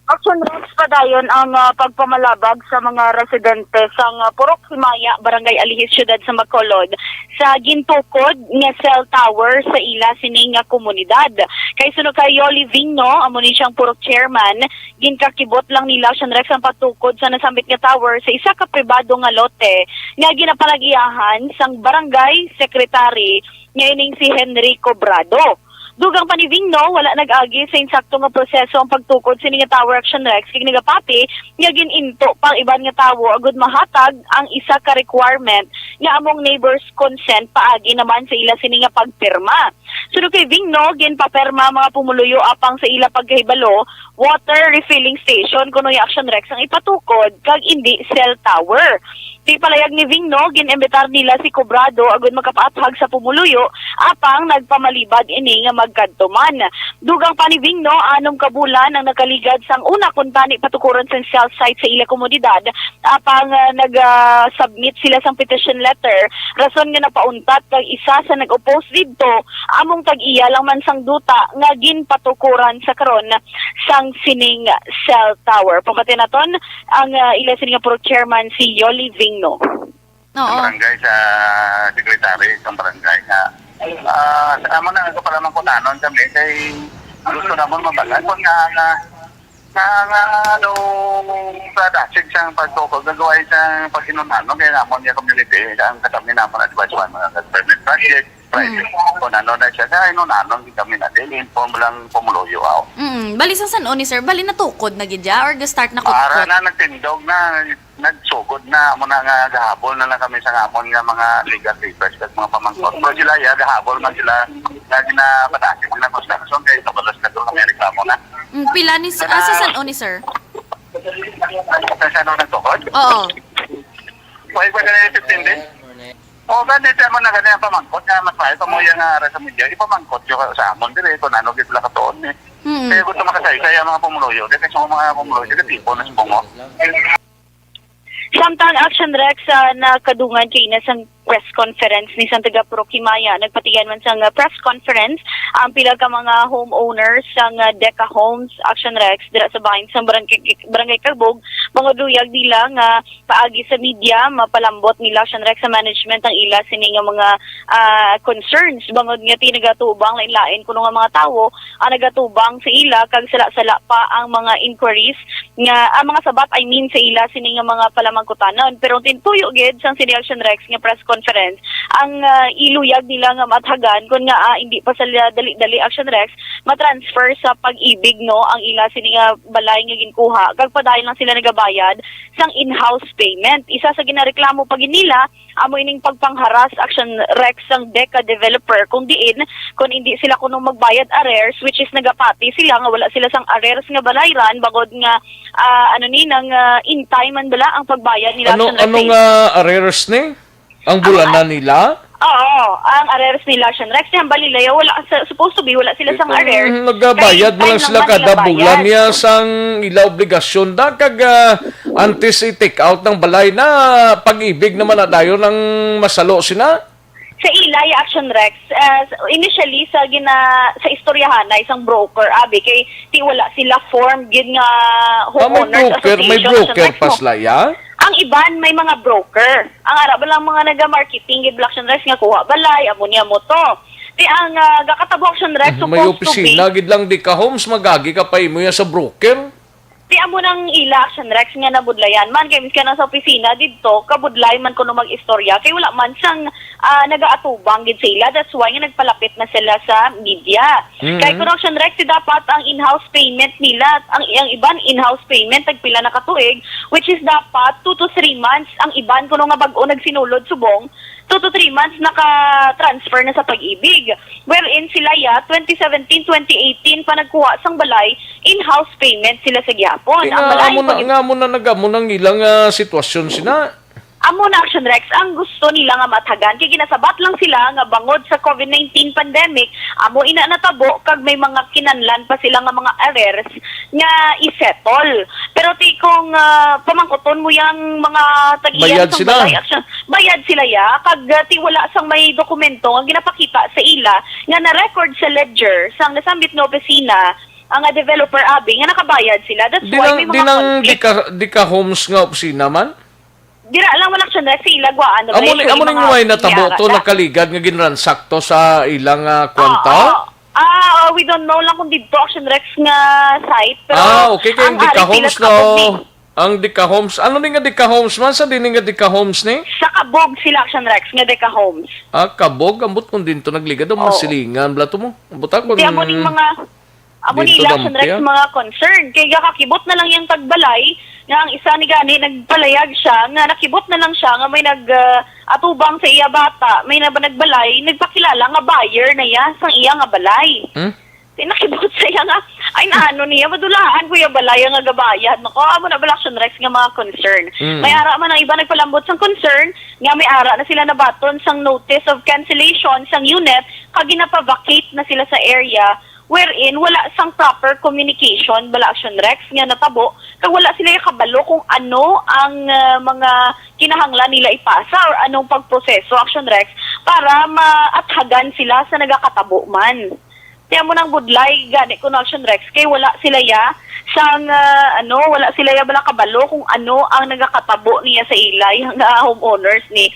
Action Rex padayon ang pagpamalabag sa mga residente sa Purok Himaya, Barangay Alihis, Syudad sa Bacolod sa gintukod nga cell tower sa ila sining nga komunidad. Kay sunod kay Yoli Vigno, amo ni siyang Purok Chairman, ginkakibot lang nila Action Rex ang patukod sa nasambit nga tower sa isa ka pribado nga lote nga ginapalagiyahan sang Barangay Secretary nga ining si Henry Cobrado. Dugang pa ni Vigno, wala nag-agi sa insakto nga proseso ang pagtukod sa nga Tower Action Rex kay nagapati nga gininto pang iban nga tawo agud mahatag ang isa ka requirement nga among neighbors consent paagi naman sa ila sini nga pagpirma. Sunod kay Vigno, ginpaperma mga pumuluyo apang sa ila pagkahibalo water refilling station kuno yung Action Rex ang ipatukod kag indi cell tower. Di palayag ni Vigno, ginembitar nila si Cobrado agud makapaathag sa pumuluyo apang nagpamalibad ini nga magkadtuman. Dugang pa ni Vigno, 6 ka bulan ang nakaligad sang una kuntani patukuran sa cell site sa ila komunidad apang nag-submit sila sang petition letter. Rason nga napauntat kag isa sa nag-oppose didto among tag-iya lang man sang duta nga ginpatukuran sa karon sang sining cell tower. Pagkati naton ang ila sining Purok Chairman si Yoli Vigno. Sa barangay sa secretary ng barangay nga sa amo na ko para man ko tanon kami kay gusto namon mabagan kun nga do sa dasig sang pagtukod gagaway sa paghinunano kay namon ya community ang kami namon na diba mga permit project private kung ano na siya kaya hinunano kami na din inform lang pumuluyo ako. Bali sa San Oni sir, bali natukod na gidya or start na ko? Para na nagtindog na nagsugod na muna nga gahabol na lang kami sa ngamon nga mga legal papers at mga pamangkot. Pero sila gahabol man sila na ginapatasin nila construction kaya tabalas na doon kami reklamo na. Pila ni sa San Oni sir? Sa San Oni nagtukod? Oo. Pwede ba ganyan 15 din? O ganito mo na ganyan pamangkot nga mas mahal pa mo yung sa media ipamangkot yung sa amon dire kung ano gitla ka toon eh. Kaya gusto makasaysay ang mga pumuluyo kasi mga pumuluyo kasi tipo na sumbong. Samtang Action Rex na kadungan kay na sang press conference ni Santiago Purok Himaya, nagpatigan man sang press conference ang pila ka mga homeowners sang Deka Homes Action Rex dira sa bahin sang Barangay Carbog, mga duyag nila nga paagi sa media mapalambot nila Action Rex sa management ang ila sini nga mga concerns bangod nga tinagatubang lain-lain kuno nga mga tawo ang nagatubang sa ila kag sala-sala pa ang mga inquiries nga ang mga sabat sa ila sini nga mga palamangkutanon pero tintuyo gid sang sini Action Rex nga press conference ang iluyag nila nga mathagan kun nga hindi pa sila dali-dali Action Rex matransfer sa pag-ibig no ang ila sini nga balay nga ginkuha kag padayon lang sila nagabayad sang in-house payment. Isa sa ginareklamo pag nila amo ining pagpangharas Action Rex sang Deka developer kung hindi sila kuno magbayad arrears which is nagapati sila nga wala sila sang arrears nga balayran bagod nga in time man bala ang pagbayad nila Action Rex. Anong arrears ni? Ang bulanan nila? Oo, ang arrears nila Action Rex yung balilaya wala supposed to be wala sila sang arrears. Nagabayad mo lang sila kada bulan niya sang ila obligasyon da kag antes i-take out ng balay na pag-ibig naman na dayon ng masalo sina. Sa Ilay Action Rex, initially sa istoryahan na isang broker abi kay ti wala sila form gid nga homeowners association. May broker paslaya? Ang iban may mga broker. Ang arab lang mga naga-marketing gid Action Rex nga kuha balay amo niya mo to. Ti ang gakatabo Action Rex supposed may opisina gid lang di ka homes magagi ka pa imo sa broker. Ti amo nang ila Action Rex nga nabudlayan man kay miska na sa opisina didto kabudlay man kuno mag-istorya kay wala man sang nagaatubang gid sila. That's why nga nagpalapit na sila sa media. Kay kuno Action Rex dapat ang in-house payment nila ang iban in-house payment tagpila na katuig which is dapat 2 to 3 months ang iban kuno nga bag-o nagsinulod subong 2 to 3 months naka-transfer na sa pag-ibig. Wherein sila 2017-2018 pa nagkuha sang balay, in-house payment sila sa gihapon. Ang balay nga mo na nang ilang sitwasyon sina. amo na Action Rex, ang gusto nila nga matagan kay ginasabat lang sila nga bangod sa COVID-19 pandemic, amo ina natabo kag may mga kinanlan pa sila nga mga arrears nga isettle. Pero ti kung pamangkuton mo yang mga tag-iyan sang balay action, bayad sila ya kag ti wala sang may dokumento nga ginapakita sa ila nga na-record sa ledger sang nasambit nga opisina ang developer abi nga nakabayad sila. That's why may mga conflict. Di ka homes nga opisina man? Dira lang wala siya na sa ilagwaan. Amo ning way natabo to nakaligad nga ginransakto sa ilang kwenta? We don't know lang kung dito Action Rex nga site. Pero okay. Kaya ang Dika Homes no. Ang Dika Homes. Ano ni nga Dika Homes man? Sa din nga Dika Homes ni? Sa Kabog sila Action Rex nga Dika Homes. Kabog? Ambot kung din to nagligad. Ang mga silingan. Blato mo? Ambot ako. Di amo ning mga amo nila Action Rex mga concern. Kaya kakibot na lang yung tagbalay nga ang isa ni gani nagpalayag siya nga nakibot na lang siya nga may atubang sa iya bata may nagbalay nagpakilala nga buyer na iya sang iya nga balay. Nakibot sa iya nga ay naano niya madulahan ko yung balay nga gabayad nako amo na Action Rex nga mga concern. May ara man ang iba nagpalambot sang concern nga may ara na sila nabaton sang notice of cancellation sang unit kag ginapa-vacate na sila sa area wherein wala sang proper communication bala Action Rex nga natabo kag wala sila kabalo kung ano ang mga kinahanglan nila ipasa or anong pagproseso Action Rex para maathagan sila sa nagakatabo man. Kaya mo nang budlay gani ko Action Rex kay wala sila ya sang wala sila ya bala kabalo kung ano ang nagakatabo niya sa ilay nga homeowners ni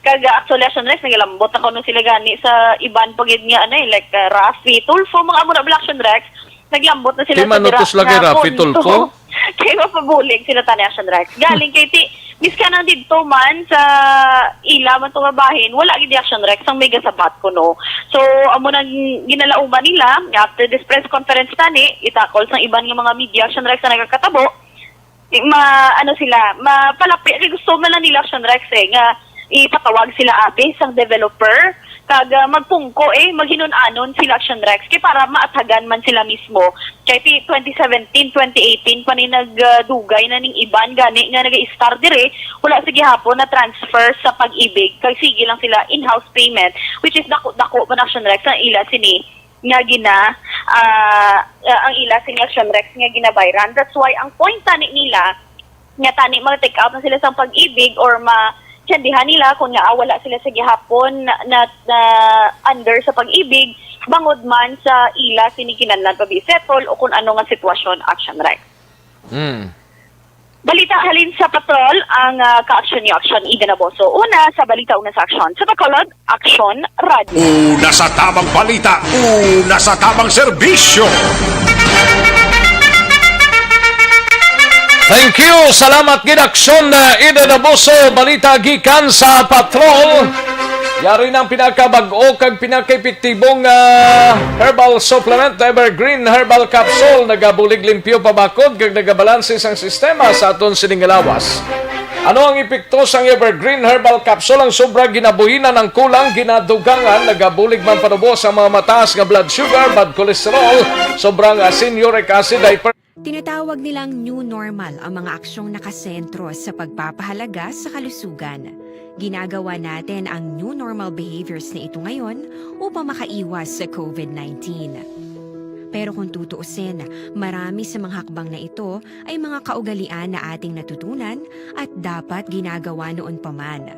kag actually Action Rex nagilambot ako nung sila gani sa iban pagid nga like Rafi Tulfo mga amo na Action Rex naglambot na sila sa dira lagi Rafi Tulfo kay mapabulig sila tani Action Rex galing kay ti miskan nang didto man sa ila man tong bahin wala gid Action Rex ang mega sabat ko no so amo nang ginalauman nila after this press conference tani itakol sang iban nga mga media Action Rex na nagakatabo mapalapi gusto man lang nila Action Rex nga ipatawag sila abi sang developer kag magpungko maghinon-anon sila Action Rex kay para maathagan man sila mismo kay 2017 2018 pa ni nagdugay na ning iban gani nga naga-star dire wala sige hapon na transfer sa Pag-ibig kay sige lang sila in-house payment which is dako man Action Rex ang ila sini nga ang ila sini Action Rex nga ginabayran. That's why ang point tani nila nga tani mag-take out na sila sa Pag-ibig or tsandihan nila kung nga wala sila sa gihapon na under sa Pag-ibig bangod man sa ila sinikinanlan pabisetol o kung ano nga sitwasyon Action Rex. Balita halin sa patrol ang ka-action ni Action Ida Naboso. Una sa balita sa Action sa Bacolod Action Radio. Una sa tamang balita, una sa tamang serbisyo. Thank you. Salamat gid Aksyon Ida Naboso. Balita gikan sa patrol. Yari ng pinakabag-o kag pinakaepektibong herbal supplement Evergreen Herbal Capsule nagabulig limpyo pabakod kag nagabalanse sang sistema sa aton siningalawas. Ano ang epekto sang Evergreen Herbal Capsule? Ang sobra ginabuhinan ng kulang, ginadugangan, nagabulig man panubos sa mga mataas nga blood sugar, bad cholesterol, sobrang asin, uric acid, Tinatawag nilang new normal ang mga aksyong nakasentro sa pagpapahalaga sa kalusugan. Ginagawa natin ang new normal behaviors na ito ngayon upang makaiwas sa COVID-19. Pero kung tutuusin, marami sa mga hakbang na ito ay mga kaugalian na ating natutunan at dapat ginagawa noon pa man.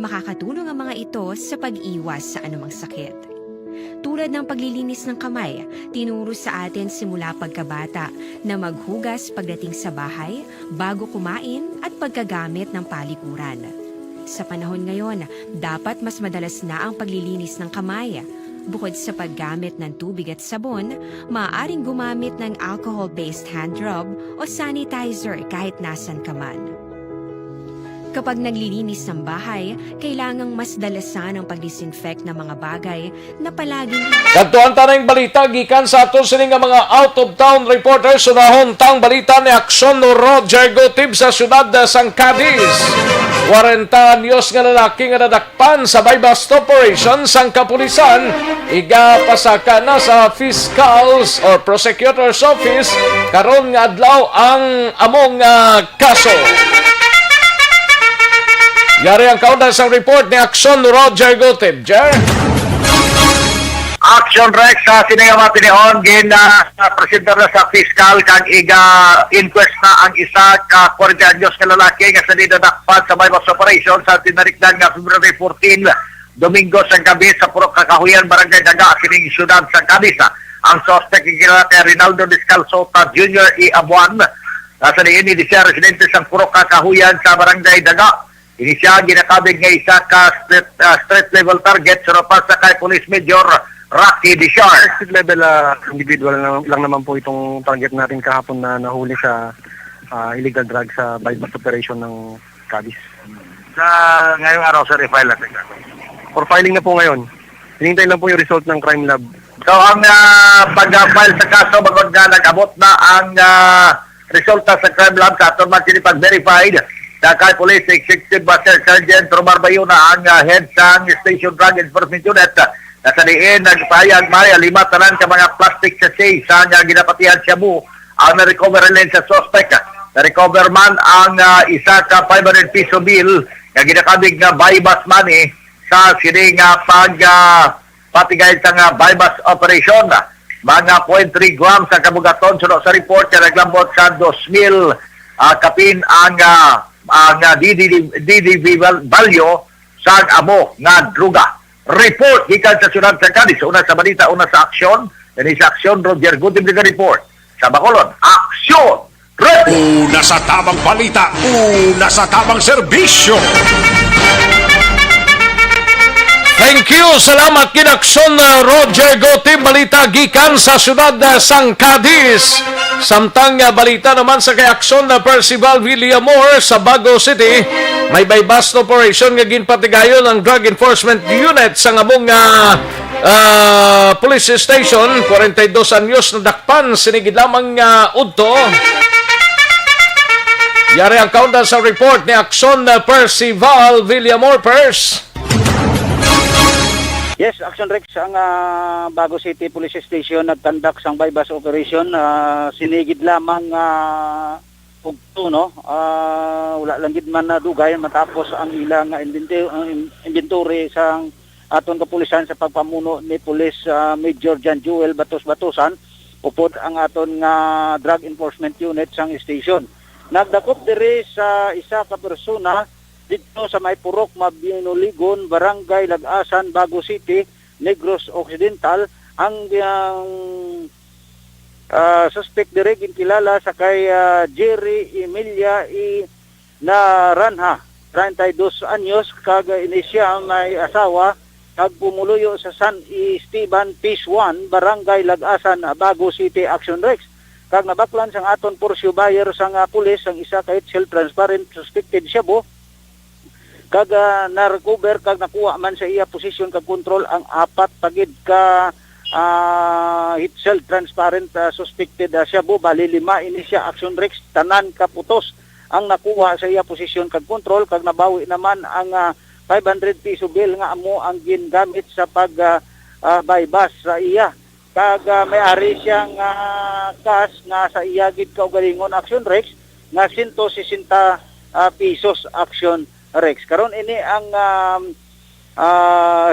Makakatulong ang mga ito sa pag-iwas sa anumang sakit. Tulad ng paglilinis ng kamay, tinuro sa atin simula pagkabata na maghugas pagdating sa bahay, bago kumain at pagkagamit ng palikuran. Sa panahon ngayon, dapat mas madalas na ang paglilinis ng kamay. Bukod sa paggamit ng tubig at sabon, maaaring gumamit ng alcohol-based hand rub o sanitizer kahit nasan ka man. Kapag naglilinis ng bahay, kailangang mas dalasan ang pag-disinfect ng mga bagay na palaging... Kadtuan tanang balita, gikan sa ato sining mga out-of-town reporters, sunahon tang balita ni Aksyon no Roger Gotib sa syudad sang Cadiz. 40 anyos nga lalaki nga nadakpan sa buy-bust operation sang kapulisan, igapasaka na sa fiscals or prosecutor's office, karon nga adlaw ang among kaso. Yari ang kauna sa report ni Action Roger Gotib. Jer? Action Rex sa sinigama pinihon presidente na sa fiscal kag inquest na ang isa ka 40 anyos ka lalaki nga sa dinadakpan sa bypass operation sa tinarikdan nga February 14 Domingo sa gabi sa Purok Kakahuyan Barangay Daga kining syudad sa Cadiz. Ang suspect kilala kay Rinaldo Descalzota Jr. E. Abuan sa diin ni siya residente sa Purok Kakahuyan sa Barangay Daga. Ini siya ginakabig nga isa ka street level target sa rapas sa kay Police Major Rocky Dishar. Street level individual lang naman po itong target natin kahapon na nahuli sa illegal drug sa bypass operation ng Cadiz. Sa ngayong araw sa refile natin. For filing na po ngayon. Hinintay lang po yung result ng crime lab. So ang pag-file sa kaso bagod nga nag-abot na ang resulta sa crime lab sa aton man pag-verified sa kay Police Executive Master Sergeant Romar Bayona ang head sa Station Drug Enforcement Unit. Nasa diin, nagpayag Maria, 5 tanan ka mga plastic sachet sa ginapatihan siya mo ang na-recover rin sa suspect. Na-recover man ang isa ka 500 piso bill na ginakabig nga bypass money sa sining patigay sa bypass operation. Mga 0.3 grams sa kabugaton sunod sa report na naglambot sa 2,000 kapin ang DDV value sa amo nga druga. Report gikan sa syudad sa Cadiz. Una sa balita, una sa aksyon. Yan sa aksyon, Roger Gutib report. Sa Bacolod, aksyon! Una sa tamang balita, una sa tamang serbisyo. Thank you. Salamat kinaksyon Roger Gotib. Balita gikan sa syudad sang Cadiz. Samtang balita naman sa kay-aksyon na Percival Villamor sa Bago City. May bypass operation nga ginpatigayon ang Drug Enforcement Unit sa ngabong police station. 42 anyos na dakpan sinigid lamang udto. Yari ang kaunta sa report ni Aksyon na Percival Villamor. Pers. Yes, Action Rex, ang Bago City Police Station nagtandak sang bypass operation. Sinigid lamang ugto, no? Wala lang gid man na dugay matapos ang ilang inventory sang aton kapulisan sa pagpamuno ni Police Major John Joel Batos-Batosan upod ang aton Drug Enforcement Unit sang station. Nagdakop diri sa isa ka persona dito sa may Purok Mabinuligon, Barangay Lagasan, Bago City, Negros Occidental. Ang suspect dire ginkilala sa kay Jerry Emilia E. Naranha, 32 anyos, kag inisya may asawa, kag pumuluyo sa San Esteban Phase 1, Barangay Lagasan, Bago City. Action Rex. Kag nabaklan sang aton Porsche buyer sang pulis ang isa ka self-transparent suspected siya bo. Kag na-recover kag nakuha man sa iya posisyon kag kontrol ang 4 pagid ka self transparent suspected Shabu. Bali 5 ini siya. Action Rex, tanan kaputos ang nakuha sa iya posisyon kag kontrol, kag nabawi naman ang 500 piso bill nga amo ang gingamit sa pag bypass sa iya. Kag may-ari siyang cash nga sa iya gid kaugalingon. Action Rex nga 160 pesos. Action Rex. Karon ini ang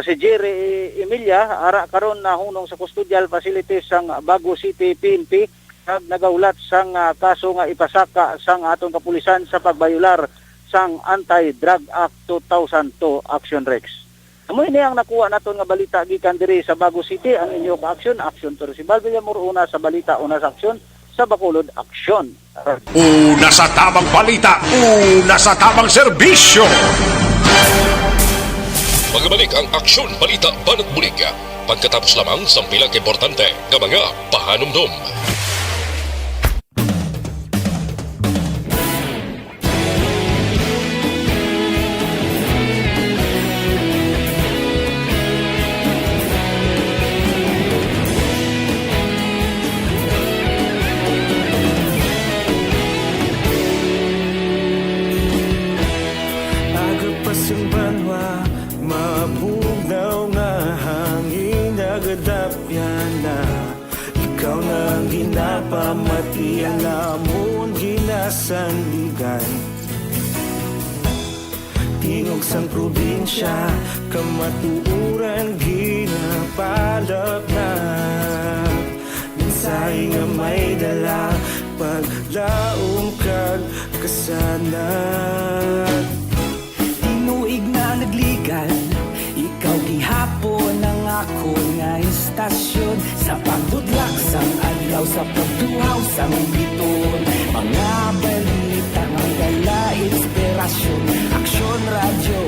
si Jerry Emilia ara karon nahunong sa custodial facilities sang Bago City PNP kag nagaulat sang kaso nga ipasaka sang aton kapulisan sa pagbayular sang Anti-Drug Act 2002. Action Rex. Amo ini ang nakuha naton nga balita gikan diri sa Bago City. Ang inyo ka action Percival Villamor, una sa balita, una sa aksyon sa Bacolod. Aksyon. Una sa tamang balita, una sa tamang serbisyo. Magbalik ang Aksyon Balita Banat Bulig. Pagkatapos lamang sa pilang importante ng mga pahanumdum. tingog sang probinsya, kamatuuran ginapalap na. Minsay nga may dala, paglaom kag kasanat. Tinuig na nagligan, ikaw gihapon ang ako nga istasyon. Sa pagbutlak sang adlaw, sa pagduhaw sang biton, mga balita nga dala inspirasyon. Aksyon radyo,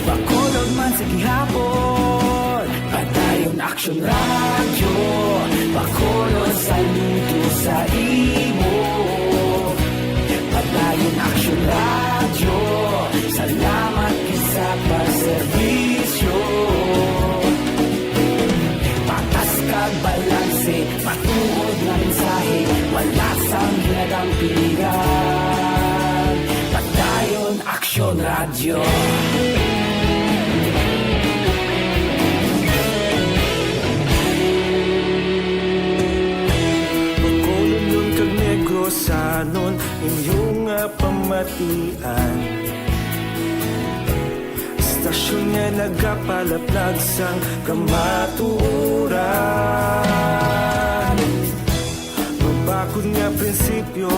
bakulog man sa gihapon. Padayon aksyon radyo, bakulog sa luto sa imo. Padayon aksyon radyo, salamat isa pa serbisyo. Patas kag balanse, matuod na mensahe, wala sang ginadampigan. Padayon aksyon radyo. Bakulon kag negrosanon, inyong pamatian. Istasyon nga nagapalaplag sang kamaturan. Mabakod nga prinsipyo,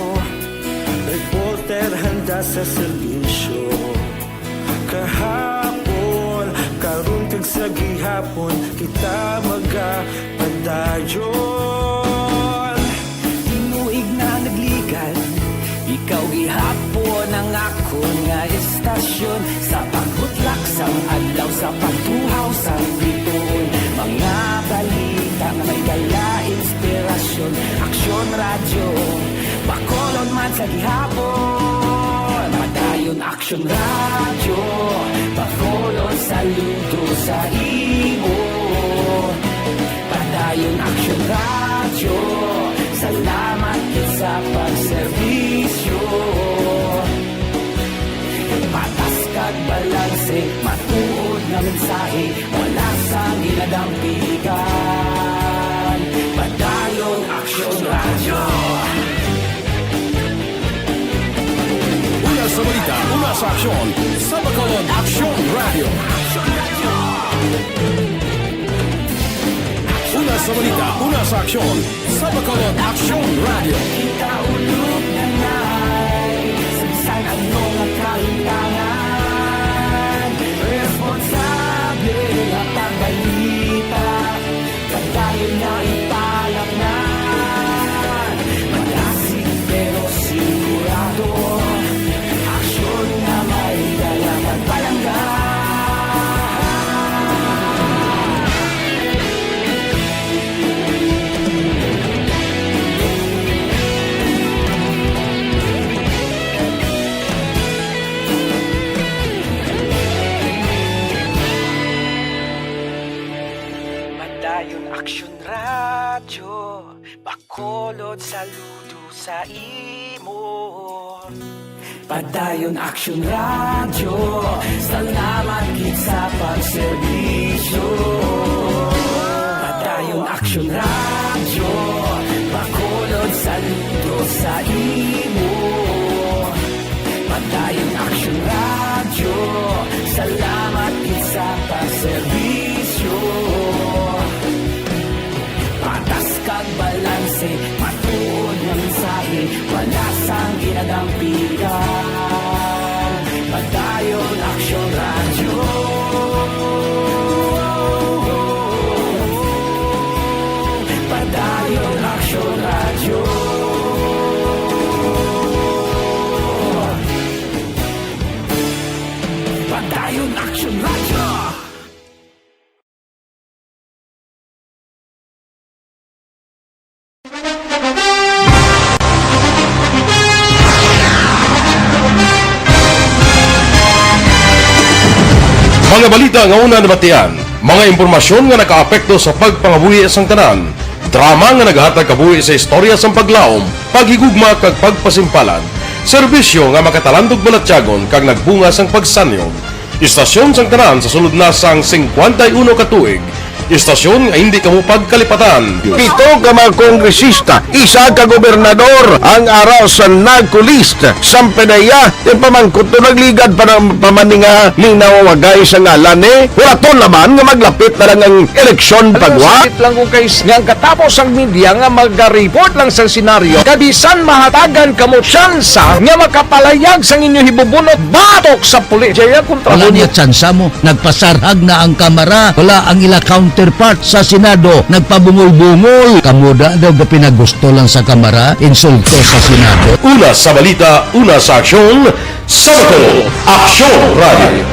reporter handa sa serbisyo. Kahapon, karon kag sa gihapon, kita magapadayon. Tinuig na nagligan, ikaw gihapon ang ako nga istasyon. Sa pagbutlak sang adlaw, sa pagtuhaw sang biton, mga balita nga may dala inspirasyon. Aksyon radyo, bakolon man sa gihapon. Padayon aksyon radyo, bakolon saludo sa imo. Padayon aksyon radyo, salamat sa pagserbisyo. Patas kag balanse, matuod na mensahe, wala sang ginadampigan. Padayon aksyon radyo. Una sa balita, una sa aksyon, sa Bacolod Aksyon Radio. Una sa balita, una sa aksyon, sa Bacolod Aksyon Radio. Kita ulog na na'y sabisan ang mga kahintangan. Responsable na pagbalita, pagdayon na ipalak na. Malasig pero sigurado, aksyon na may dalang magpalangga. Padayon aksyon radyo, bakolod saludo sa imo. Padayon aksyon radyo, salamat gid sa pagserbisyo. Padayon aksyon radyo, bakolod saludo sa imo. Padayon aksyon radyo, salamat gid sa pagserbisyo. Patas kag balanse, matuod na mensahe, wala sang ginadampigan. Padayon aksyon radyo. Padayon aksyon radyo. Padayon aksyon radyo. Mga balita nga una nabatian, mga impormasyon nga nakaapekto sa pagpangabuhi sang tanan, drama nga naghatag kabuhi sa istorya sang paglaom, paghigugma kag pagpasimpalan, serbisyo nga makatalandog balatyagon kag nagbunga sang pagsanyog, istasyon sang tanan sa sulod na sang 51 ka tuig, Istasyon nga hindi kamo pagkalipatan. Pito ka mga kongresista, isa ka gobernador ang araw sa nagkulist sa PDEA yung pamangkot to nagligad para pamaninga linaw wagay sa ngalan wala to naman nga maglapit na lang ang eleksyon pagwa. Sakit lang kung guys nga katapos ang media nga mag-report lang sa senaryo kabisan mahatagan kamo tsansa nga makapalayag sa inyo hibubunot batok sa pulis. Jaya kontra Wala niya tsansa mo, nagpasarhag na ang kamara, wala ang ila counterpart sa Senado, nagpabungol-bungol. Kamuda daw ga pinagusto lang sa kamara, insulto sa Senado. Una sa balita, una sa aksyon, sa Bacolod, Aksyon Radio.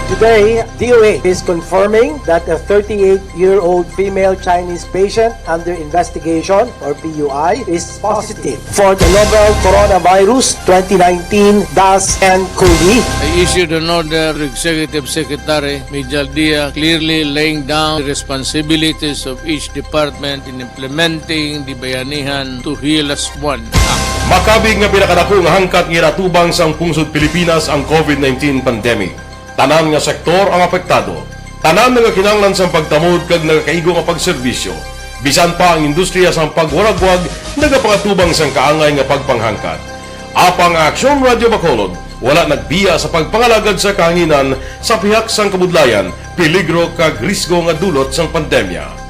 Today, DOH is confirming that a 38-year-old female Chinese patient under investigation, or PUI, is positive for the novel coronavirus 2019 DAS-CoV. I issued an order to Executive Secretary Major Dia clearly laying down the responsibilities of each department in implementing the Bayanihan to Heal as One Act. Makabig nga pinakadako nga hangkat nga natubang sang pungsod Pilipinas ang COVID-19 pandemic. Tanan nga sektor ang apektado. Tanan nga kinahanglan sang pagtamod kag nagakaigo nga pagserbisyo. Bisan pa ang industriya sang pagwaragwag nagapangatubang sang kaangay nga pagpanghangkat. Apang Aksyon Radio Bacolod wala nagbiya sa pagpangalagad sa kahanginan sa pihak sang kabudlayan, peligro kag risgo nga dulot sang pandemya.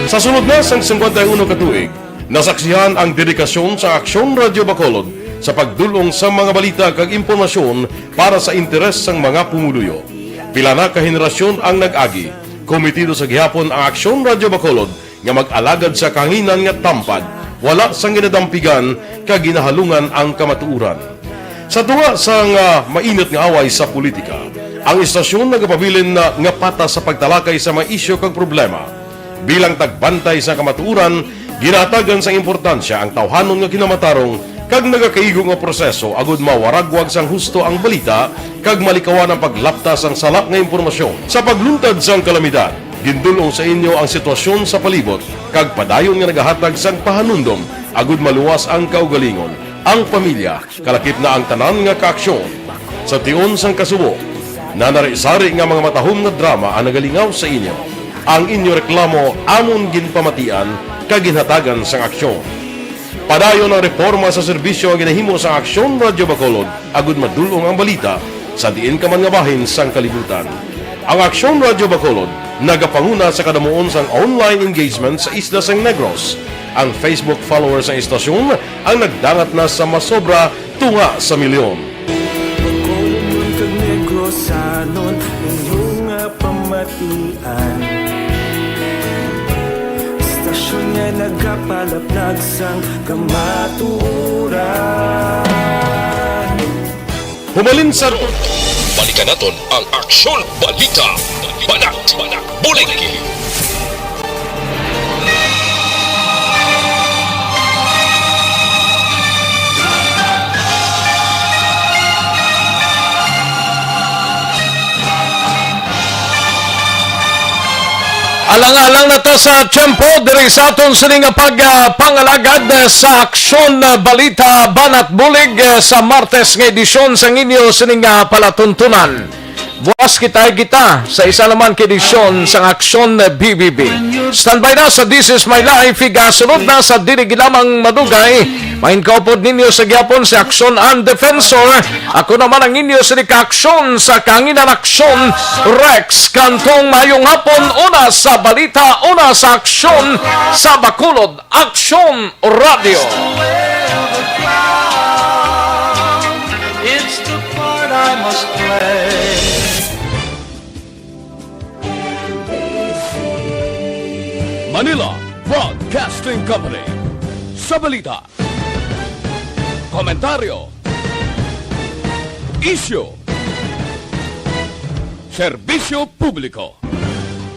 Sa sunod na sang 51 katuig, nasaksihan ang dedikasyon sa Aksyon Radio Bacolod sa pagdulong sa mga balita kag impormasyon para sa interes sang mga pumuluyo. Pila na ka henerasyon ang nag-agi, komitido sa gihapon ang Aksyon Radio Bacolod nga mag-alagad sa kanginan nga tampad, wala sang ginadampigan kag ginahalungan ang kamatuuran. Sa tunga sang mainit nga away sa politika, ang istasyon nagapabilin na nga pata sa pagtalakay sa mga isyu kag problema. Bilang tagbantay sa kamatuuran, ginatagan sa importansya ang tawhanon nga kinamatarong kag nagakaigo nga proseso agud mawaragwag sang husto ang balita kag malikawan ang paglaptas ang salak nga impormasyon. Sa pagluntad sang kalamidad, gindulong sa inyo ang sitwasyon sa palibot kag padayon nga nagahatag sang pahanundom agud maluwas ang kaugalingon, ang pamilya, kalakip na ang tanan nga kaaksyon. Sa tion sang kasubo, nanari-sari nga mga matahom nga drama ang nagalingaw sa inyo. Ang inyo reklamo amon ginpamatian kaginhatagan sang aksyon. Padayon ang reforma sa serbisyo ang ginahimo sa Aksyon Radio Bacolod agud madulong ang balita sa diin ka man nga bahin sang kalibutan. Ang Aksyon Radio Bacolod nagapanguna sa kadamuon sang online engagement sa isla sang Negros. Ang Facebook followers sa istasyon ang nagdangat na sa masobra tunga sa milyon. Bacolod kag Negros anon inyong pamatian. Nga nagapalaplag sang kamaturan. Humalin sa Balikan naton ang Aksyon Balita. Banat Bulig. Alang-alang na to sa tiyempo, diri sa aton sining pagpangalagad sa Aksyon Balita Banat Bulig sa Martes nga edisyon sa inyo sining palatuntunan. Buwas kita sa isa naman kedisyon sa Aksyon BBB. Standby na sa This Is My Life, igasunod na sa dinig lamang madugay. Main kaupod ninyo sa gyapon sa Aksyon and Defensor. Ako naman ang inyo sa Aksyon sa Kanginan Aksyon, Rex Kantong. Mayong hapon, una sa balita, una sa Aksyon sa Bacolod, Aksyon Radio. It's the part I must play. Manila Broadcasting Company. Sa balita, komentaryo, issue, serbisyo publiko.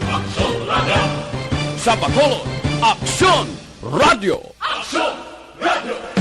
Aksyon Radio. Sa Bacolod, Aksyon Radio. Aksyon Radio.